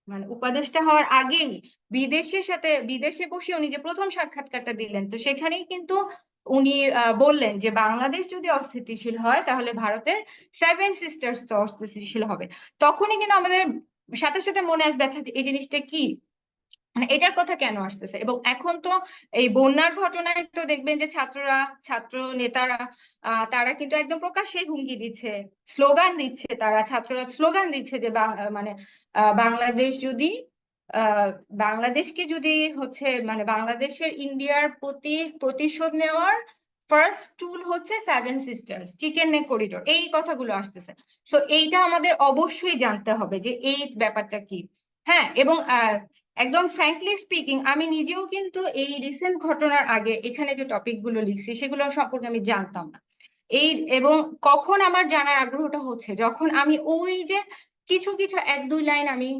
B: মানে উপদেষ্টা হওয়ার আগেই বিদেশে বসে উনি যে প্রথম সাক্ষাৎকারটা দিলেন, তো সেখানেই কিন্তু উনি বললেন যে বাংলাদেশ যদি অস্থিতিশীল হয় তাহলে ভারতের সেভেন সিস্টার্স তো অস্থিতিশীল হবে। তখনই কিন্তু আমাদের সাথে সাথে মনে আসবে আচ্ছা এই জিনিসটা কি, মানে এটার কথা কেন আসতেছে। এবং এখন তো এই বন্যার ঘটনায় তো দেখবেন যে ছাত্র নেতারা তারা কিন্তু একদম প্রকাশ্যে হুমকি দিচ্ছে, স্লোগান দিচ্ছে, তারা ছাত্ররা স্লোগান দিচ্ছে যে মানে বাংলাদেশ যদি আহ বাংলাদেশকে যদি হচ্ছে মানে বাংলাদেশের ইন্ডিয়ার প্রতি প্রতিশোধ নেওয়ার ফার্স্ট টুল হচ্ছে seven sisters chicken neck corridor, এই কথাগুলো আসতেছে। সো এইটা আমাদের অবশ্যই জানতে হবে যে এই ব্যাপারটা কি। হ্যাঁ, এবং একদম ফ্র্যাঙ্কলি স্পিকিং আমি নিজেও কিন্তু এই রিসেন্ট ঘটনার আগে এখানে যে টপিক গুলো লিখছি সেগুলো সম্পর্কে আমি জানতাম না। এই এবং কখন আমার জানার আগ্রহটা হচ্ছে, যখন আমি ওই যে কিছু কিছু এক দুই লাইন আমি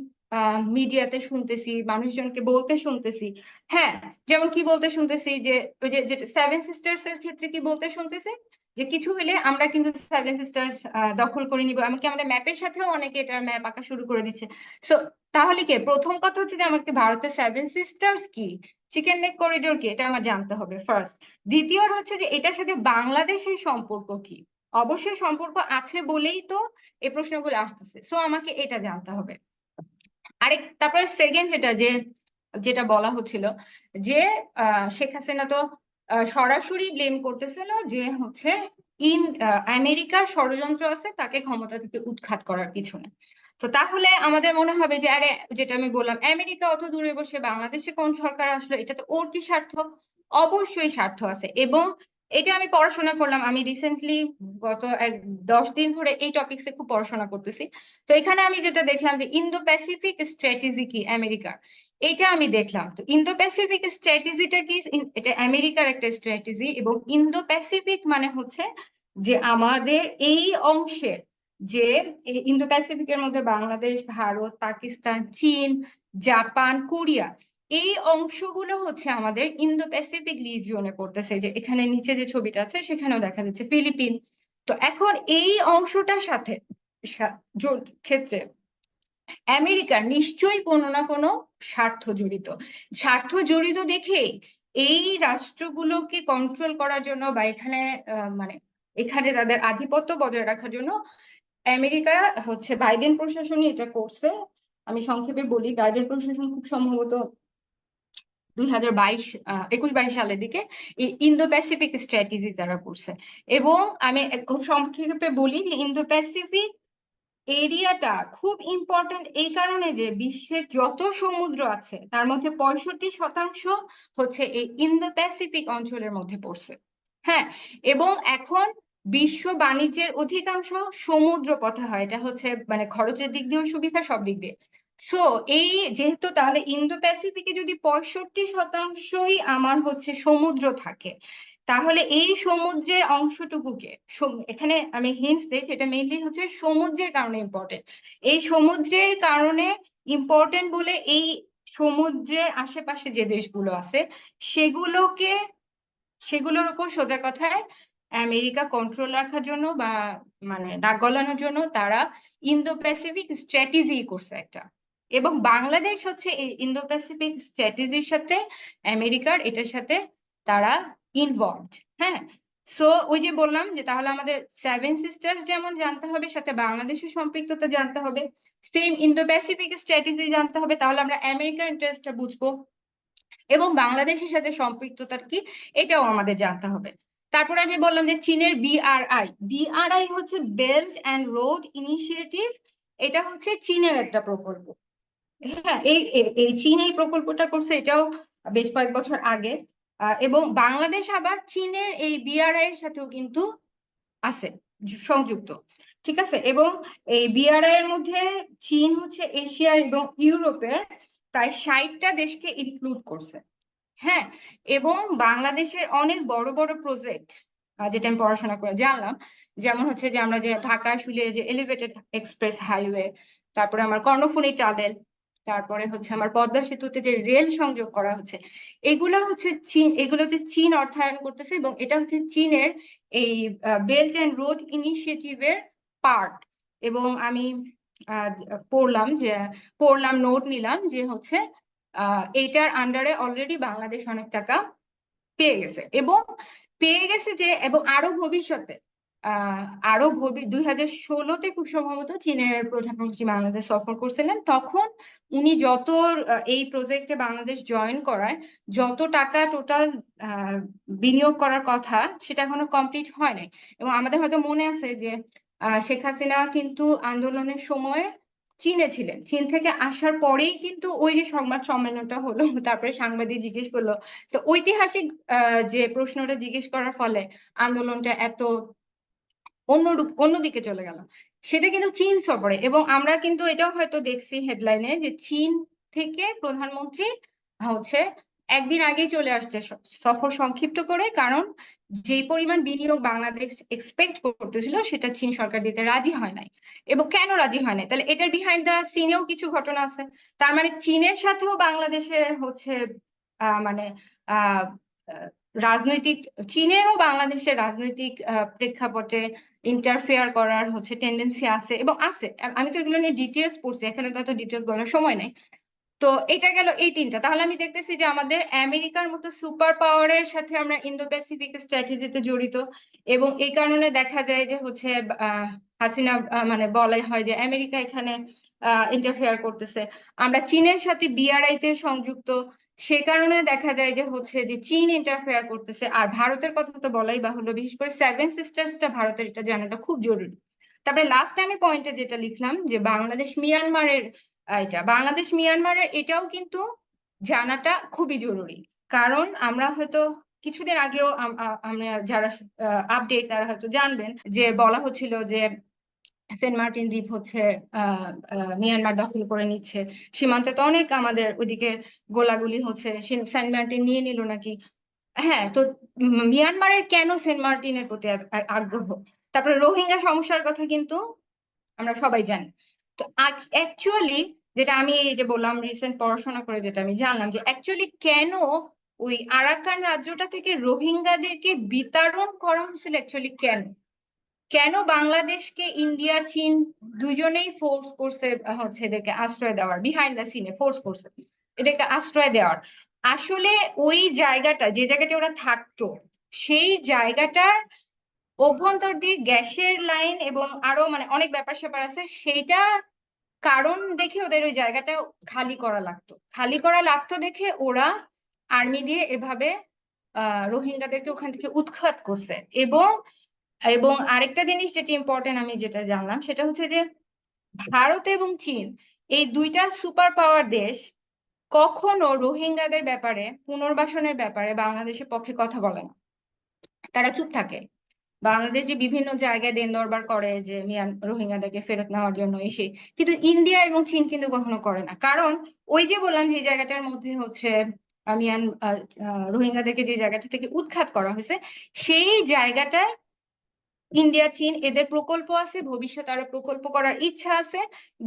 B: মিডিয়াতে শুনতেছি, মানুষজনকে বলতে শুনতেছি। হ্যাঁ, যেমন কি বলতে শুনতেছি যে ওই যে যেটা সেভেন সিস্টার্স এর ক্ষেত্রে কি বলতে শুনতেছি যে কিছু হলে আমরা কিন্তু সেভেন সিস্টার্স দখল করে নিব, এমনকি আমাদের ম্যাপের সাথেও অনেকে এটার ম্যাপ আঁকা শুরু করে দিচ্ছে। সো তাহলে কি প্রথম কথা হচ্ছে যে আমাকে ভারতের সেভেন সিস্টার্স কি, চিকেন নেক করিডোর কি, এটা আমার জানতে হবে ফার্স্ট। দ্বিতীয় হচ্ছে যে এটার সাথে বাংলাদেশের সম্পর্ক কি। অবশ্যই সম্পর্ক আছে বলেই তো এই প্রশ্নগুলো আসতেছে, সো আমাকে এটা জানতে হবে। তারপরে সেকেন্ড যেটা বলা হচ্ছিল যে শেখ হাসিনা তো সরাসরি ব্লেম করতেছিল যে হচ্ছে আমেরিকার ষড়যন্ত্র আছে তাকে ক্ষমতা থেকে উৎখাত করার পিছনে। তো তাহলে আমাদের মনে হবে যে আরে যেটা আমি বললাম, আমেরিকা অত দূরে বসে বাংলাদেশে কোন সরকার আসলো, এটা তো ওর কি স্বার্থ? অবশ্যই স্বার্থ আছে। এবং এটা আমি পড়াশোনা করলাম, আমি রিসেন্টলি গত 10 দিন ধরে এই টপিকসে খুব পড়াশোনা করতেছি। তো এখানে আমি যেটা দেখলাম যে ইন্দো প্যাসিফিক স্ট্র্যাটেজি কি আমেরিকার, এটা আমি দেখলাম। তো ইন্দো প্যাসিফিক স্ট্র্যাটেজিটা কি? এটা আমেরিকার একটা স্ট্র্যাটেজি। এবং ইন্দো প্যাসিফিক মানে হচ্ছে যে আমাদের এই অংশের যে ইন্দো প্যাসিফিকের মধ্যে বাংলাদেশ, ভারত, পাকিস্তান, চীন, জাপান, কোরিয়া, এই অংশগুলো হচ্ছে আমাদের ইন্দো প্যাসিফিক রিজিয়নে পড়তেছে। যে এখানে নিচে যে ছবিটা আছে সেখানেও দেখা যাচ্ছে ফিলিপিন। তো এখন এই অংশটার সাথে ক্ষেত্রে আমেরিকার নিশ্চয়ই কোনো না কোনো স্বার্থ জড়িত দেখে এই রাষ্ট্রগুলোকে কন্ট্রোল করার জন্য বা এখানে মানে এখানে তাদের আধিপত্য বজায় রাখার জন্য আমেরিকা হচ্ছে বাইডেন প্রশাসনই এটা করছে। আমি সংক্ষেপে বলি, বাইডেন প্রশাসন খুব সম্ভবত 21-22 সালের দিকে এই ইন্দো প্যাসিফিক স্ট্র্যাটেজি তারা করছে। এবং আমি খুব সংক্ষেপে বলি যে ইন্দো প্যাসিফিক এরিয়াটা খুব ইম্পর্ট্যান্ট এই কারণে যে বিশ্বের যত সমুদ্র আছে তার মধ্যে 65% হচ্ছে এই ইন্দো প্যাসিফিক অঞ্চলের মধ্যে পড়ছে। হ্যাঁ, এবং এখন বিশ্ব বাণিজ্যের অধিকাংশ সমুদ্র পথে হয়, এটা হচ্ছে মানে খরচের দিক দিয়েও সুবিধা, সব দিক দিয়ে। সো এই যেহেতু তাহলে ইন্দো প্যাসিফিকে যদি 65%ই আমার হচ্ছে সমুদ্র থাকে, তাহলে এই সমুদ্রের অংশটুকুকে এখানে আমি হিন্টস দিই, যেটা মেইনলি হচ্ছে সমুদ্রের কারণে ইম্পর্টেন্ট। এই সমুদ্রের কারণে ইম্পর্টেন্ট বলে এই সমুদ্রের আশেপাশে যে দেশগুলো আছে সেগুলোকে, সেগুলোর উপর সোজা কথায় আমেরিকা কন্ট্রোল রাখার জন্য বা মানে নাক গলানোর জন্য তারা ইন্দো প্যাসিফিক স্ট্র্যাটেজি করছে একটা। এবং বাংলাদেশ হচ্ছে এই ইন্দো প্যাসিফিক স্ট্র্যাটেজির সাথে আমেরিকার এটার সাথে তারা ইনভলভড। হ্যাঁ, সো ওই যে বললাম যে তাহলে আমাদের সেভেন সিস্টার্স যেমন জানতে হবে, সাথে বাংলাদেশের সম্পৃক্ততা জানতে হবে, সেম ইন্দো প্যাসিফিক স্ট্র্যাটেজি জানতে হবে, তাহলে আমরা আমেরিকার ইন্টারেস্টটা বুঝবো, এবং বাংলাদেশের সাথে সম্পৃক্ততার কি এটাও আমাদের জানতে হবে। তারপর আমি বললাম যে চীনের বিআরআই, বিআরআই হচ্ছে বেল্ট অ্যান্ড রোড ইনিশিয়েটিভ। এটা হচ্ছে চীনের একটা প্রকল্প। হ্যাঁ, এই চীন এই প্রকল্পটা করছে, এটাও বেশ কয়েক বছর আগে। এবং বাংলাদেশ আবার চীনের এই বিআরআই এর সাথেও কিন্তু আছে, সংযুক্ত। ঠিক আছে, এবং এই বিআরআই এর মধ্যে চীন হচ্ছে এশিয়া এবং ইউরোপের প্রায় 60টা দেশকে ইনক্লুড করছে। হ্যাঁ, এবং বাংলাদেশের অনেক বড় বড় প্রজেক্ট যেটা আমি পড়াশোনা করে জানলাম, যেমন হচ্ছে যে আমরা যে ঢাকা শুলে যে এলিভেটেড এক্সপ্রেস হাইওয়ে, তারপরে আমার কর্ণফুলী টানেল, তারপরে হচ্ছে আমার পদ্মা সেতুতে যে রেল সংযোগ করা হচ্ছে, এগুলো হচ্ছে চীন, এগুলোতে চীন অর্থায়ন করতেছে, এবং এটা হচ্ছে চীনের এই বেল্ট অ্যান্ড রোড ইনিশিয়েটিভের পার্ট। এবং আমি আহ, পড়লাম, নোট নিলাম যে হচ্ছে এইটার আন্ডারে অলরেডি বাংলাদেশ অনেক টাকা পেয়ে গেছে, এবং এবং আরো ভবিষ্যতে আহ আরো 2016-তে খুব সম্ভবত চীনের প্রধানমন্ত্রী বাংলাদেশ সফর করছিলেন, তখন উনি যত এই প্রজেক্টে বাংলাদেশ জয়েন করায় যত টাকা টোটাল বিনিয়োগ করার কথা সেটা এখনো কমপ্লিট হয় নাই। এবং আমাদের হয়তো মনে আছে যে শেখ হাসিনা কিন্তু আন্দোলনের সময় চীনে ছিলেন, চীন থেকে আসার পরেই কিন্তু ওই যে সংবাদ সম্মেলনটা হলো, তারপরে সাংবাদিক জিজ্ঞেস করলো, তো ঐতিহাসিক যে প্রশ্নটা জিজ্ঞেস করার ফলে আন্দোলনটা এত অন্যদিকে চলে গেল, সেটা কিন্তু চীন সফরে। এবং আমরা কিন্তু এটাও হয়তো দেখছি হেডলাইনে যে চীন থেকে প্রধানমন্ত্রী হচ্ছে একদিন আগেই চলে আসছে সফর সংক্ষিপ্ত করে, কারণ যে পরিমাণ বিনিয়োগ বাংলাদেশ এক্সপেক্ট করতেছিল সেটা চীন সরকার দিতে রাজি হয় নাই। এবং কেন রাজি হয় নাই, তাহলে এটার বিহাইন্ড দা সিনেও কিছু ঘটনা আছে। তার মানে চীনের সাথেও বাংলাদেশের হচ্ছে মানে আহ রাজনৈতিক, চীনেরও বাংলাদেশের রাজনৈতিক প্রেক্ষাপটে ইন্টারফেয়ার করার হচ্ছে টেন্ডেন্সি আছে এবং আছে। আমি তো এগুলো নিয়ে ডিটেলস পড়ছি, এখানে তো ডিটেলস বলার সময় নেই। তো এটা গেল এই তিনটা, তাহলে আমি দেখতেছি যে আমাদের আমেরিকার মতো সুপার পাওয়ারের সাথে আমরা ইন্দো প্যাসিফিক স্ট্র্যাটেজিতে জড়িত, এবং এই কারণে দেখা যায় যে হচ্ছে আহ হাসিনা মানে বলা হয় যে আমেরিকা এখানে ইন্টারফেয়ার করতেছে। আমরা চীনের সাথে বিআরআই তে সংযুক্ত, সে কারণে দেখা যায় যে হচ্ছে যে চীন ইন্টারফেয়ার করতেছে। আর ভারতের কথা তো বলাই বাহুল্য, বিশেষ করে সেভেন সিস্টার্সটা ভারতের, এটা জানাটা খুব জরুরি। তারপরে লাস্ট আমি পয়েন্টে যেটা লিখলাম যে বাংলাদেশ মিয়ানমারের বাংলাদেশ মিয়ানমারের এটাও কিন্তু জানাটা খুবই জরুরি। কারণ আমরা হয়তো কিছুদিন আগেও আমরা যারা আপডেট তারা হয়তো জানবেন যে বলা হচ্ছিল যে সেন্ট মার্টিন দ্বীপ হচ্ছে মিয়ানমার দখল করে নিচ্ছে, সীমান্তে তো অনেক আমাদের ওইদিকে গোলাগুলি হচ্ছে, সেন্ট মার্টিন নিয়ে নিল নাকি। হ্যাঁ, তো মিয়ানমারের কেন সেন্ট মার্টিনের প্রতি আগ্রহ? তারপরে রোহিঙ্গা সমস্যার কথা কিন্তু আমরা সবাই জানি। তো অ্যাকচুয়ালি যেটা আমি এই যে বললাম রিসেন্ট পড়াশোনা করে যেটা আমি জানলাম যে অ্যাকচুয়ালি কেন ওই আরাকান রাজ্যটা থেকে রোহিঙ্গাদেরকে বিতাড়ন করা হয়েছিল, অ্যাকচুয়ালি কেন কেন বাংলাদেশকে ইন্ডিয়া চীন দুজনেই ফোর্স করছে হচ্ছে এদেরকে আশ্রয় দেওয়ার, বিহাইন্ড দ্য সিনে ফোর্স করছে এদেরকে আশ্রয় দেওয়ার। আসলে ওই জায়গাটা, যে জায়গাটা ওরা থাকতো, সেই জায়গাটার অভ্যন্তর দিয়ে গ্যাসের লাইন এবং আরো মানে অনেক ব্যাপার স্যাপার আছে, সেইটা কারণ দেখে ওদের ওই জায়গাটা খালি করা লাগতো দেখে ওরা আর্মি দিয়ে এভাবে রোহিঙ্গাদেরকে ওখান থেকে উৎখাত করছে। এবং এবং আরেকটা জিনিস যেটা ইম্পর্টেন্ট আমি যেটা জানলাম সেটা হচ্ছে যে ভারত এবং চীন এই দুইটা সুপার পাওয়ার দেশ কখনো রোহিঙ্গাদের ব্যাপারে, পুনর্বাসনের ব্যাপারে বাংলাদেশের পক্ষে কথা বলে না। তারা চুপ থাকে। বাংলাদেশ যে বিভিন্ন জায়গায় দেন দরবার করে যে রোহিঙ্গাদেরকে ফেরত নেওয়ার জন্য এসে, কিন্তু ইন্ডিয়া এবং চীন কিন্তু কখনো করে না। কারণ ওই যে বললাম যে জায়গাটার মধ্যে হচ্ছে রোহিঙ্গাদেরকে যে জায়গাটা থেকে উৎখাত করা হয়েছে, সেই জায়গাটায় ইন্ডিয়া চীন এদের প্রকল্প আছে, ভবিষ্যতে আরো প্রকল্প করার ইচ্ছা আছে,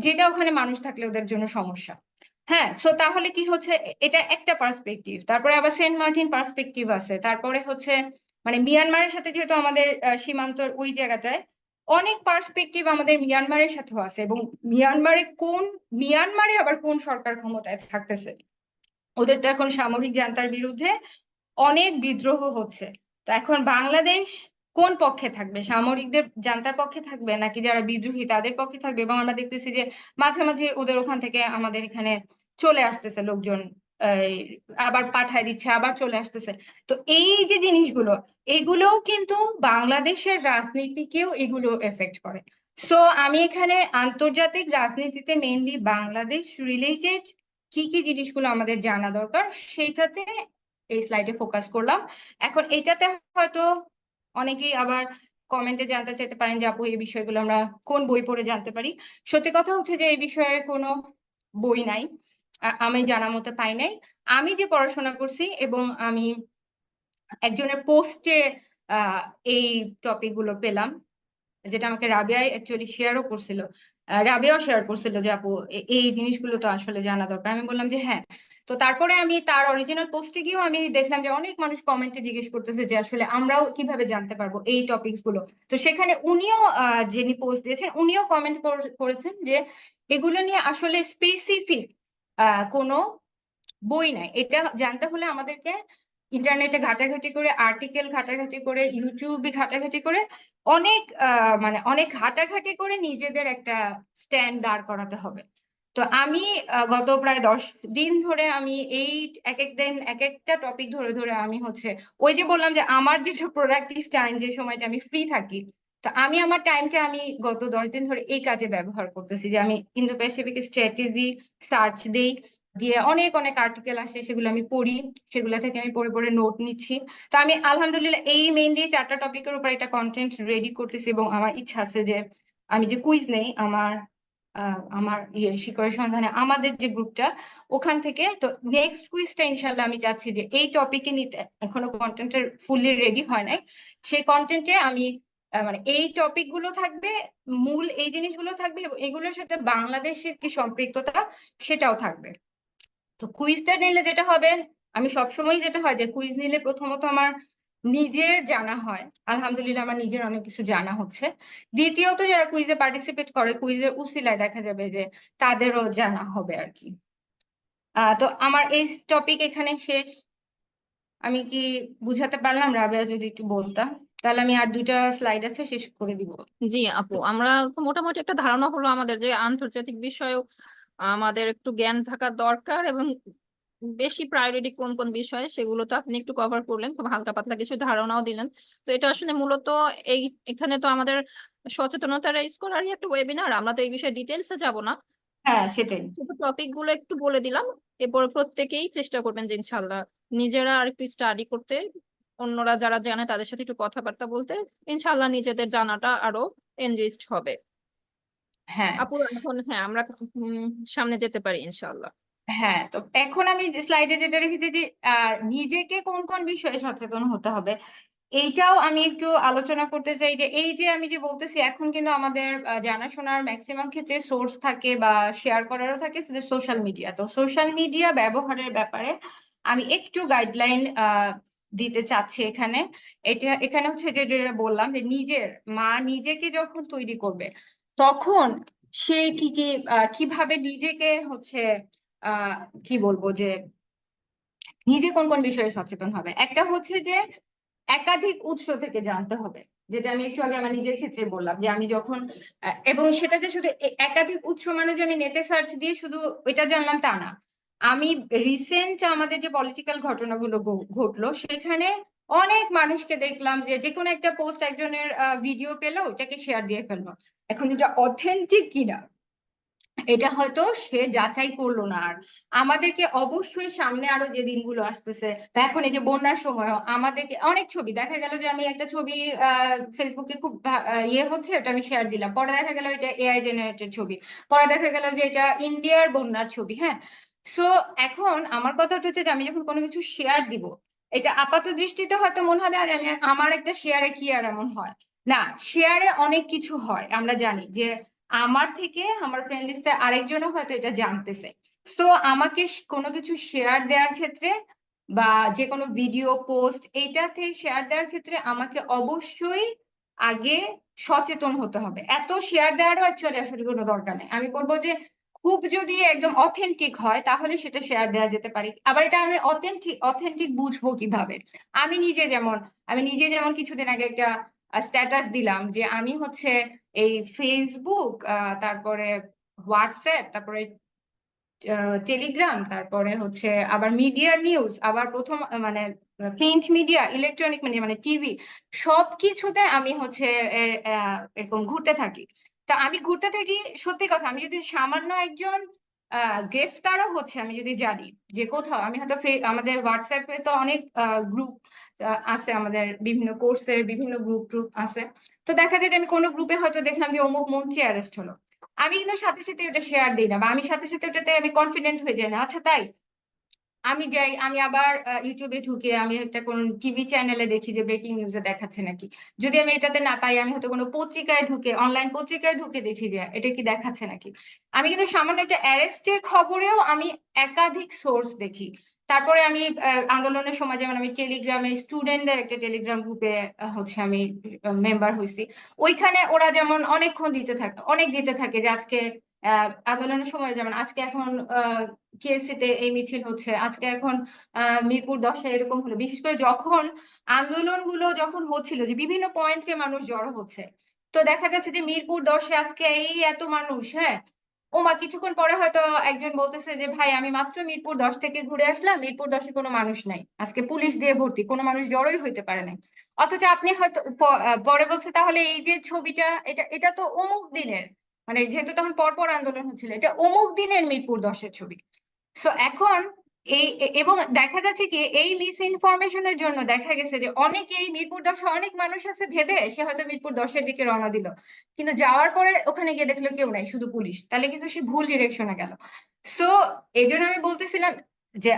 B: যেটা ওখানে মানুষ থাকলে ওদের জন্য সমস্যা। হ্যাঁ, সো তাহলে কি হচ্ছে, এটা একটা পার্সপেক্টিভ। তারপরে আবার সেন্ট মার্টিন পার্সপেক্টিভ আছে। তারপরে হচ্ছে মানে মিয়ানমারের সাথে যেহেতু আমাদের সীমান্তর ওই জায়গাটায় অনেক পার্সপেক্টিভ আমাদের মিয়ানমারের সাথেও আছে। এবং মিয়ানমারে আবার কোন সরকার ক্ষমতায় থাকতেছে, ওদের তো এখন সামরিক জান্তার বিরুদ্ধে অনেক বিদ্রোহ হচ্ছে। তো এখন বাংলাদেশ কোন পক্ষে থাকবে? সামরিকদের জান্তার পক্ষে থাকবে নাকি যারা বিদ্রোহী তাদের পক্ষে থাকবে? এবং আমরা দেখতেছি যে মাঝে মাঝে ওদের ওখান থেকে আমাদের এখানে চলে আসতেছে লোকজন, এই, আবার পাঠায় দিচ্ছে, আবার চলে আসতেছে। তো এই যে জিনিসগুলো, এগুলোও কিন্তু বাংলাদেশের রাজনীতিকেও এগুলো এফেক্ট করে। সো আমি এখানে আন্তর্জাতিক রাজনীতিতে মেইনলি বাংলাদেশ রিলেটেড কি কি জিনিসগুলো আমাদের জানা দরকার সেইটাতে এই স্লাইডে ফোকাস করলাম। এখন এটাতে হয়তো অনেকেই আবার কমেন্টে জানতে চাইতে পারেন যে আপু এই বিষয়গুলো আমরা কোন বই পড়ে জানতে পারি। সত্যি কথা হচ্ছে যে এই বিষয়ে কোনো বই নাই, আমি জানার মতো পাই নাই। আমি যে পড়াশোনা করছি এবং আমি একজনের পোস্টে আহ এই টপিক গুলো পেলাম, যেটা আমাকে রাবিয়া অ্যাকচুয়ালি শেয়ারও করছিল। রাবিয়াও শেয়ার করছিল যে আপু এই জিনিসগুলো তো আসলে জানা দরকার। আমি বললাম যে হ্যাঁ। তো তারপরে আমি তার অরিজিনাল পোস্টে গিয়েও আমি দেখলাম যে অনেক মানুষ কমেন্টে জিজ্ঞেস করতেছে যে আসলে আমরাও কিভাবে জানতে পারবো এই টপিকস গুলো। তো সেখানে উনিও যিনি পোস্ট দিয়েছেন উনিও কমেন্ট করেছেন যে এগুলো নিয়ে আসলে স্পেসিফিক কোনো বই নাই। এটা জানতে হলে আমাদেরকে ইন্টারনেটে ঘাটাঘাটি করে, আর্টিকেল ঘাটাঘাটি করে, ইউটিউবে ঘাটাঘাটি করে, অনেক মানে অনেক ঘাটাঘাটি করে নিজেদের একটা স্ট্যান্ড দাঁড় করাতে হবে। তো আমি গত প্রায় 10 দিন ধরে আমি এই এক এক দিন এক একটা টপিক ধরে ধরে আমি হচ্ছে ওই যে বললাম যে আমার যেটা প্রোডাক্টিভ টাইম, যে সময়টা আমি ফ্রি থাকি, তো আমি আমার টাইমটা আমি গত 10 দিন ধরে এই কাজে ব্যবহার করতেছি যে আমি ইন্দো প্যাসিফিক স্ট্র্যাটেজি সার্চ দিই, দিয়ে অনেক অনেক আর্টিকেল আসে, সেগুলো আমি পড়ি, সেগুলো থেকে আমি পড়ে পড়ে নোট নিচ্ছি। তো আমি আলহামদুলিল্লাহ এই মেইনলি 4টা টপিকের উপর একটা কন্টেন্ট রেডি করতেছি। এবং আমার ইচ্ছা আছে যে আমি যে কুইজ নেই আমার শিকড়ের সন্ধানে আমাদের যে গ্রুপটা, ওখান থেকে তো নেক্সট কুইজটা ইনশাল্লাহ আমি চাচ্ছি যে এই টপিকে নিতে। এখনো কন্টেন্টের ফুললি রেডি হয় নাই। সেই কন্টেন্টে আমি মানে এই টপিক গুলো থাকবে, মূল এই জিনিসগুলো থাকবে এবং এগুলোর সাথে বাংলাদেশের কি সম্পৃক্ততা সেটাও থাকবে। তো কুইজটা নিলে যেটা হবে, আমি সবসময় যেটা হয় যে কুইজ নিলে প্রথমত আমার নিজের জানা হয়, আলহামদুলিল্লাহ আমার নিজের অনেক কিছু জানা হচ্ছে। দ্বিতীয়ত যারা কুইজে পার্টিসিপেট করে, কুইজের উসিলায় দেখা যাবে যে তাদেরও জানা হবে আর কি। তো আমার এই টপিক এখানে শেষ। আমি কি বুঝাতে পারলাম? রাবেয়া যদি একটু বলতাম, তাহলে আমি আর 2টা স্লাইড আছে শেষ করে দিব।
A: জি আপু, আমরা তো মোটামুটি একটা ধারণা হলো আমাদের যে আন্তর্জাতিক বিষয়েও আমাদের একটু জ্ঞান থাকা দরকার, এবং বেশি প্রায়োরিটি কোন কোন বিষয় সেগুলো তো আপনি একটু কভার করলেন, খুব হালকা পাতলা কিছু ধারণাও দিলেন। তো এটা আসলে মূলত এই এখানে তো আমাদের সচেতনতা রেজ করারই একটা ওয়েবিনার, আমরা তো এই বিষয়ে ডিটেলসে যাব না,
B: হ্যাঁ, সেটাই।
A: ছোট টপিক গুলো একটু বলে দিলাম। এরপর প্রত্যেকেই চেষ্টা করবেন যে ইনশাল্লাহ নিজেরা আর একটু স্টাডি করতে, অন্যরা যারা জানে তাদের সাথে একটু কথাবার্তা বলতে, ইনশাল্লাহ নিজেদের জানাটা আরো এনরিচড হবে।
B: হ্যাঁ,
A: আপু এখন হ্যাঁ আমরা সামনে যেতে পারি ইনশাল্লাহ।
B: হ্যাঁ। তো এখন আমি যে স্লাইডে যেটা রেখেছি যে নিজেকে কোন কোন বিষয়ে সচেতন হতে হবে, এইটাও আমি একটু আলোচনা করতে চাই। যে এই যে আমি যে বলতেছি, এখন কিন্তু আমাদের জানাশোনার ম্যাক্সিমাম ক্ষেত্রে সোর্স থাকে বা শেয়ার করারও থাকে সোশ্যাল মিডিয়া। তো সোশ্যাল মিডিয়া ব্যবহারের ব্যাপারে আমি একটু গাইডলাইন দিতে চাচ্ছি এখানে। এখানে হচ্ছে যে যেটা বললাম যে মা নিজেকে যখন তৈরি করবে, তখন সে কি কি কিভাবে নিজেকে হচ্ছে আহ কি বলবো যে নিজে কোন কোন বিষয়ে সচেতন হবে। একটা হচ্ছে যে একাধিক উৎস থেকে জানতে হবে, যেটা আমি একটু আগে আমার নিজের ক্ষেত্রে বললাম যে আমি যখন এবং সেটা যে শুধু একাধিক উৎস মানে যে আমি নেটে সার্চ দিয়ে শুধু ওইটা জানলাম তা না। আমি রিসেন্ট আমাদের যে পলিটিক্যাল ঘটনাগুলো ঘটলো, সেখানে অনেক মানুষকে দেখলাম যে যে কোনো একটা পোস্ট, একজনের ভিডিও পেলো, ওটাকে শেয়ার দিয়ে ফেললো। এখন এটা অথেন্টিক কিনা, এটা হয়তো সে যাচাই করলো না। আর আমাদেরকে অবশ্যই সামনে আরো যে দিনগুলো আসতেছে বা এখন এই যে বন্যার সময় আমাদেরকে অনেক ছবি দেখা গেল যে আমি একটা ছবি ফেসবুকে খুব ইয়ে হচ্ছে, ওটা আমি শেয়ার দিলাম, পরে দেখা গেল এটা এআই জেনারেটেড ছবি, পরে দেখা গেল যে এটা ইন্ডিয়ার বন্যার ছবি। হ্যাঁ, সো এখন আমার কথা হচ্ছে যে আমি যখন কোনো কিছু শেয়ার দিব, এটা আপাত দৃষ্টিতে হয়তো মনে হবে আরে আমি আমার একটা শেয়ারে কি আর এমন হয়। না, শেয়ারে অনেক কিছু হয়, আমরা জানি যে আমার থেকে আমার ফ্রেন্ড লিস্টে আরেকজনও হয়তো এটা জানতেছে। সো আমাকে কোনো কিছু শেয়ার দেওয়ার ক্ষেত্রে বা যে কোনো ভিডিও পোস্ট এইটাতে শেয়ার দেওয়ার ক্ষেত্রে আমাকে অবশ্যই আগে সচেতন হতে হবে। এত শেয়ার দেওয়ারও অ্যাকচুয়ালি আসলে কোনো দরকার নেই। আমি বলবো যে খুব যদি একদম অথেন্টিক হয় তাহলে সেটা শেয়ার দেওয়া যেতে পারে। আবার এটা আমি অথেন্টিক অথেন্টিক বুঝবো কিভাবে? আমি নিজে যেমন কিছুদিন আগে একটা স্ট্যাটাস দিলাম যে আমি হচ্ছে এই ফেসবুক, তারপরে হোয়াটসঅ্যাপ, তারপরে টেলিগ্রাম, তারপরে হচ্ছে আবার মিডিয়ার নিউজ, আবার প্রথম মানে প্রিন্ট মিডিয়া, ইলেকট্রনিক মিডিয়া মানে টিভি, সবকিছুতে আমি হচ্ছে এরকম ঘুরতে থাকি। তা আমি ঘুরতে থাকি, সত্যি কথা আমি যদি সামান্য একজন গ্রেফতারও হচ্ছে আমি যদি জানি যে কোথাও, আমি হয়তো আমাদের হোয়াটসঅ্যাপে তো অনেক গ্রুপ আছে, আমাদের বিভিন্ন কোর্সের বিভিন্ন গ্রুপ ট্রুপ আছে। তো দেখা যায় যে আমি কোনো গ্রুপে হয়তো দেখলাম যে অমুক মন্ত্রী অ্যারেস্ট হলো, আমি কিন্তু সাথে সাথে ওটা শেয়ার দিই না, বা আমি সাথে সাথে ওটাতে আমি কনফিডেন্ট হয়ে যাই না। আচ্ছা তাই আমি যাই, আমি আবার ইউটিউবে ঢুকে আমি একটা কোন টিভি চ্যানেলে দেখি যে ব্রেকিং নিউজে দেখাচ্ছে নাকি। যদি আমি এটাতে না পাই আমি হয়তো কোনো পত্রিকায় ঢুকে, অনলাইন পত্রিকায় ঢুকে দেখি যে এটা কি দেখাচ্ছে নাকি। আমি কিন্তু সামান্য একটা অ্যারেস্টের খবরেও আমি একাধিক সোর্স দেখি। তারপরে আমি আন্দোলনের সময় যেমন আমি টেলিগ্রামে স্টুডেন্টদের একটা টেলিগ্রাম গ্রুপে হচ্ছে আমি মেম্বার হয়েছি। ওইখানে ওরা যেমন অনেকক্ষণ দিতে থাকে যে আজকে আন্দোলনের সময় যেমন আজকে এখন টিএসসিতে এই মিছিল হচ্ছে, আজকে এখন মিরপুর 10-এ এরকম হলো। বিশেষ করে যখন আন্দোলনগুলো যখন হচ্ছিল যে বিভিন্ন পয়েন্টে মানুষ জড়ো হচ্ছে, তো দেখা গেছে যে মিরপুর 10-এ আজকে এই এত মানুষ। হ্যাঁ, ওমা কিছুক্ষণ পরে হয়তো একজন বলতেছে যে ভাই আমি মাত্র মিরপুর 10 থেকে ঘুরে আসলাম, মিরপুর 10-এ কোনো মানুষ নাই, আজকে পুলিশ দিয়ে ভর্তি, কোনো মানুষ জড়োই হইতে পারে নাই। অথচ আপনি হয়তো পরে বলছে তাহলে এই যে ছবিটা, এটা এটা তো অমুক দিনের, মানে যেহেতু তখন পরপর আন্দোলন হচ্ছিল, এটা অমুক দিনের মিরপুর 10-এর ছবি। সো এখন এবং দেখা যাচ্ছে কি এই মিস ইনফরমেশনের জন্য দেখা গেছে যে অনেকেই মিরপুর 10-এ অনেক মানুষ আছে ভেবে সে হয়তো মিরপুর 10-এর দিকে রওনা দিল, কিন্তু যাওয়ার পরে ওখানে গিয়ে দেখলো কেউ নাই, শুধু পুলিশ, তাহলে কিন্তু সে ভুল ডিরেকশনে গেল। সো এই জন্য আমি বলতেছিলাম যে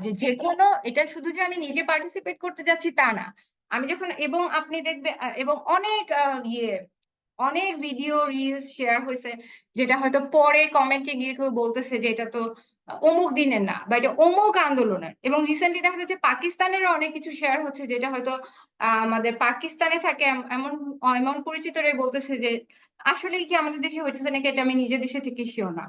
B: যে যে কোনো, এটা শুধু যে আমি নিজে পার্টিসিপেট করতে যাচ্ছি তা না। আমি যখন, এবং আপনি দেখবে এবং অনেক অনেক ভিডিও রিলস শেয়ার হয়েছে যেটা হয়তো পরে কমেন্টে গিয়ে কেউ বলতেছে যে এটা তো অমুক দিনের না বা এটা অমুক আন্দোলনের। এবং রিসেন্টলি দেখা যাচ্ছে পাকিস্তানেরও অনেক কিছু শেয়ার হচ্ছে যেটা হয়তো আমাদের পাকিস্তানে থাকে এমন এমন পরিচিতরাই বলতেছে যে আসলে কি আমাদের দেশে হয়েছে নাকি, এটা আমি নিজের দেশে থেকে শিওর না।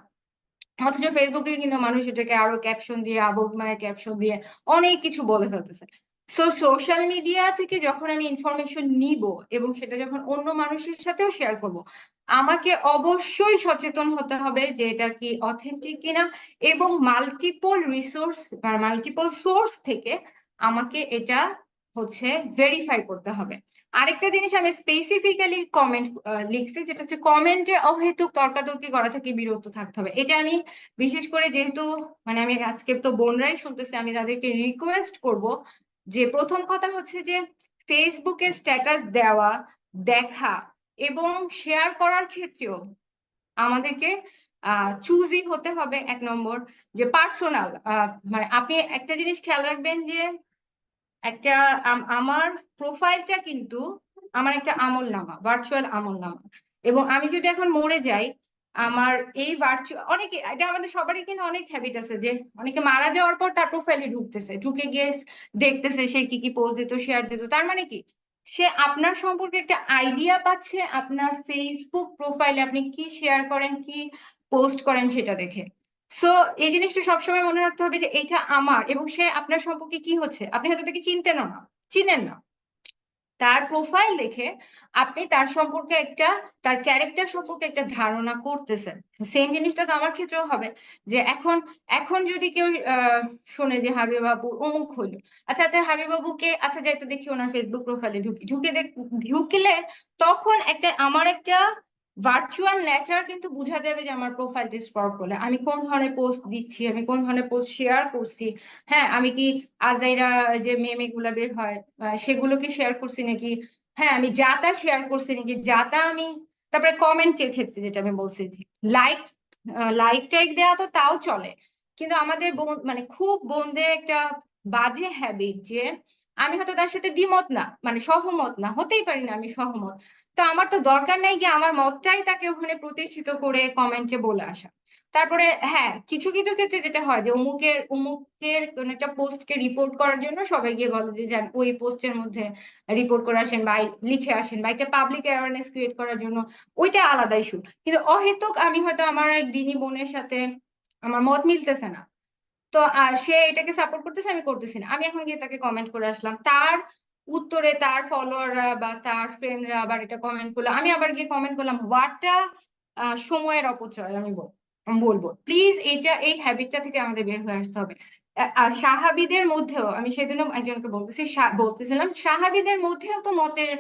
B: অথচ ফেসবুকে কিন্তু মানুষ এটাকে আরো ক্যাপশন দিয়ে, আবগমায় ক্যাপশন দিয়ে অনেক কিছু বলে ফেলতেছে। সো সোশ্যাল মিডিয়া থেকে যখন আমি ইনফরমেশন নিব এবং সেটা যখন অন্য মানুষের সাথেও শেয়ার করব, আমাকে অবশ্যই সচেতন হতে হবে যে এটা কি অথেন্টিক কিনা, এবং মাল্টিপল রিসোর্স বা মাল্টিপল সোর্স থেকে আমাকে এটা হচ্ছে ভেরিফাই করতে হবে। আরেকটা জিনিস আমি স্পেসিফিক্যালি কমেন্ট লিখছি, যেটা হচ্ছে কমেন্টে অহেতুক তর্কাতর্কি করা থেকে বিরত থাকতে হবে। এটা আমি বিশেষ করে যেহেতু মানে আমি আজকে তো বোনরাই শুনতেছি, আমি তাদেরকে রিকোয়েস্ট করব যে প্রথম কথা হচ্ছে যে ফেসবুকে স্ট্যাটাস দেওয়া, দেখা এবং শেয়ার করার ক্ষেত্রেও আমাদেরকে চুজি হতে হবে। এক নম্বর যে পার্সোনাল, মানে আপনি একটা জিনিস খেয়াল রাখবেন যে একটা আমার প্রোফাইলটা কিন্তু আমার একটা আমলনামা, ভার্চুয়াল আমলনামা। এবং আমি যদি এখন মরে যাই, আমার এই ভার্চুয়াল, অনেকে এটা আমাদের সবারই কিন্তু অনেক হ্যাবিট আছে যে অনেকে মারা যাওয়ার পর তার প্রোফাইলে ঢুকতেছে, ঢুকে গিয়ে দেখতেছে সে কি কি পোস্ট দিত, শেয়ার দিত। তার মানে কি সে আপনার সম্পর্কে একটা আইডিয়া পাচ্ছে আপনার ফেসবুক প্রোফাইলে আপনি কি শেয়ার করেন, কি পোস্ট করেন সেটা দেখে। সো এই জিনিসটা সবসময় মনে রাখতে হবে যে এটা আমার, এবং সে আপনার সম্পর্কে কি হচ্ছে আপনি হয়তো তাকে চিনতেনও না, চিনেন না, তার প্রোফাইল দেখে আপনি তার সম্পর্কে একটা, তার ক্যারেক্টার সম্পর্কে একটা ধারণা করতেছেন। সেম জিনিসটা তো আমার ক্ষেত্রেও হবে যে এখন এখন যদি কেউ শোনে যে হাবিব বাবু অমুক হইলো, আচ্ছা আচ্ছা হাবিব বাবুকে, আচ্ছা যাই তো দেখি ওনার ফেসবুক প্রোফাইলে ঢুকি, ঢুকলে তখন একটা আমার একটা ভার্চুয়াল নেচার কিন্তু বোঝা যাবে যে আমার প্রোফাইলটা স্ক্রল করলে আমি কোন ধরনের পোস্ট দিচ্ছি, আমি কোন ধরনের পোস্ট শেয়ার করছি। হ্যাঁ, আমি কি আজাইরা যে মেমে গুলা বের হয় সেগুলোকে শেয়ার করছি নাকি, হ্যাঁ আমি যা তা শেয়ার করছি নাকি, যা তা আমি। তারপরে কমেন্টের ক্ষেত্রে যেটা আমি বলছি, লাইক লাইক টাইক দেওয়া তো তাও চলে, কিন্তু আমাদের মানে খুব বোনদের একটা বাজে হ্যাবিট যে আমি হয়তো তার সাথে দ্বিমত না, মানে সহমত না, হতেই পারি না আমি সহমত, তো আমার তো দরকার নেই কি আমার মতটাই তাকে ওখানে প্রতিষ্ঠিত করে কমেন্টে বলে আসা। তারপরে হ্যাঁ, কিছু কিছু ক্ষেত্রে যেটা হয় যে অমুকের কোন একটা পোস্টকে রিপোর্ট করার জন্য সবাই গিয়ে বলে যে যান ওই পোস্টের মধ্যে রিপোর্ট করে আসেন বা লিখে আসেন, বা একটা পাবলিক অ্যাওয়ারনেস ক্রিয়েট করার জন্য, ওইটা আলাদা ইস্যু। কিন্তু অহেতুক আমি হয়তো আমার এক দিনী বোনের সাথে আমার মত মিলতেছে না, তো সে এটাকে সাপোর্ট করতেছে, আমি করতেছি না, আমি এখন গিয়ে তাকে কমেন্ট করে আসলাম, তার উত্তরে তার ফলোয়াররা বা তার ফ্রেন্ডরা আবার এটা কমেন্ট করলো, আমি আবার গিয়ে কমেন্ট করলাম, হোয়াটটা সময়ের অপচয় আমি বলবো প্লিজ এই হ্যাবিটটা থেকে আমাদের বের হয়ে আসতে হবে। আর সাহাবীদের মধ্যেও আমি সেদিনও একজনকে বলতেছিলাম সাহাবীদের মধ্যেও তো মতের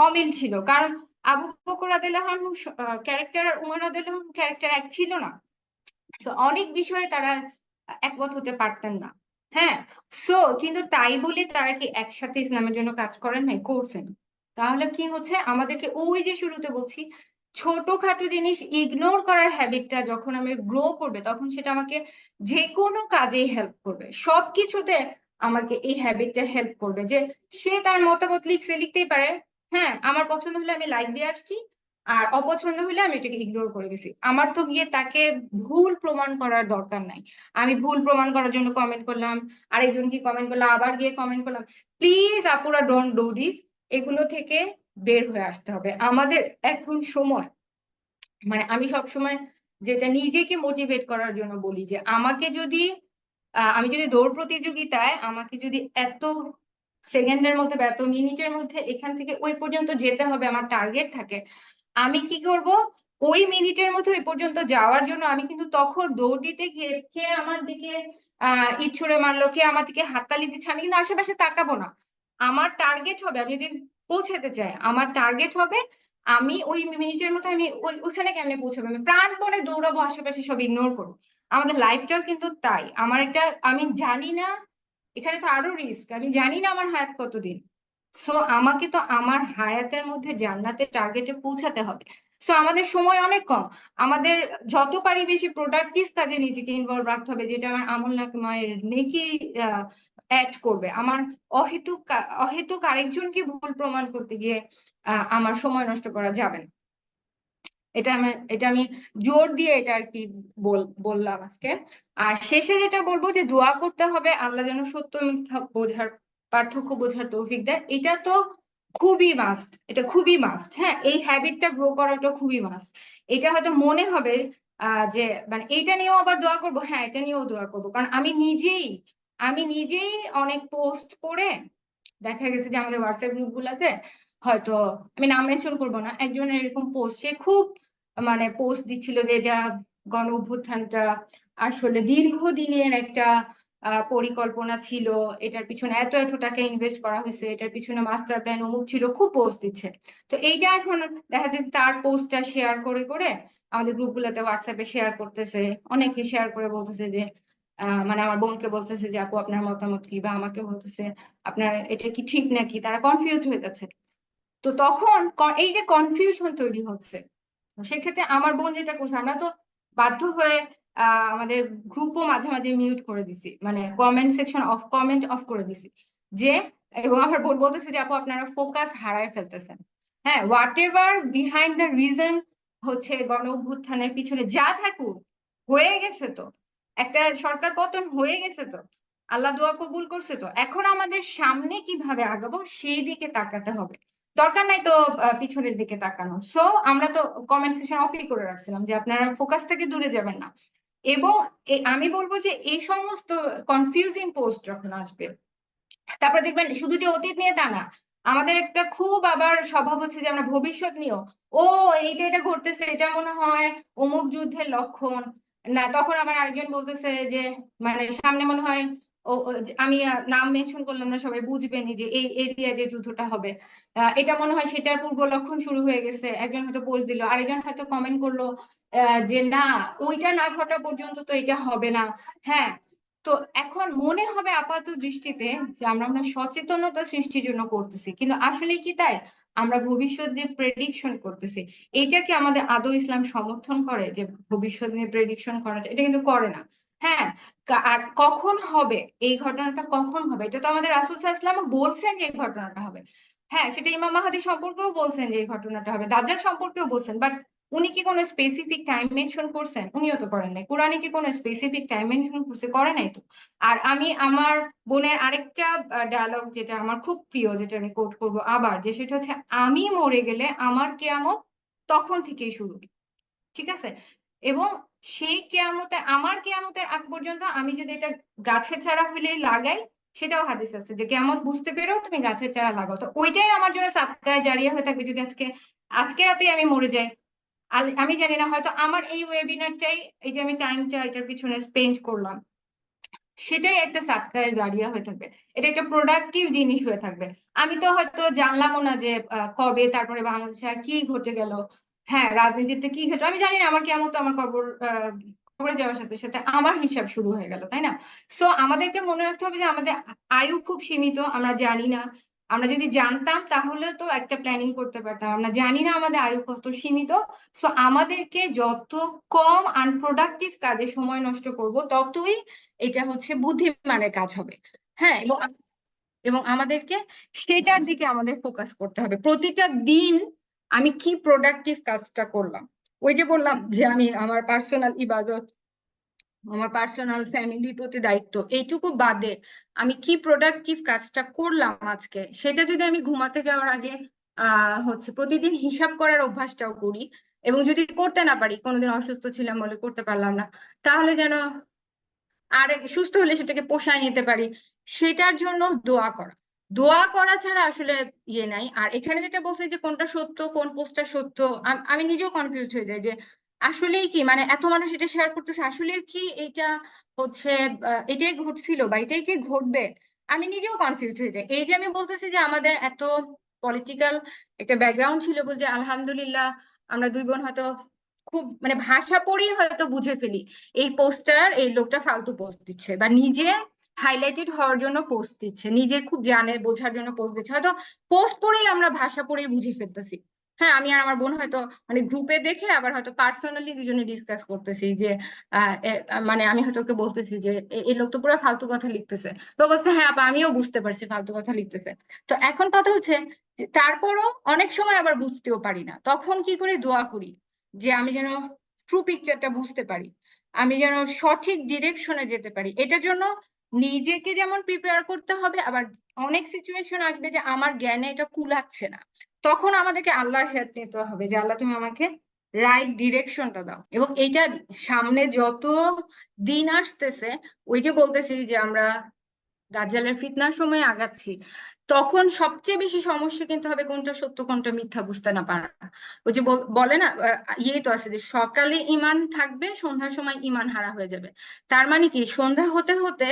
B: অমিল ছিল, কারণ আবু বকর রাদিয়াল্লাহু আনহু ক্যারেক্টার আর উমর রাদিয়াল্লাহু আনহু ক্যারেক্টার এক ছিল না। তো অনেক বিষয়ে তারা একমত হতে পারতেন না। হ্যাঁ, সো কিন্তু তাই বলে তারা কি একসাথে ইসলামের জন্য কাজ করেন নাই? করছেন। তাহলে কি হচ্ছে, আমাদেরকে ওই যে শুরুতে বলছি, ছোটখাটো জিনিস ইগনোর করার হ্যাবিটটা যখন আমি গ্রো করবে তখন সেটা আমাকে যে কোনো কাজেই হেল্প করবে, সবকিছুতে আমাকে এই হ্যাবিটটা হেল্প করবে যে সে তার মতামত লিখতেই পারে। হ্যাঁ, আমার পছন্দ হলে আমি লাইক দিয়ে আসছি, আর অপছন্দ হলে আমি এটাকে ইগনোর করে গেছি, আমার তো গিয়ে তাকে ভুল প্রমাণ করার দরকার নাই। আমি ভুল প্রমাণ করার জন্য কমেন্ট করলাম, আরেকজন কি কমেন্ট করলাম, আবার গিয়ে কমেন্ট করলাম। প্লিজ আপুরা ডোন্ট ডু দিস। এগুলো থেকে বের হয়ে আসতে হবে আমাদের এখন সময়। মানে আমি সব সময় যেটা নিজেকে মোটিভেট করার জন্য বলি যে আমাকে যদি আমি যদি দৌড় প্রতিযোগিতায় আমাকে যদি এত সেকেন্ডের মধ্যে বা এত মিনিটের মধ্যে এখান থেকে ওই পর্যন্ত যেতে হবে আমার টার্গেট থাকে, আমি কি করব, ওই মিনিটের মধ্যে ওই পর্যন্ত যাওয়ার জন্য আমি কিন্তু তখন দৌড় দিতে গিয়ে কে আমার দিকে ইট ছুঁড়ে মারলো, কে আমার দিকে হাততালি দিচ্ছে, আমি কিন্তু আশেপাশে তাকাবো না। আমার টার্গেট হবে, আমি যদি পৌঁছাতে চাই আমার টার্গেট হবে আমি ওই মিনিটের মধ্যে আমি ওইখানে কেমনে পৌঁছাবো, আমি প্রাণপণে দৌড়াবো, আশেপাশে সব ইগনোর করবো। আমাদের লাইফটাও কিন্তু তাই, আমার একটা আমি জানি না, এখানে তো আরো রিস্ক, আমি জানি না আমার হায়াত কতদিন। সো আমাকে তো আমার হায়াতের মধ্যে জান্নাতের টার্গেটে পৌঁছাতে হবে। সো আমাদের সময় অনেক কম, আমাদের যত পারি বেশি প্রোডাক্টিভ কাজে নিজেকে ইনভলভ রাখতে হবে, যেটা আমার আমল নামায় নেকি অ্যাড করবে। আমার অহেতুক আরেকজনকে ভুল প্রমাণ করতে গিয়ে আমার সময় নষ্ট করা যাবে না। এটা আমি জোর দিয়ে এটা আর কি বললাম আজকে। আর শেষে যেটা বলবো যে দোয়া করতে হবে আল্লাহ যেন সত্য মিথ্যা বোঝার পার্থক্য বোঝার তৌফিক দেয়, এটা তো খুবই মাস্ট, এটা খুবই মাস্ট। হ্যাঁ, এই হ্যাবিটটা গ্রো করাটা খুবই মাস্ট। এটা হয়তো মনে হবে যে মানে এইটা নিয়েও আবার দোয়া করব, হ্যাঁ এটা নিয়েও দোয়া করব, কারণ আমি নিজেই অনেক পোস্ট করে দেখা গেছে যে আমাদের হোয়াটসঅ্যাপ গ্রুপ গুলাতে হয়তো, আমি নাম মেনশন করবো না, একজনের এরকম পোস্ট, সে খুব মানে পোস্ট দিচ্ছিল যে এটা গণ অভ্যুত্থানটা আসলে দীর্ঘদিনের একটা পরিকল্পনা ছিল, এটার পিছনে এত এত টাকা ইনভেস্ট করা হয়েছে, এটার পিছনে মাস্টার প্ল্যান অমুক ছিল, খুব পোস্ট দিচ্ছে। তো এইটা এখন দেখা যায় তার পোস্টটা শেয়ার করে করে আমাদের গ্রুপ গুলাতে হোয়াটসঅ্যাপে শেয়ার করতেছে, অনেকে শেয়ার করে বলতেছে যে মানে আমার বোনকে বলতেছে যে আপু আপনার মতামত কি, বা আমাকে বলতেছে আপনার এটা কি ঠিক নাকি, তারা কনফিউজ হয়ে যাচ্ছে। তো তখন এই যে কনফিউশন তৈরি হচ্ছে, তো সেক্ষেত্রে আমার বোন যেটা করছে, আমরা তো বাধ্য হয়ে আমাদের গ্রুপও মাঝে মাঝে মিউট করে দিছি, মানে কমেন্ট অফ করে দিছি যে, এবং আমার বোন বলতেছে যে আপু আপনারা ফোকাস হারায় ফেলতেছেন। হ্যাঁ, what ever behind the reason হচ্ছে গণ অভ্যুত্থানের পিছনে যা থাকুক, হয়ে গেছে তো, একটা সরকার পতন হয়ে গেছে তো, আল্লাহ দোয়া কবুল করছে, তো এখন আমাদের সামনে কিভাবে আগাবো সেই দিকে তাকাতে হবে। দরকার নাই তো পিছনের দিকে তাকানো। সো আমরা তো কমেন্ট সেকশন অফই করে রাখছিলাম যে আপনারা ফোকাস থেকে দূরে যাবেন না। এবং আমি বলবো যে এই সমস্ত কনফিউজিং পোস্ট যখন আসবে, তারপরে দেখবেন শুধু যে অতীত নিয়ে তা না, আমাদের একটা খুব আবার স্বভাব হচ্ছে যে আমরা ভবিষ্যৎ নিয়েও, ও এইটা এটা ঘটতেছে, এটা মনে হয় অমুক যুদ্ধের লক্ষণ, না তখন আবার আরেকজন বলতেছে যে মানে সামনে মনে হয় আমি নাম মেনশন করলাম না, সবাই বুঝবেনই যে এই এরিয়া যে যুদ্ধটা হবে, এটা মনে হয় সেটার পূর্ব লক্ষণ শুরু হয়ে গেছে। একজন হয়তো পোস্ট দিল, আরেকজন হয়তো কমেন্ট করলো যে না, ওইটা না ঘটা পর্যন্ত তো এটা হবে না। হ্যাঁ, তো এখন মনে হবে আপাত দৃষ্টিতে যে আমরা সচেতনতা সৃষ্টির জন্য করতেছি, কিন্তু আসলে কি তাই? আমরা ভবিষ্যৎ নিয়ে প্রেডিকশন করতেছি। এইটা কি আমাদের আদৌ ইসলাম সমর্থন করে যে ভবিষ্যৎ নিয়ে প্রেডিকশন করাটা? এটা কিন্তু করে না। হ্যাঁ, আর কখন হবে এই ঘটনাটা, কখন হবে এটা তো আমাদের রাসূল সাল্লাল্লাহু আলাইহি ওয়াসাল্লাম বলছেন যে এই ঘটনাটা হবে। হ্যাঁ, সেটা ইমাম মাহাদি সম্পর্কেও বলছেন যে এই ঘটনাটা হবে, দাজ্জাল সম্পর্কেও বলছেন, বাট উনি কি কোনো স্পেসিফিক টাইম মেনশন করছেন? উনিও তো করেন নাই। কোরআনে কি কোনো স্পেসিফিক টাইম মেনশন করছে? করে নাই তো। আর আমি আমার বোনের আরেকটা ডায়লগ যেটা আমার খুব প্রিয়, যেটা আমি কোট করব আবার, যে সেটা হচ্ছে, আমি মরে গেলে আমার কিয়ামত তখন থেকেই শুরু। ঠিক আছে? এবং সেই কেয়ামতের, আমার কেয়ামতের আগ পর্যন্ত আমি যদি এটা গাছের চারা হইলেই লাগাই, সেটাও হাদিস আছে যে কেয়ামত বুঝতে পেরেও তুমি গাছের চারা লাগাও, তো ওইটাই আমার জন্য সাদকায়ে জারিয়া হয়ে থাকবে। যদি আজকে আজকে রাতেই আমি মরে যাই, আমি জানি না, হয়তো আমার এই ওয়েবিনারটাই, এই যে আমি টাইমটা এটার পিছনে স্পেন্ড করলাম, সেটাই একটা সাদকায়ে জারিয়া হয়ে থাকবে। এটা একটা প্রোডাক্টিভ জিনিস হয়ে থাকবে। আমি তো হয়তো জানলামও না যে কবে তারপরে বাংলাদেশে আর কি ঘটে গেল। হ্যাঁ, রাজনীতিতে কি ঘটে আমি জানি না, আমার কেমন, তো আমার কবরে যাওয়ার সাথে সাথে আমার হিসাব শুরু হয়ে গেল, তাই না? সো আমাদেরকে মনে রাখতে হবে যে আমাদের আয়ু খুব সীমিত, আমরা জানি না। আমরা যদি জানতাম তাহলে তো একটা প্ল্যানিং করতে পারতাম। আমরা জানি না আমাদের আয়ু কত সীমিত। সো আমাদেরকে যত কম আনপ্রোডাক্টিভ কাজে সময় নষ্ট করব, ততই এটা হচ্ছে বুদ্ধিমানের কাজ হবে। হ্যাঁ, এবং এবং আমাদেরকে সেটার দিকে আমাদের ফোকাস করতে হবে। প্রতিটা দিন আমি কি প্রোডাক্টিভ কাজটা করলাম, ওই যে বললাম যে আমি আমার পার্সোনাল ইবাদত, আমার পার্সোনাল ফ্যামিলির প্রতি দায়িত্ব, এইটুকু বাদে আমি কি প্রোডাক্টিভ কাজটা করলাম আজকে, সেটা যদি আমি ঘুমাতে যাওয়ার আগে হচ্ছে প্রতিদিন হিসাব করার অভ্যাসটাও করি, এবং যদি করতে না পারি, কোনোদিন অসুস্থ ছিলাম বলে করতে পারলাম না, তাহলে যেন আর সুস্থ হলে সেটাকে পোষায় নিতে পারি, সেটার জন্য দোয়া করা। দোয়া করা ছাড়া আসলে ইয়ে নাই। আর এখানে যেটা বলছে যে কোনটা সত্য, কোন পোস্টটা সত্য, আমি নিজেও কনফিউজড হয়ে যাই যে আসলেই কি, মানে এত মানুষ এটা শেয়ার করতেছে, আসলে কি এটা হচ্ছে এটাই ঘটছিল বা এটাই কি ঘটবে? আমি নিজেও কনফিউজড হয়ে যাই। এই যে আমি বলতেছি যে আমাদের এত পলিটিক্যাল একটা ব্যাকগ্রাউন্ড ছিল বলতে, আলহামদুলিল্লাহ আমরা দুই বোন হয়তো খুব মানে ভাষা পড়েই হয়তো বুঝে ফেলি এই পোস্টার, এই লোকটা ফালতু পোস্ট দিচ্ছে, বা নিজে হাইলাইটেড হওয়ার জন্য পোস্ট দিচ্ছে, নিজে খুব জানে বোঝার জন্য পোস্ট দিচ্ছে, হয়তো পোস্ট পড়েই আমরা ভাষা পড়েই বুঝে ফেলতেছি। হ্যাঁ, আমি আর আমার বোন হয়তো মানে গ্রুপে দেখে আবার হয়তো পার্সোনালি দুজনে ডিসকাস করতেছি যে মানে আমি হয়তো ওকে বলতেছি যে এই লোক তো পুরো ফালতু কথা লিখতেছে, তো বলছে হ্যাঁ আপা আমিও বুঝতে পারছি ফালতু কথা লিখতেছে। তো এখন কথা হচ্ছে যে তারপরও অনেক সময় আবার বুঝতেও পারি না, তখন কি করে দোয়া করি যে আমি যেন ট্রু পিকচারটা বুঝতে পারি, আমি যেন সঠিক ডিরেকশনে যেতে পারি। এটার জন্য নিজেকে যেমন প্রিপেয়ার করতে হবে, আবার অনেক সিচুয়েশন আসবে যে আমার জ্ঞানে এটা কুলাচ্ছে না, তখন আমাদেরকে আল্লাহর হেল্প নিতে হবে যে আল্লাহ তুমি আমাকে রাইট ডিরেকশনটা দাও। এবং এটা সামনে যত দিন আসতেছে, ওই যে বলতেছি যে আমরা দাজ্জালের ফিতনার সময় আগাচ্ছি, তখন সবচেয়ে বেশি সমস্যা কিন্তু হবে কোনটা সত্য কোনটা মিথ্যা বুঝতে না পারা। ওই যে বলে না, ইয়েই তো আছে যে সকালে ইমান থাকবে, সন্ধ্যার সময় ইমান হারা হয়ে যাবে। তার মানে কি, সন্ধ্যা হতে হতে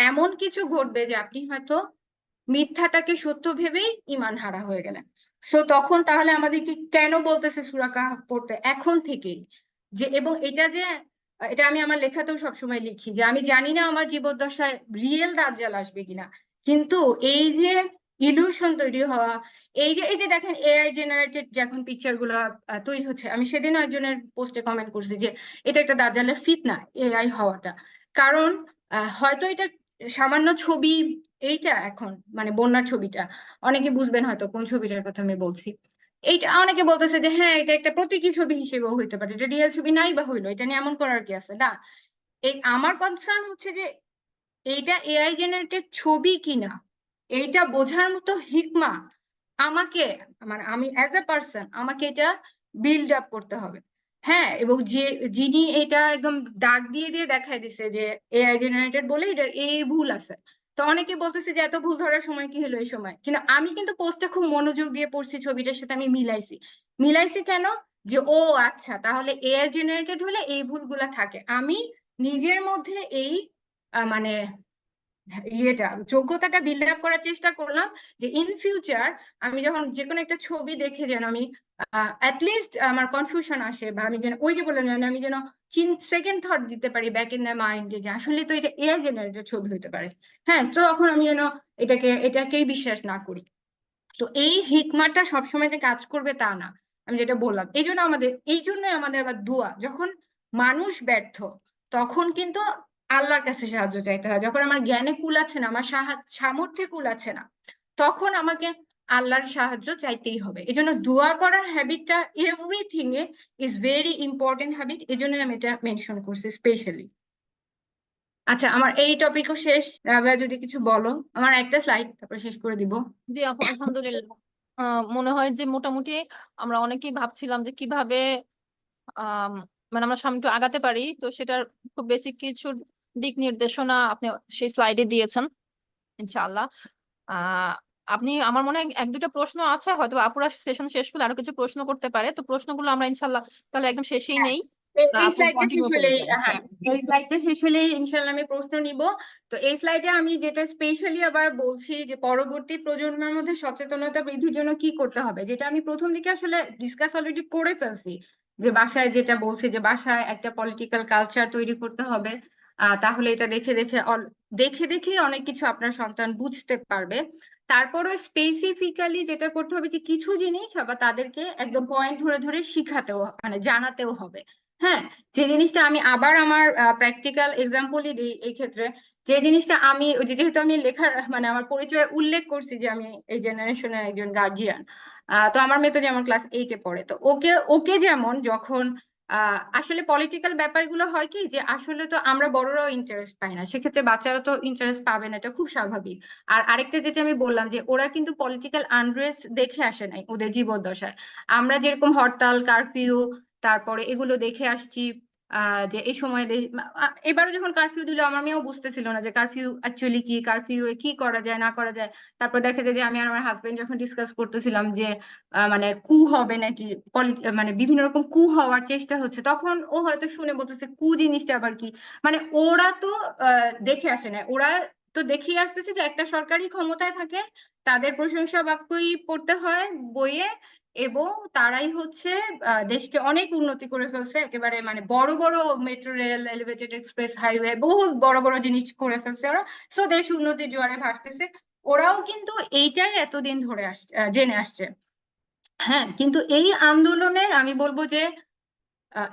B: এমন কিছু ঘটবে যে আপনি হয়তো মিথ্যাটাকে সত্য ভেবেই ইমান হারা হয়ে গেলেন। সো তখন তাহলে আমাদেরকে কেন বলতেছে সূরা কাহাফ পড়তে এখন থেকেই? যে এবং এটা যে এটা আমি আমার লেখাতেও সবসময় লিখি যে আমি জানি না আমার জীবদ্দশায় রিয়েল দাজ্জাল আসবে কিনা, কিন্তু এই যে ইলিউশন তৈরি হওয়া, এই যে দেখেন এআই জেনারেটেড যখন পিকচার গুলা তৈরি হচ্ছে, আমি সেদিনও একজনের পোস্টে কমেন্ট করছি যে এটা একটা দাজ্জালের ফিতনা এআই হওয়াটা। কারণ হয়তো এটা সামান্য ছবি, এইটা এখন মানে বন্যার ছবিটা, অনেকে বুঝবেন হয়তো কোন ছবিটার কথা আমি বলছি। এইটা অনেকে বলতেছে যে হ্যাঁ এটা একটা প্রতীকী ছবি হিসেবেও হইতে পারে, এটা রিয়েল ছবি নাই বা হইলো, এটা নিয়ে এমন করার কি আছে না। এই আমার কনসার্ন হচ্ছে যে এইটা এআই জেনারেটেড ছবি কিনা, এইটা বোঝার মতো হিকমা আমাকে, মানে আমি অ্যাজ এ পার্সন আমাকে এটা বিল্ড আপ করতে হবে। হ্যাঁ, এবং যিনি এটা একদম দাগ দিয়ে দিয়ে দেখাই দিছে যে এআই জেনারেটেড বলে এটার এই ভুল আছে, তো অনেকে বলতেছে যে এত ভুল ধরার সময় কি হলো এই সময়, কিন্তু আমি কিন্তু পোস্টটা খুব মনোযোগ দিয়ে পড়ছি, ছবিটার সাথে আমি মিলাইছি। মিলাইছি কেন? যে ও আচ্ছা, তাহলে এআই জেনারেটেড হলে এই ভুলগুলা থাকে। আমি নিজের মধ্যে এই মানে ইয়েটা যোগ্যতাটা বিল্ড আপ করার চেষ্টা করলাম, যে ইন ফিউচার আমি যখন যে কোনো একটা ছবি দেখে যেন আমি লিস্ট আমার কনফিউশন আসে, বা আমি যেন ওই যে বললাম যেন আমি যেন সেকেন্ড থট দিতে পারি ব্যাক ইন দ্য মাইন্ডে, যে আসলে তো এটা এআই জেনারেটেড ছবি হতে পারে। হ্যাঁ, তো তখন আমি যেন এটাকেই বিশ্বাস না করি। তো এই হিকমাটা সবসময় যে কাজ করবে তা না, আমি যেটা বললাম। এই জন্যই আমাদের আবার দোয়া, যখন মানুষ ব্যর্থ তখন কিন্তু আল্লাহর কাছে সাহায্য চাইতে হয়। যখন আমার জ্ঞানে কুলাচ্ছে না, আমার সামর্থ্যে কুলাচ্ছে না, তখন আমাকে আল্লাহর সাহায্য চাইতেই হবে। এই জন্য দোয়া করার হ্যাবিটটা এভরিথিং এ ইজ ভেরি ইম্পর্টেন্ট হ্যাবিট। এই জন্য আমি এটা মেনশন করছি স্পেশালি। আচ্ছা, আমার এই টপিকও শেষ। রাবেয়া যদি কিছু বলো, আমার একটা স্লাইড তারপর শেষ করে দিব।
A: জি আপু, আলহামদুলিল্লাহ। মনে হয় যে মোটামুটি আমরা অনেকেই ভাবছিলাম যে কিভাবে আম, মানে আমরা সামনে একটু আগাতে পারি, তো সেটার খুব বেসিক কিছু দিক নির্দেশনা আপনি সেই স্লাইডে দিয়েছেন ইনশাআল্লাহ। আহ আপনি, আমার মনে হয় এক দুটো প্রশ্ন আছে, হয়তো আপুরা সেশন শেষ করলে আরো কিছু প্রশ্ন করতে পারে, তো প্রশ্নগুলো আমরা ইনশাআল্লাহ তাহলে একদম শেষেই নেই।
B: এই
A: আপু
B: স্লাইডটা শেষ
A: কন্টিনিউ করে
B: হলেই,
A: যান।
B: হ্যাঁ, এই স্লাইডটা শেষ হলেই ইনশাল্লাহ আমি প্রশ্ন নিব। তো এই স্লাইডে আমি যেটা স্পেশালি আবার বলছি, যে পরবর্তী প্রজন্মের মধ্যে সচেতনতা বৃদ্ধির জন্য কি করতে হবে, যেটা আমি প্রথম দিকে আসলে ডিসকাস অলরেডি করে ফেলছি। যে বাসায় যেটা বলছি, যে বাসায় একটা পলিটিক্যাল কালচার তৈরি করতে হবে। তাহলে এটা দেখে দেখে অনেক কিছু আপনার সন্তান বুঝতে পারবে। তারপরও স্পেসিফিক্যালি যেটা করতে হবে, যে কিছু জিনিস আবার তাদেরকে একদম পয়েন্ট ধরে ধরে শিখাতেও, মানে জানাতেও হবে। হ্যাঁ, যে জিনিসটা আমি আবার আমার প্র্যাকটিক্যাল এক্সাম্পলই দিই এই ক্ষেত্রে। যে জিনিসটা আমি যেহেতু আমি লেখার মানে আমার পরিচয়ে উল্লেখ করছি যে আমি এই জেনারেশনের একজন গার্জিয়ান। তো আমার মেয়ে তো যেমন ক্লাস 8-এ পড়ে, তো ওকে ওকে যেমন যখন আসলে পলিটিক্যাল ব্যাপারগুলো হয় কি, যে আসলে তো আমরা বড়রাও ইন্টারেস্ট পাই না, সেক্ষেত্রে বাচ্চারা তো ইন্টারেস্ট পাবে না, এটা খুব স্বাভাবিক। আর আরেকটা যেটা আমি বললাম, যে ওরা কিন্তু পলিটিক্যাল আনরেস্ট দেখে আসে নাই ওদের জীবদ্দশায়। আমরা যেরকম হরতাল, কারফিউ, তারপরে এগুলো দেখে আসছি। যে এই সময় এবারে যখন কারফিউ দিল, আমার মেয়েও বুঝতেছিল না যে কারফিউ অ্যাকচুয়ালি কি, কারফিউ কি করা যায় না করা যায়। তারপর দেখা যায় যে আমি আর আমার হাজবেন্ড যখন ডিসকাস করতেছিলাম যে মানে কু হবে নাকি, মানে বিভিন্ন রকম কু হওয়ার চেষ্টা হচ্ছে, তখন ও হয়তো শুনে বলতেছে কু জিনিসটা আবার কি। মানে ওরা তো দেখে আসে না, ওরা তো দেখেই আসতেছে যে একটা সরকারি ক্ষমতায় থাকে, তাদের প্রশংসা বাক্যই পড়তে হয় বইয়ে, এবং তারাই হচ্ছে দেশকে অনেক উন্নতি করে ফেলছে, একেবারে মানে বড় বড় metro rail, elevated express highway, বহুত বড় বড় জিনিস করে ফেলছে ওরা। সো দেশ উন্নতির জোয়ারে ভাসতেছে। ওরাও কিন্তু এইটাই এতদিন ধরে জেনে আসছে। হ্যাঁ, কিন্তু এই আন্দোলনের আমি বলবো যে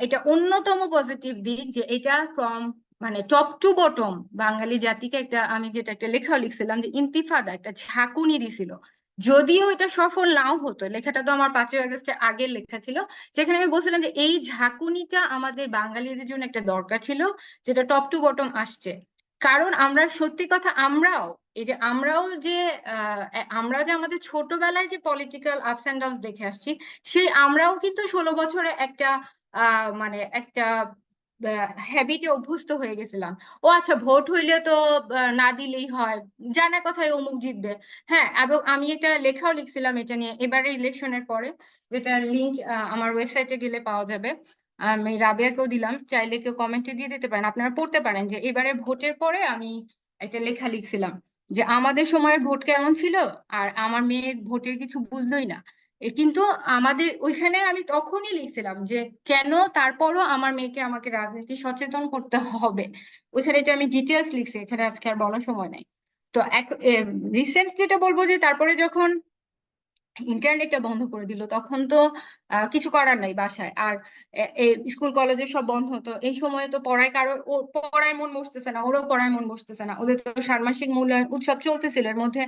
B: এটা অন্যতম পজিটিভ দিক, যে এটা ফ্রম মানে টপ টু বটম বাঙালি জাতিকে একটা, আমি যেটা একটা লেখাও লিখছিলাম, যে ইন্তিফাদা একটা ঝাঁকুনি দিছিল। যদিও এটা সফল নাও হতো, লেখাটা তো আমার 5ই আগস্টের আগের লেখা ছিল, যেখানে আমি বলছিলাম যে এই ঝাঁকুনিটা আমাদের বাঙালিদের জন্য একটা দরকার ছিল, যেটা টপ টু বটম আসছে। কারণ আমরা সত্যি কথা, আমরাও যে আমাদের ছোটবেলায় যে পলিটিক্যাল আপস অ্যান্ড ডাউনস দেখে আসছি, সেই আমরাও কিন্তু 16 বছরে একটা মানে একটা হ্যাবিটে অভ্যস্ত হয়ে গেছিলাম। ও আচ্ছা, ভোট হইলে তো না দিলেই হয়, জানা কথায় অমুক জিতবে। হ্যাঁ, এবং আমি একটা লেখাও লিখছিলাম এটা নিয়ে এবারে ইলেকশনের পরে, যেটার লিংক আমার ওয়েবসাইটে গেলে পাওয়া যাবে। আমি রাবেয়াকেও দিলাম, চাইলে কেউ কমেন্টে দিয়ে দিতে পারেন, আপনারা পড়তে পারেন, যে এবারে ভোটের পরে আমি একটা লেখা লিখছিলাম, যে আমাদের সময়ের ভোট কেমন ছিল, আর আমার মেয়ে ভোটের কিছু বুঝলোই না। কিন্তু আমাদের ওইখানে আমি তখনই লিখছিলাম যে কেন তারপরও আমার মেয়েকে আমাকে রাজনীতি সচেতন করতে হবে। ওইখানে এটা আমি ডিটেলস লিখছি, এখানে আজকে আর বলার সময় নাই। তো রিসেন্ট যেটা বলবো, যে তারপরে যখন ইন্টারনেটটা বন্ধ করে দিল, তখন তো কিছু করার নাই বাসায় আর। স্কুল কলেজে সব বন্ধ, তো এই সময়ে তো পড়ায় মন বসতেছে না, ওরও পড়ায় মন বসতেছে না, ওদের তো ষান্মাসিক মূল্যায়ন উৎসব চলতেছিল, এর মধ্যে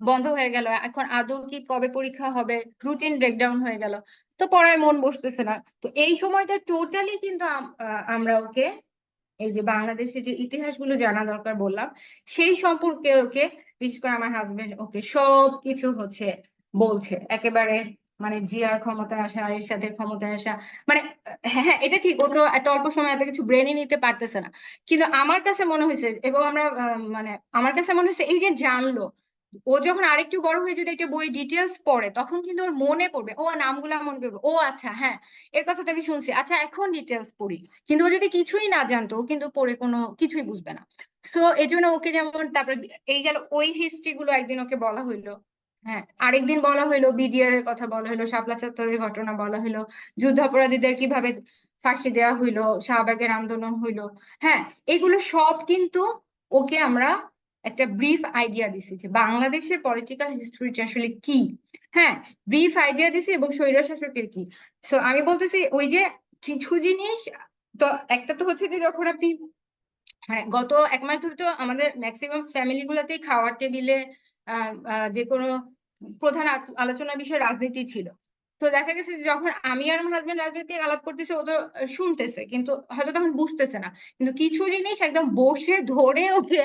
B: বন্ধ হয়ে গেল। এখন আদৌ কি কবে পরীক্ষা হবে, রুটিন ব্রেকডাউন হয়ে গেল, তো পড়ায় মন বসতেছে না। তো এই সময়টা টোটালি কিন্তু আমরা ওকে এই যে বাংলাদেশের যে ইতিহাসগুলো জানা দরকার বললাম, সেই সম্পর্কে ওকে, বিশেষ করে আমার হাজবেন্ড ওকে সব কিছু হচ্ছে বলছে একেবারে, মানে জিয়ার ক্ষমতায় আসা, এরশাদের ক্ষমতায় আসা, মানে হ্যাঁ হ্যাঁ, এটা ঠিক, ও তো এত অল্প সময় এত কিছু ব্রেনে নিতে পারতেছে না। কিন্তু আমার কাছে মনে হয়েছে, এবং আমরা মানে আমার কাছে মনে হয়েছে এই যে জানলো, ও যখন আরেকটু বড় হয়ে যদি একটা বই ডিটেলস পড়ে তখন কিন্তু ওর মনে পড়বে, ও নামগুলা মনে পড়বে, ও আচ্ছা হ্যাঁ এর কথা তো আমি শুনছি, আচ্ছা এখন ডিটেলস পড়ি। কিন্তু ও যদি কিছুই না জানতো ও কিন্তু পড়ে কোনো কিছুই বুঝবে না। তো এই জন্য ওকে যেমন তারপরে এই গেল ওই হিস্ট্রি গুলো একদিন ওকে বলা হইলো, হ্যাঁ আরেকদিন বলা হইলো বিডিআর এর কথা বলা হইলো, শাপলা চত্বরের ঘটনা বলা হইলো, যুদ্ধাপরাধীদের কিভাবে ফাঁসি দেওয়া হইলো, শাহবাগের আন্দোলন হইলো। হ্যাঁ এগুলো সব কিন্তু ওকে আমরা একটা ব্রিফ আইডিয়া দিছি যে বাংলাদেশের পলিটিক্যাল হিস্ট্রিটা আসলে কি। হ্যাঁ ব্রিফ আইডিয়া দিছি এবং স্বৈর শাসকের কি। সো আমি বলতেছি ওই যে কিছু জিনিস, তো একটা তো হচ্ছে যে যখন আপনি মানে গত 1 মাস ধরে তো আমাদের ম্যাক্সিমাম ফ্যামিলি গুলাতেই খাওয়ার টেবিলে যে কোনো প্রধান আলোচনার বিষয় রাজনীতি ছিল। তো দেখা গেছে যে যখন আমি আর আমার হাজবেন্ড রাজনীতি আলাপ করতেছে ও তো শুনতেছে কিন্তু হয়তো তখন বুঝতেছে না, কিন্তু কিছু জিনিস একদম বসে ধরে ওকে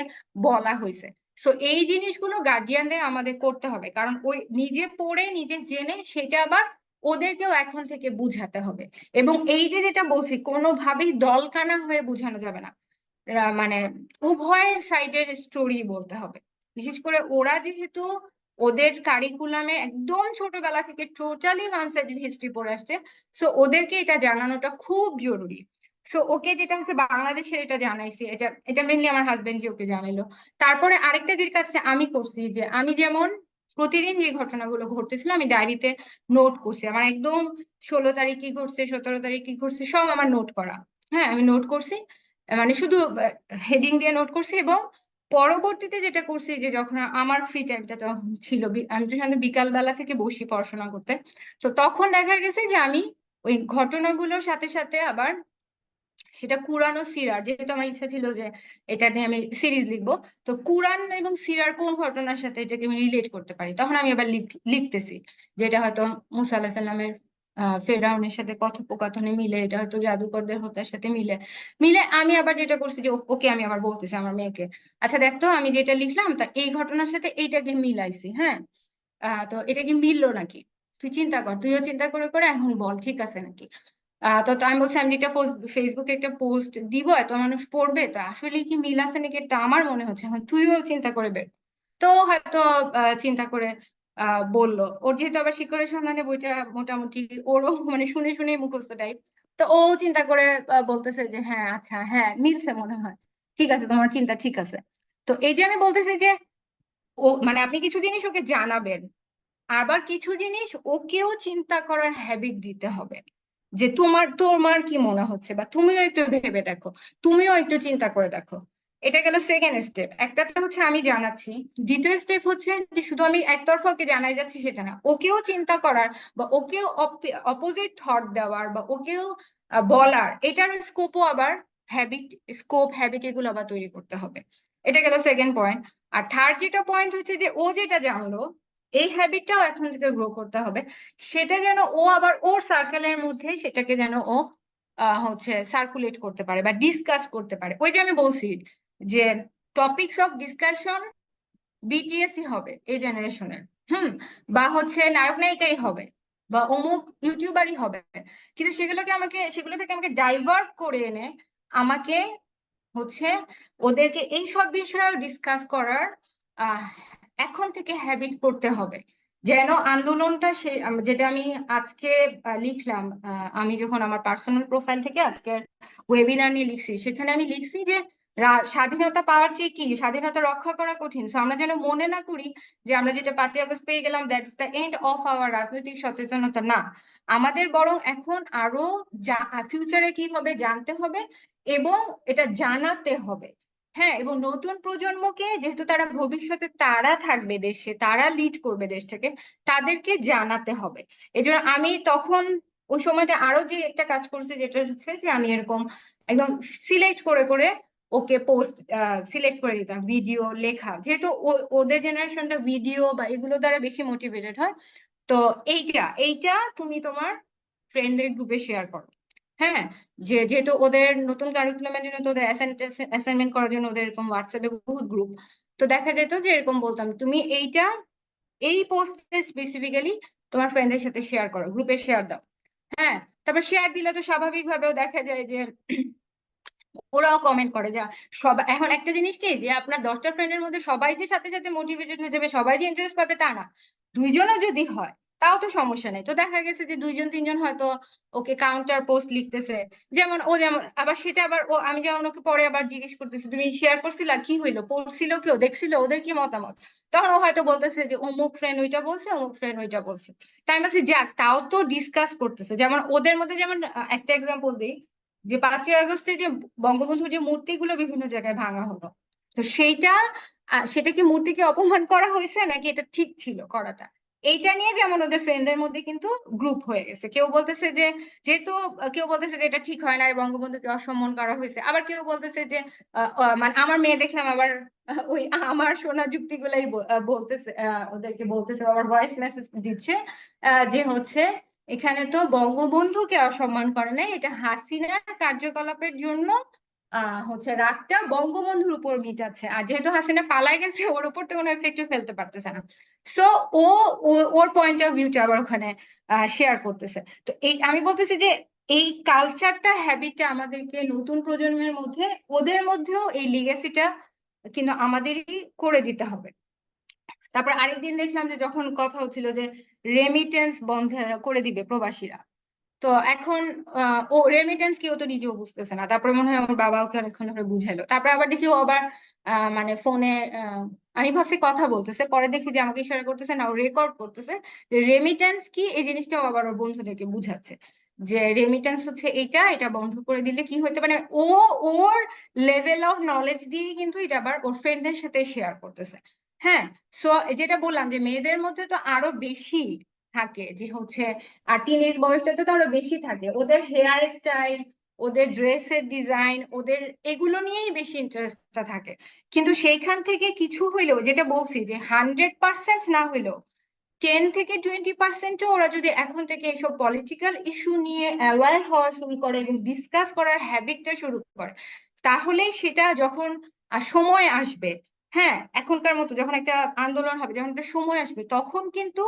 B: বলা হয়েছে। সো এই জিনিসগুলো গার্জিয়ানদের আমাদের করতে হবে, কারণ ওই নিজে পড়ে নিজে জেনে সেটা আবার ওদেরকেও এখন থেকে বুঝাতে হবে। এবং এই যে যেটা বলছি কোনোভাবেই দলকানা হয়ে বোঝানো যাবে না, মানে উভয় সাইডের স্টোরি বলতে হবে। বিশেষ করে ওরা যেহেতু ওদের কারিকুলামে একদম ছোটবেলা থেকে টোটালি ওয়ান সাইডেড হিস্ট্রি পড়ে আসছে, সো ওদেরকে এটা জানানোটা খুব জরুরি। সো ওকে যেটা হচ্ছে বাংলাদেশের এটা জানাইছি, এটা এটা মেনলি আমার হাজবেন্ড যে ওকে জানাইলো। তারপরে আরেকটা যে কাজটা আমি করছি যে আমি যেমন প্রতিদিন যে ঘটনাগুলো ঘটতেছিল আমি ডায়েরিতে নোট করছি, আমার একদম 16 তারিখ কি ঘটছে 17 তারিখ কি ঘটছে সব আমার নোট করা। হ্যাঁ আমি নোট করছি, মানে শুধু হেডিং দিয়ে নোট করছি। এবং পরবর্তীতে যেটা করছি যে যখন আমার ফ্রি টাইমটা তখন ছিল, আমি তো সাধারণত বিকাল বেলা থেকে বসি পড়াশোনা করতে, তো তখন দেখা গেছে যে আমি ওই ঘটনাগুলোর সাথে সাথে আবার সেটা কুরআন ও সিরার, যেহেতু আমার ইচ্ছা ছিল যে এটা নিয়ে আমি সিরিজ লিখবো, তো কুরআন এবং সিরার কোন ঘটনার সাথে এটাকে আমি রিলেট করতে পারি তখন আমি আবার লিখতেছি, যেটা হয়তো মুসা আলাহিস সাল্লামের ফেরাউনের সাথে কথোপকথনে মিলে, এটা হয়তো জাদুকরদের হত্যার সাথে মিলে মিলে আমি আবার যেটা করছি যে ওকে আমি আবার বলতেছি আমার মেয়েকে, আচ্ছা দেখতো আমি যেটা লিখলাম তা এই ঘটনার সাথে এইটাকে মিলাইছি, হ্যাঁ তো এটা কি মিললো নাকি, তুই চিন্তা কর, তুইও চিন্তা করে করে এখন বল ঠিক আছে নাকি। তো তো আমি বলছি আমি একটা ফেসবুকে একটা পোস্ট দিব, এত মানুষ পড়বে, তো আসলে কি মিল আছে নাকি এটা আমার মনে হচ্ছে, এখন তুইও চিন্তা করে বের। তো হয়তো চিন্তা করে বললো, ওর যেহেতু আবার শিকড়ের সন্ধানে বইটা মোটামুটি ওরও মানে শুনে শুনে মুখস্থ টাইপ, তো ও চিন্তা করে বলতেছে যে হ্যাঁ আচ্ছা হ্যাঁ মিলছে মনে হয়, ঠিক আছে তোমার চিন্তা ঠিক আছে। তো এই যে আমি বলতেছি যে ও মানে আপনি কিছু জিনিস ওকে জানাবেন, আবার কিছু জিনিস ওকেও চিন্তা করার হ্যাবিট দিতে হবে, যে তোমার কি মনে হচ্ছে, বা তুমিও একটু ভেবে দেখো, তুমিও একটু চিন্তা করে দেখো। এটা গেল সেকেন্ড স্টেপ, একটা তো হচ্ছে আমি জানাচ্ছি। দ্বিতীয় স্টেপ হচ্ছে যে শুধু আমি একতরফা ওকে জানাই যাচ্ছি সেটা না, ওকেও চিন্তা করার বা ওকেও অপোজিট থট দেওয়ার বা ওকেও বলার, এটার স্কোপও আবার হ্যাবিট এগুলো আবার তৈরি করতে হবে। এটা গেল সেকেন্ড পয়েন্ট। আর থার্ড যেটা পয়েন্ট হচ্ছে যে ও যেটা জানলো এই হ্যাবিটটাও এখন থেকে গ্রো করতে হবে, সেটা যেন ও আবার ওর সার্কেলের মধ্যে সেটাকে যেন ও হচ্ছে সার্কুলেট করতে পারে বা ডিসকাস করতে পারে। ওই যে আমি বলছি যে টপিকস অফ ডিসকাশন বিটিএসই হবে এই জেনারেশনের, বা হচ্ছে নায়ক নায়িকাই হবে বা অমুক ইউটিউবারই হবে, কিন্তু সেগুলো থেকে আমাকে ডাইভার্ট করে এনে আমাকে হচ্ছে ওদেরকে এই সব বিষয়ে ডিসকাস করার আহ এখন থেকে হ্যাবিট করতে হবে, যেন আন্দোলনটা যেটা আমি আজকে লিখলাম, আমি যখন আমার পার্সোনাল প্রোফাইল থেকে আজকের ওয়েবিনার নিয়ে লিখছি সেখানে আমি লিখছি যে স্বাধীনতা পাওয়ার চেয়ে কি স্বাধীনতা রক্ষা করা কঠিন। সো আমরা যেন মনে না করি যে আমরা যেটা 5ই আগস্ট পেয়ে গেলাম that's the end of our রাজনৈতিক সচেতনতা, না, আমাদের বরং এখন আরো ফিউচারে কি হবে জানতে হবে এবং এটা জানাতে হবে। হ্যাঁ এবং নতুন প্রজন্মকে, যেহেতু তারা ভবিষ্যতে তারা থাকবে দেশে, তারা লিড করবে দেশটাকে, তাদেরকে জানাতে হবে। এজন্য আমি তখন ওই সময়টা আরো যে একটা কাজ করছি যেটা হচ্ছে যে আমি এরকম একদম সিলেক্ট করে করে ওকে পোস্ট সিলেক্ট করে দিতাম, ভিডিও লেখা, যেহেতু ওদের জেনারেশনটা ভিডিও বা এগুলো দ্বারা বেশি মোটিভেটেড হয়। তো এইটা এইটা তুমি তোমার ফ্রেন্ডদের গ্রুপে শেয়ার করো। হ্যাঁ যেহেতু ওদের নতুন কারিকুলামের জন্য তো ওদের অ্যাসাইনমেন্ট করার জন্য ওদের এরকম হোয়াটসঅ্যাপে বহুত গ্রুপ, তো দেখা যেত যে এরকম বলতাম তুমি এইটা এই পোস্টে স্পেসিফিক্যালি তোমার ফ্রেন্ডদের সাথে শেয়ার করো, গ্রুপে শেয়ার দাও। হ্যাঁ তারপর শেয়ার দিলে তো স্বাভাবিকভাবেও দেখা যায় যে ওরাও কমেন্ট করে যে সবাই এখন একটা জিনিস কি যে আপনার 10টা ফ্রেন্ডের মধ্যে সবাই যে সাথে সাথে মোটিভেটেড হয়ে যাবে, সবাই যে ইন্টারেস্ট পাবে তা না, দুইজনও যদি হয় তাও তো সমস্যা নেই। তো দেখা গেছে যে দুইজন তিনজন হয়তো ওকে কাউন্টার পোস্ট লিখতেছে, যেমন ও যেমন আবার সেটা আবার ও আমি যেমন ওকে পরে আবার জিজ্ঞেস করতেছি তুমি শেয়ার করছিলা কি হইলো, পড়ছিল কেউ, দেখছিল, ওদের কি মতামত, তখন ও হয়তো বলতেছে যে অমুক ফ্রেন্ড ওইটা বলছে, অমুক ফ্রেন্ড ওইটা বলছে। তাই আমি বলছি যাক তাও তো ডিসকাস করতেছে। যেমন ওদের মধ্যে যেমন একটা এক্সাম্পল দিই, যে 5ই আগস্টে যে বঙ্গবন্ধুর যে মূর্তিগুলো বিভিন্ন জায়গায় ভাঙা হলো, তো সেইটা সেটা কি মূর্তিকে অপমান করা হয়েছে নাকি এটা ঠিক ছিল করাটা, এইটা নিয়ে যেমন ওদের ফ্রেন্ডদের মধ্যে কিন্তু গ্রুপ হয়ে গেছে। কেউ বলতেছে যে যেহেতু কেউ বলতেছে যে এটা ঠিক হয় না, বঙ্গবন্ধুকে অসম্মান করা হয়েছে, আবার কেউ বলতেছে যে মানে আমার মেয়ে দেখলাম আবার ওই আমার শোনা যুক্তিগুলাই বলতেছে, ওদেরকে বলতেছে, আবার ভয়েস মেসেজ দিচ্ছে যে হচ্ছে এখানে তো বঙ্গবন্ধুকে অসম্মান করে নাই, এটা হাসিনার কার্যকলাপের জন্য হচ্ছে রাগটা বঙ্গবন্ধুর উপর মিটাচ্ছে, আর যেহেতু হাসিনা পালায় গেছে ওর উপর তো কোনো এফেক্টও ফেলতে পারতেছে না। সো ও ওর পয়েন্ট অফ ভিউটা আবার ওখানে শেয়ার করতেছে। তো এই আমি বলতেছি যে এই কালচারটা হ্যাবিটটা আমাদেরকে নতুন প্রজন্মের মধ্যে, ওদের মধ্যেও এই লিগেসিটা কিন্তু আমাদেরই করে দিতে হবে। তারপর আরেকদিন দেখলাম যে যখন কথা হচ্ছিল যে রেমিটেন্স বন্ধ করে দিবে প্রবাসীরা, তো এখন ও রেমিটেন্স কি ও তো নিজেও বুঝতেছে না, তারপরে মনে হয় ওর বাবা ওকে অনেকক্ষণ ধরে বুঝাইলো, তারপর আবার দেখি ও আবার মানে ফোনে আমি ভাবছি কথা বলতেছে, পরে দেখি যে আমাকে ইশারা করতেছে না, ও রেকর্ড করতেছে যে রেমিটেন্স কি, এই জিনিসটাও আবার ওর বন্ধুদেরকে বুঝাচ্ছে যে রেমিটেন্স হচ্ছে এইটা, এটা বন্ধ করে দিলে কি হতে পারে। ও ওর লেভেল অফ নলেজ দিয়ে কিন্তু এটা আবার ওর ফ্রেন্ডদের সাথে শেয়ার করতেছে। হ্যাঁ, সো যেটা বললাম যে মেয়েদের মধ্যে তো আরো বেশি থাকে যে হচ্ছে, আর টিনেজ বয়সটাতে তো আরো বেশি থাকে, ওদের হেয়ার স্টাইল, ওদের ড্রেসের ডিজাইন, ওদের এগুলো নিয়েই বেশি ইন্টারেস্টটা থাকে। কিন্তু সেইখান থেকে কিছু হইলেও, যেটা বলছি যে 100% না হইলেও 10 থেকে 20%ও ওরা যদি এখন থেকে এসব পলিটিক্যাল ইস্যু নিয়ে অ্যাওয়ার হওয়া শুরু করে এবং ডিসকাস করার হ্যাবিটটা শুরু করে, তাহলেই সেটা যখন সময় আসবে, হ্যাঁ এখনকার মতো যখন একটা আন্দোলন হবে, যখন একটা সময় আসবে, তখন কিন্তু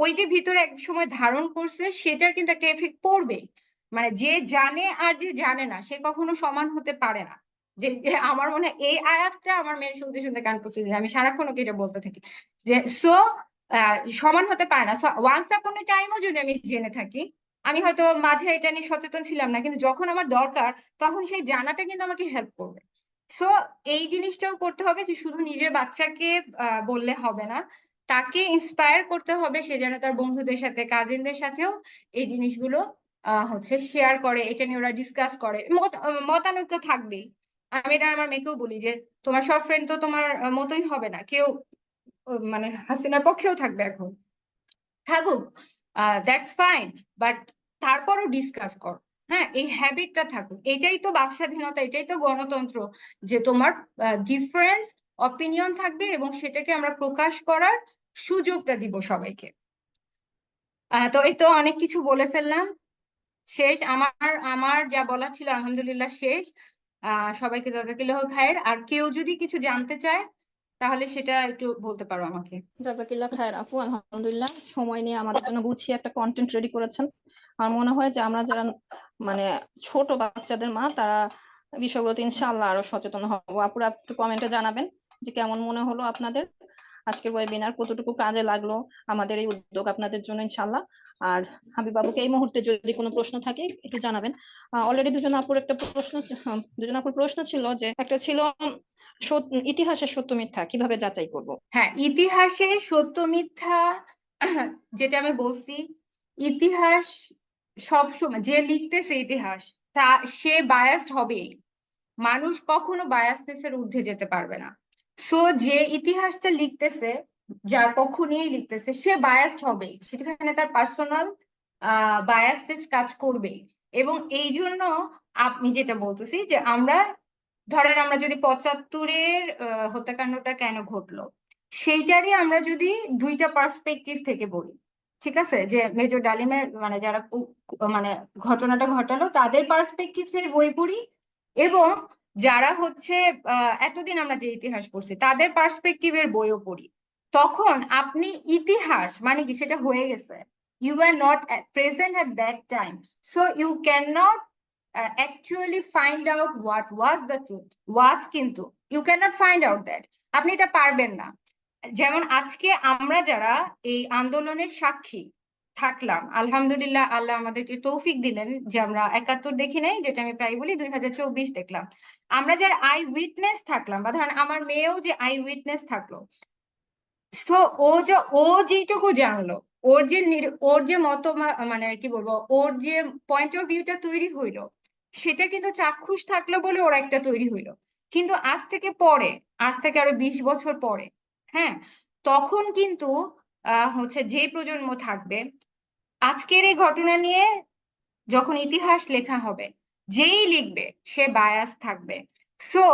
B: ওই যে ভিতরে এক সময় ধারণ করছে সেটার কিন্তু একটা এফেক্ট পড়বেই। মানে যে জানে আর যে জানে না সে কখনো সমান হতে পারে না। যে যে আমার মনে হয় এই আয়াতটা আমার মেয়ের শুনতে শুনতে কান পড়ছে, যে আমি সারাক্ষণ ওকে এটা বলতে থাকি যে সো সমান হতে পারে না। ওয়ান্স আপন এ টাইমও যদি আমি জেনে থাকি, আমি হয়তো মাঝে এটা নিয়ে সচেতন ছিলাম না, কিন্তু যখন আমার দরকার তখন সেই জানাটা কিন্তু আমাকে হেল্প করবে। সো এই জিনিসটাও করতে হবে যে শুধু নিজের বাচ্চাকে বললে হবে না, তাকে ইন্সপায়ার করতে হবে সে যেন তার বন্ধুদের সাথে, কাজিনদের সাথেও এই জিনিসগুলো হচ্ছে শেয়ার করে, এটা নিয়ে ওরা ডিসকাস করে। মতানৈক্য থাকবেই, আমি এটা আমার মেয়েকেও বলি যে তোমার সব ফ্রেন্ড তো তোমার মতোই হবে না, কেউ মানে হাসিনার পক্ষেও থাকবে, এখন থাকুক, দ্যাটস ফাইন, বাট তারপরও ডিসকাস কর। হ্যাঁ, এই হ্যাবিটটা থাকুক, এটাই তো বাক স্বাধীনতা, এটাই তো গণতন্ত্র, যে তোমার ডিফারেন্স অপিনিয়ন থাকবে এবং সেটাকে আমরা প্রকাশ করার সুযোগটা দিব সবাইকে। তো এই তো অনেক কিছু বলে ফেললাম, শেষ আমার আমার যা বলার ছিল আলহামদুলিল্লাহ শেষ। সবাইকে জাযাকাল্লাহু খায়ের। আর কেউ যদি কিছু জানতে চায় তাহলে সেটা একটু বলতে পারো আমাকে।
C: জাজাকিল্লাহ খায়ের আপু, আলহামদুলিল্লাহ সময় নিয়ে আমাদের জন্য গুছিয়ে একটা কন্টেন্ট রেডি করেছেন। আমার মনে হয় যে আমরা যারা মানে ছোট বাচ্চাদের মা, তারা বিষয়গুলোতে ইনশাআল্লাহ আরো সচেতন হবো। আপুরা একটু কমেন্টে জানাবেন যে কেমন মনে হলো আপনাদের আজকের ওয়েবিনার, কতটুকু কাজে লাগলো আমাদের এই উদ্যোগ আপনাদের জন্য ইনশাআল্লাহ। আর হাবিব বাবুকে এই মুহূর্তে যদি কোনো প্রশ্ন থাকে একটু জানাবেন। অলরেডি দুজন আপুর প্রশ্ন ছিল, যে একটা ছিল ইতিহাসের সত্য মিথ্যা কিভাবে যাচাই করব।
B: হ্যাঁ, ইতিহাসে সত্য মিথ্যা যেটা আমি বলছি, ইতিহাস সবসময় যে লিখতেছে ইতিহাস তা সে বায়াসড হবেই। মানুষ কখনো বায়াসনেসের ঊর্ধ্বে যেতে পারবে না। সো যে ইতিহাসটা লিখতেছে, যার পক্ষ নিয়েই লিখতেছে, সে বায়াসড হবেই, সেখানে তার পার্সোনাল বায়াসনেস কাজ করবেই। এবং এই জন্য আপনি যেটা বলতেছি যে আমরা ধরেন আমরা যদি 75-এর হত্যাকাণ্ডটা কেন ঘটলো সেইটারই আমরা যদি দুইটা পার্সপেক্টিভ থেকে বলি, ঠিক আছে, যে মেজর ডালিমের মানে যারা মানে ঘটনাটা ঘটালো তাদের পার্সপেক্টিভ থেকে বই পড়ি, এবং যারা হচ্ছে এতদিন আমরা যে ইতিহাস পড়ছি তাদের পার্সপেক্টিভের বইও পড়ি, তখন আপনি ইতিহাস মানে কি সেটা হয়ে গেছে, you are not present at that time, so you can not actually find out what was the truth was, কিন্তু you cannot find out that, আপনি এটা পারবেন না। যেমন আজকে আমরা যারা এই আন্দোলনের সাক্ষী থাকলাম, আলহামদুলিল্লাহ আল্লাহ আমাদেরকে তৌফিক দিলেন যে আমরা ৭১ দেখি নাই, যেটা আমি প্রায় বলি ২০২৪ দেখলাম। আমরা যারা আই উইটনেস থাকলাম, বা ধরেন আমার মেয়েও যে আই উইটনেস থাকলো, তো ও যেটুকু জানলো, ওর যে মানে কি বলবো, ওর যে পয়েন্ট অফ ভিউটা তৈরি হইলো, সেটা কিন্তু চাক্ষুষ থাকলো বলে ওর একটা তৈরি হইলো। কিন্তু আজ থেকে আরো ২০ বছর পরে, হ্যাঁ, তখন কিন্তু হচ্ছে যে প্রজন্ম থাকবে, আজকের এই ঘটনা নিয়ে যখন ইতিহাস লেখা হবে, যেই লিখবে সে বায়াস থাকবে। সো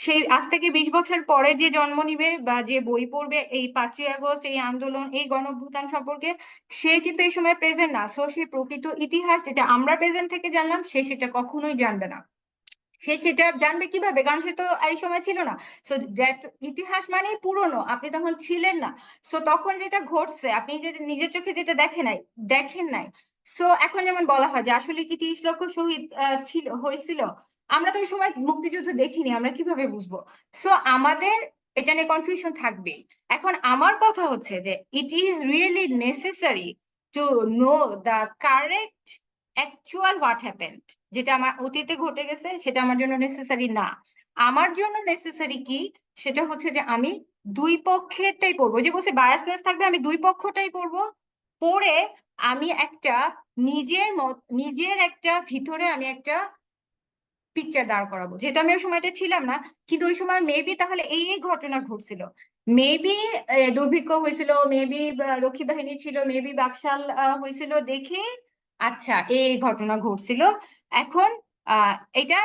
B: সেই আজ থেকে ২০ বছর পরে যে জন্ম নিবে বা যে বই পড়বে এই ৫ই আগস্ট, এই আন্দোলন, এই গণঅভ্যুত্থান সম্পর্কে, সে কিন্তু এই সময় প্রেজেন্ট না। সো সে প্রকৃত ইতিহাস যেটা আমরা প্রেজেন্ট থেকে জানলাম, সে সেটা কখনোই জানবে না। সে সেটা জানবে কিভাবে, কারণ সে তো এই সময় ছিল না। সো দ্যাট ইতিহাস মানেই পুরনো, আপনি তখন ছিলেন না। সো তখন যেটা ঘটছে আপনি যে নিজের চোখে যেটা দেখেন নাই। সো এখন যেমন বলা হয় যে আসলে কি ৩০ লক্ষ শহীদ হয়েছিল, আমরা তো ওই সময় মুক্তিযুদ্ধ দেখিনি, আমরা কিভাবে বুঝবো? সো আমাদের এটা নিয়ে কনফিউশন থাকবেই। এখন আমার কথা হচ্ছে যে it is really necessary to know the correct actual what happened. যেটা আমার অতীতে ঘটে গেছে সেটা আমার জন্য নেসেসারি না। আমার জন্য নেসেসারি কি, সেটা হচ্ছে যে আমি দুই পক্ষেরটাই পড়বো। যে বলছে বায়াসনেস থাকবে, আমি দুই পক্ষটাই পড়বো। পড়ে আমি একটা নিজের একটা ভিতরে আমি একটা পিকচার দাঁড় করাবো। যেহেতু আমি ওই সময়টা ছিলাম না, কিন্তু ওই সময় মেবি তাহলে এই ঘটনা ঘটছিল, মেবি দুর্ভিক্ষ হয়েছিল, মেবি রক্ষী বাহিনী ছিল, মেবি বাকশাল হয়েছিল দেখে আচ্ছা এই ঘটনা ঘটছিল। এখন এটা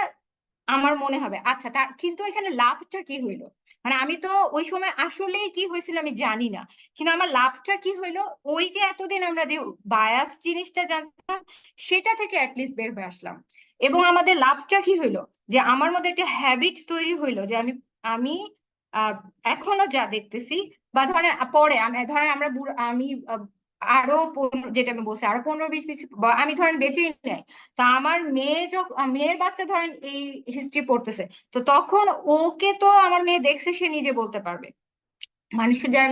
B: আমার মনে হবে আচ্ছা, তার কিন্তু এখানে লাভটা কি হইলো, মানে আমি তো ওই সময় আসলেই কি হয়েছিল আমি জানি না, কিন্তু আমার লাভটা কি হইলো, ওই যে এতদিন আমরা যে বায়াস জিনিসটা জানতাম সেটা থেকে অ্যাটলিস্ট বের হয়ে আসলাম। এবং আমাদের লাভটা কি হইলো, যে আমার মধ্যে একটা হ্যাবিট তৈরি হইলো যে আমি আমি আহ এখনো যা দেখতেছি, বা ধরেন পরে ধরেন আমি আরো যেটা আমি বলছি আরো ১৫-২০ বা আমি ধরেন বেঁচেই নাই, তা আমার মেয়ের বাচ্চা ধরেন এই হিস্ট্রি পড়তেছে, তো তখন ওকে তো আমার মেয়ে দেখছে, সে নিজে বলতে পারবে। মানুষের যারা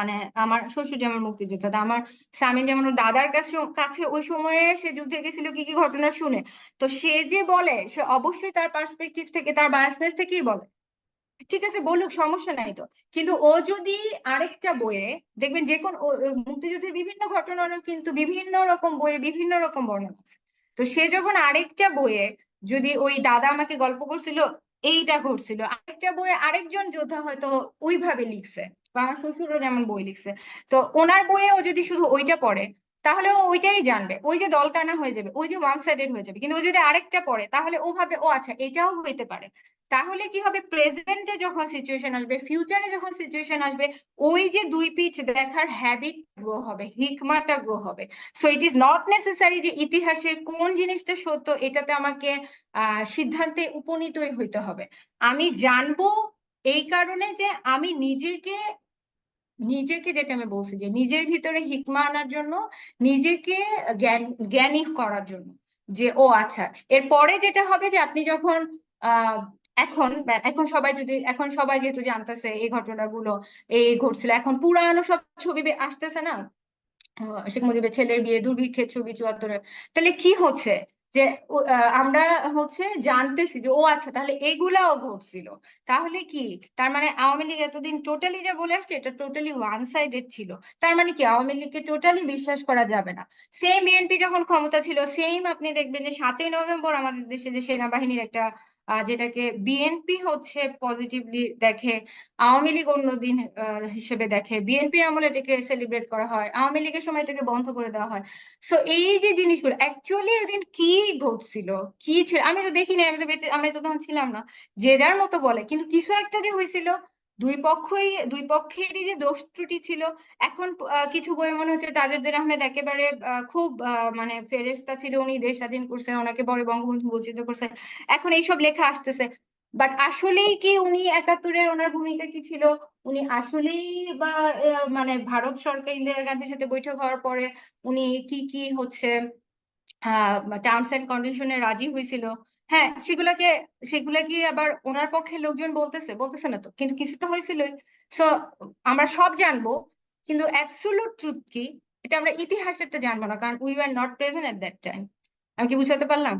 B: মানে আমার শ্বশুর যেমন মুক্তিযোদ্ধা, তা আমার স্বামী যেমন ওর দাদার কাছে কাছে ওই সময়ে সে যুদ্ধে গেছিল কি কি ঘটনা শুনে, তো সে যে বলে সে অবশ্যই তার পার্সপেক্টিভ থেকে, তার বায়াসনেস থেকেই বলে। ঠিক আছে, বলুক, সমস্যা নাই তো। কিন্তু ও যদি আরেকটা বইয়ে দেখবেন, যে কোন মুক্তিযুদ্ধের বিভিন্ন ঘটনারও কিন্তু বিভিন্ন রকম বইয়ে বিভিন্ন রকম বর্ণনা আছে। তো সে যখন আরেকটা বইয়ে যদি ওই দাদা আমাকে গল্প করছিল এইটা ঘটছিল, আরেকটা বইয়ে আরেকজন যোদ্ধা হয়তো ওইভাবে লিখছে, বা আমার শ্বশুরও যেমন বই লিখছে, তো ওনার বইয়ে ও যদি শুধু ওইটা পড়ে, তাহলে ও ওইটাই জানবে, ওই যে দলকানা হয়ে যাবে, ওই যে ওয়ান সাইডেড হয়ে যাবে। কিন্তু ও যদি আরেকটা পড়ে, তাহলে ও ভাবে ও আচ্ছা এটাও হইতে পারে। তাহলে কি হবে, প্রেজেন্টে যখন সিচুয়েশন আসবে, ফিউচারে যখন সিচুয়েশন আসবে, ওই যে দুই পিঠ দেখার হ্যাবিট গ্রো হবে, হিকমাটা গ্রো হবে। So it is not necessary যে ইতিহাসের কোন জিনিসটা সত্য এটাতে আমাকে সিদ্ধান্তে উপনীতই হইতে হবে। আমি জানবো এই কারণে যে আমি নিজেকে যেটা আমি বলছি যে নিজের ভিতরে হিকমা আনার জন্য, নিজেকে জ্ঞানী করার জন্য, যে ও আচ্ছা এরপরে যেটা হবে যে আপনি যখন আহ এখন সবাই যেহেতু জানতেছে এই ঘটনাগুলো এই ঘটছিল, এখন পুরানো সব ছবি আসতেছে না, শেখ মুজিবের ছেলের বিয়ে, দুর্ভিক্ষের ছবি ৭৪-এর, তাহলে কি হচ্ছে যে আমরা হচ্ছে জানতেছি যে ও আচ্ছা তাহলে এগুলাও ঘটছিল। তাহলে কি তার মানে আওয়ামী লীগ এতদিন টোটালি যা বলে আসছে এটা টোটালি ওয়ান সাইডেড ছিল। তার মানে কি আওয়ামী লীগকে টোটালি বিশ্বাস করা যাবে না। সেম বিএনপি যখন ক্ষমতা ছিল, সেম আপনি দেখবেন যে ৭ই নভেম্বর আমাদের দেশে যে সেনাবাহিনীর একটা যেটাকে বিএনপি হচ্ছে পজিটিভলি দেখে, আওয়ামী লীগ অন্যদিন হিসেবে দেখে, বিএনপির আমলে এটাকে সেলিব্রেট করা হয়, আওয়ামী লীগের সময় এটাকে বন্ধ করে দেওয়া হয়। সো এই যে জিনিসগুলো অ্যাকচুয়ালি এদিন কি ঘটছিল, কি ছিল আমি তো দেখিনি, আমি তো তখন ছিলাম না। যে যার মতো বলে, কিন্তু কিছু একটা যে হয়েছিল, দুই পক্ষেরই যে দোষ ত্রুটি ছিল। এখন কিছু বই মনে হচ্ছে তাজউদ্দিন আহমেদ একেবারে খুব মানে ফেরেশতা ছিল, উনি দেশ স্বাধীন করছে, ওনাকে পরে বঙ্গবন্ধু বঞ্চিত করছে, এখন এইসব লেখা আসতেছে। বাট আসলেই কি উনি ৭১-এর ওনার ভূমিকা কি ছিল, উনি আসলেই বা মানে ভারত সরকার ইন্দিরা গান্ধীর সাথে বৈঠক হওয়ার পরে উনি কি কি হচ্ছে টার্মস এন্ড কন্ডিশনে রাজি হয়েছিল, হ্যাঁ সেগুলা কি আবার ওনার পক্ষে লোকজন বলতেছে না তো, কিন্তু কিছু তো হয়েছিল। সো আমরা সব জানবো, কিন্তু অ্যাবসোলুট ট্রুথ কি এটা আমরা ইতিহাসেরটা জানবো না, কারণ we were not present at that time. আমি কি বুঝাতে পারলাম?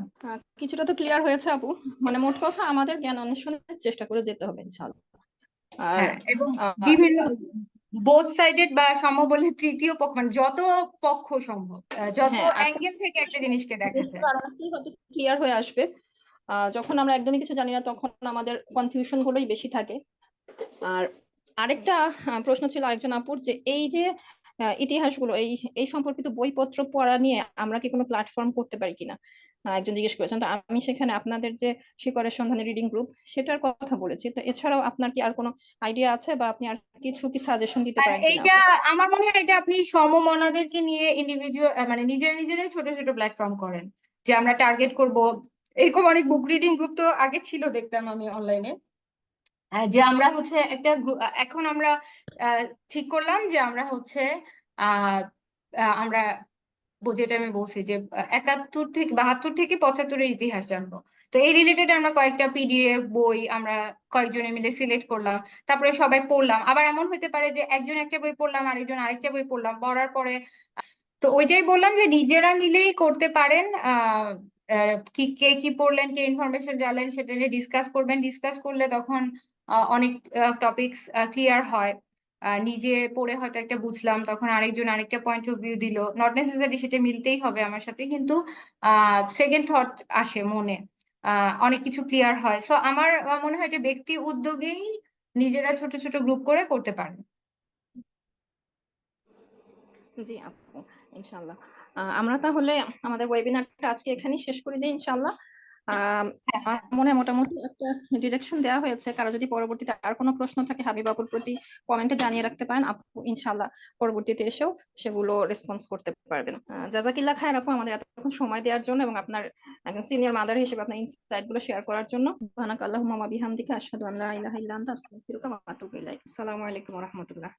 C: কিছুটা তো ক্লিয়ার হয়েছে আপু, মানে মোট কথা আমাদের জ্ঞান অন্বেষণের চেষ্টা করে যেতে হবে ইনশাআল্লাহ। আর
B: হ্যাঁ, এবং
C: আহ,
B: বিভিন্ন বোথ সাইডেড বা সম্ভব বলে তৃতীয় পক্ষ, মানে যত পক্ষ সম্ভব, যত
C: হ্যাঁ, আর
B: অ্যাঙ্গেল থেকে একটা জিনিসকে দেখা যায়।
C: ক্লিয়ার হয়ে আসবে। যখন আমরা একদমই কিছু জানি না তখন আমাদের কনফিউশন গুলোই বেশি থাকে। আর আরেকটা প্রশ্ন ছিল আরেকজন আপুর, যে এই যে ইতিহাসগুলো এই এই সম্পর্কিত বইপত্র পড়া নিয়ে আমরা কি কোনো প্ল্যাটফর্ম করতে পারি কিনা, একজন জিজ্ঞেস করেছেন। তো আমি সেখানে আপনাদের যে শিকড়ের সন্ধানে রিডিং গ্রুপ সেটার কথা বলেছি। তো এছাড়াও আপনার কি আর কোনো আইডিয়া আছে, বা আপনি আর কিছু কি সাজেশন দিতে
B: আর
C: পারেন কিনা
B: এইটা
C: আপু?
B: আমার মনে হয় এটা আপনি সমমনাদেরকে নিয়ে ইন্ডিভিজুয়াল, মানে নিজেরাই ছোট ছোট প্ল্যাটফর্ম করেন, যে আমরা টার্গেট করব। এরকম অনেক বুক রিডিং গ্রুপ তো আগে ছিল, দেখতাম আমি অনলাইনে, যে আমরা হচ্ছে একটা এখন আমরা আহ, ঠিক করলাম যে আমরা হচ্ছে আহ আমরা যেটা আমি বলছি যে 71 থেকে 72 থেকে 75-এর ইতিহাস জানবো। তো এই রিলেটেড আমরা কয়েকটা পিডিএফ বই আমরা কয়েকজনে মিলে সিলেক্ট করলাম, তারপরে সবাই পড়লাম। আবার এমন হতে পারে যে একজন একটা বই পড়লাম, আরেকজন আরেকটা বই পড়লাম, পড়ার পরে তো ওইটাই বললাম যে নিজেরা মিলেই করতে পারেন। কি কে কি পড়লেন, কে ইনফরমেশন জানলেন, সেটা নিয়ে ডিসকাস করবেন। ডিসকাস করলে তখন অনেক টপিকস ক্লিয়ার হয়। নিজে পড়ে হয়তো একটা বুঝলাম, তখন আরেকজন আরেকটা পয়েন্ট অফ ভিউ দিল, নট নেসেসারি সেটা মিলতেই হবে আমার সাথে, কিন্তু সেকেন্ড থট আসে মনে, অনেক কিছু ক্লিয়ার হয়। সো আমার মনে হয় যে ব্যক্তি উদ্যোগেই নিজেরা ছোট ছোট গ্রুপ করে করতে পারেন।
C: জি আপু, ইনশাআল্লাহ। আমরা তাহলে আমাদের ওয়েবিনারটা আজকে এখানেই শেষ করে দিই ইনশাআল্লাহ। আমার মনে হয় মোটামুটি একটা ডিরেকশন দেওয়া হয়েছে। কারো যদি পরবর্তীতে আর কোনো প্রশ্ন থাকে হাবিব আপুর প্রতি কমেন্টে জানিয়ে রাখতে পারেন, আপু ইনশাআল্লাহ পরবর্তীতে এসেও সেগুলো রেসপন্স করতে পারবেন। জাজাকিল্লাহ খায়ের আপু আমাদের এতক্ষণ সময় দেওয়ার জন্য এবং আপনার একজন সিনিয়র মাদার হিসেবে আপনার ইনসাইট গুলো শেয়ার করার জন্য। সুবহানাকাল্লাহুম্মা ওয়া বিহামদিকা আশহাদু আল্লা ইলাহা ইল্লা আনতা আস্তাগফিরুকা ওয়া আতুবু ইলাইক। আসসালামু আলাইকুম ওয়া রাহমাতুল্লাহ।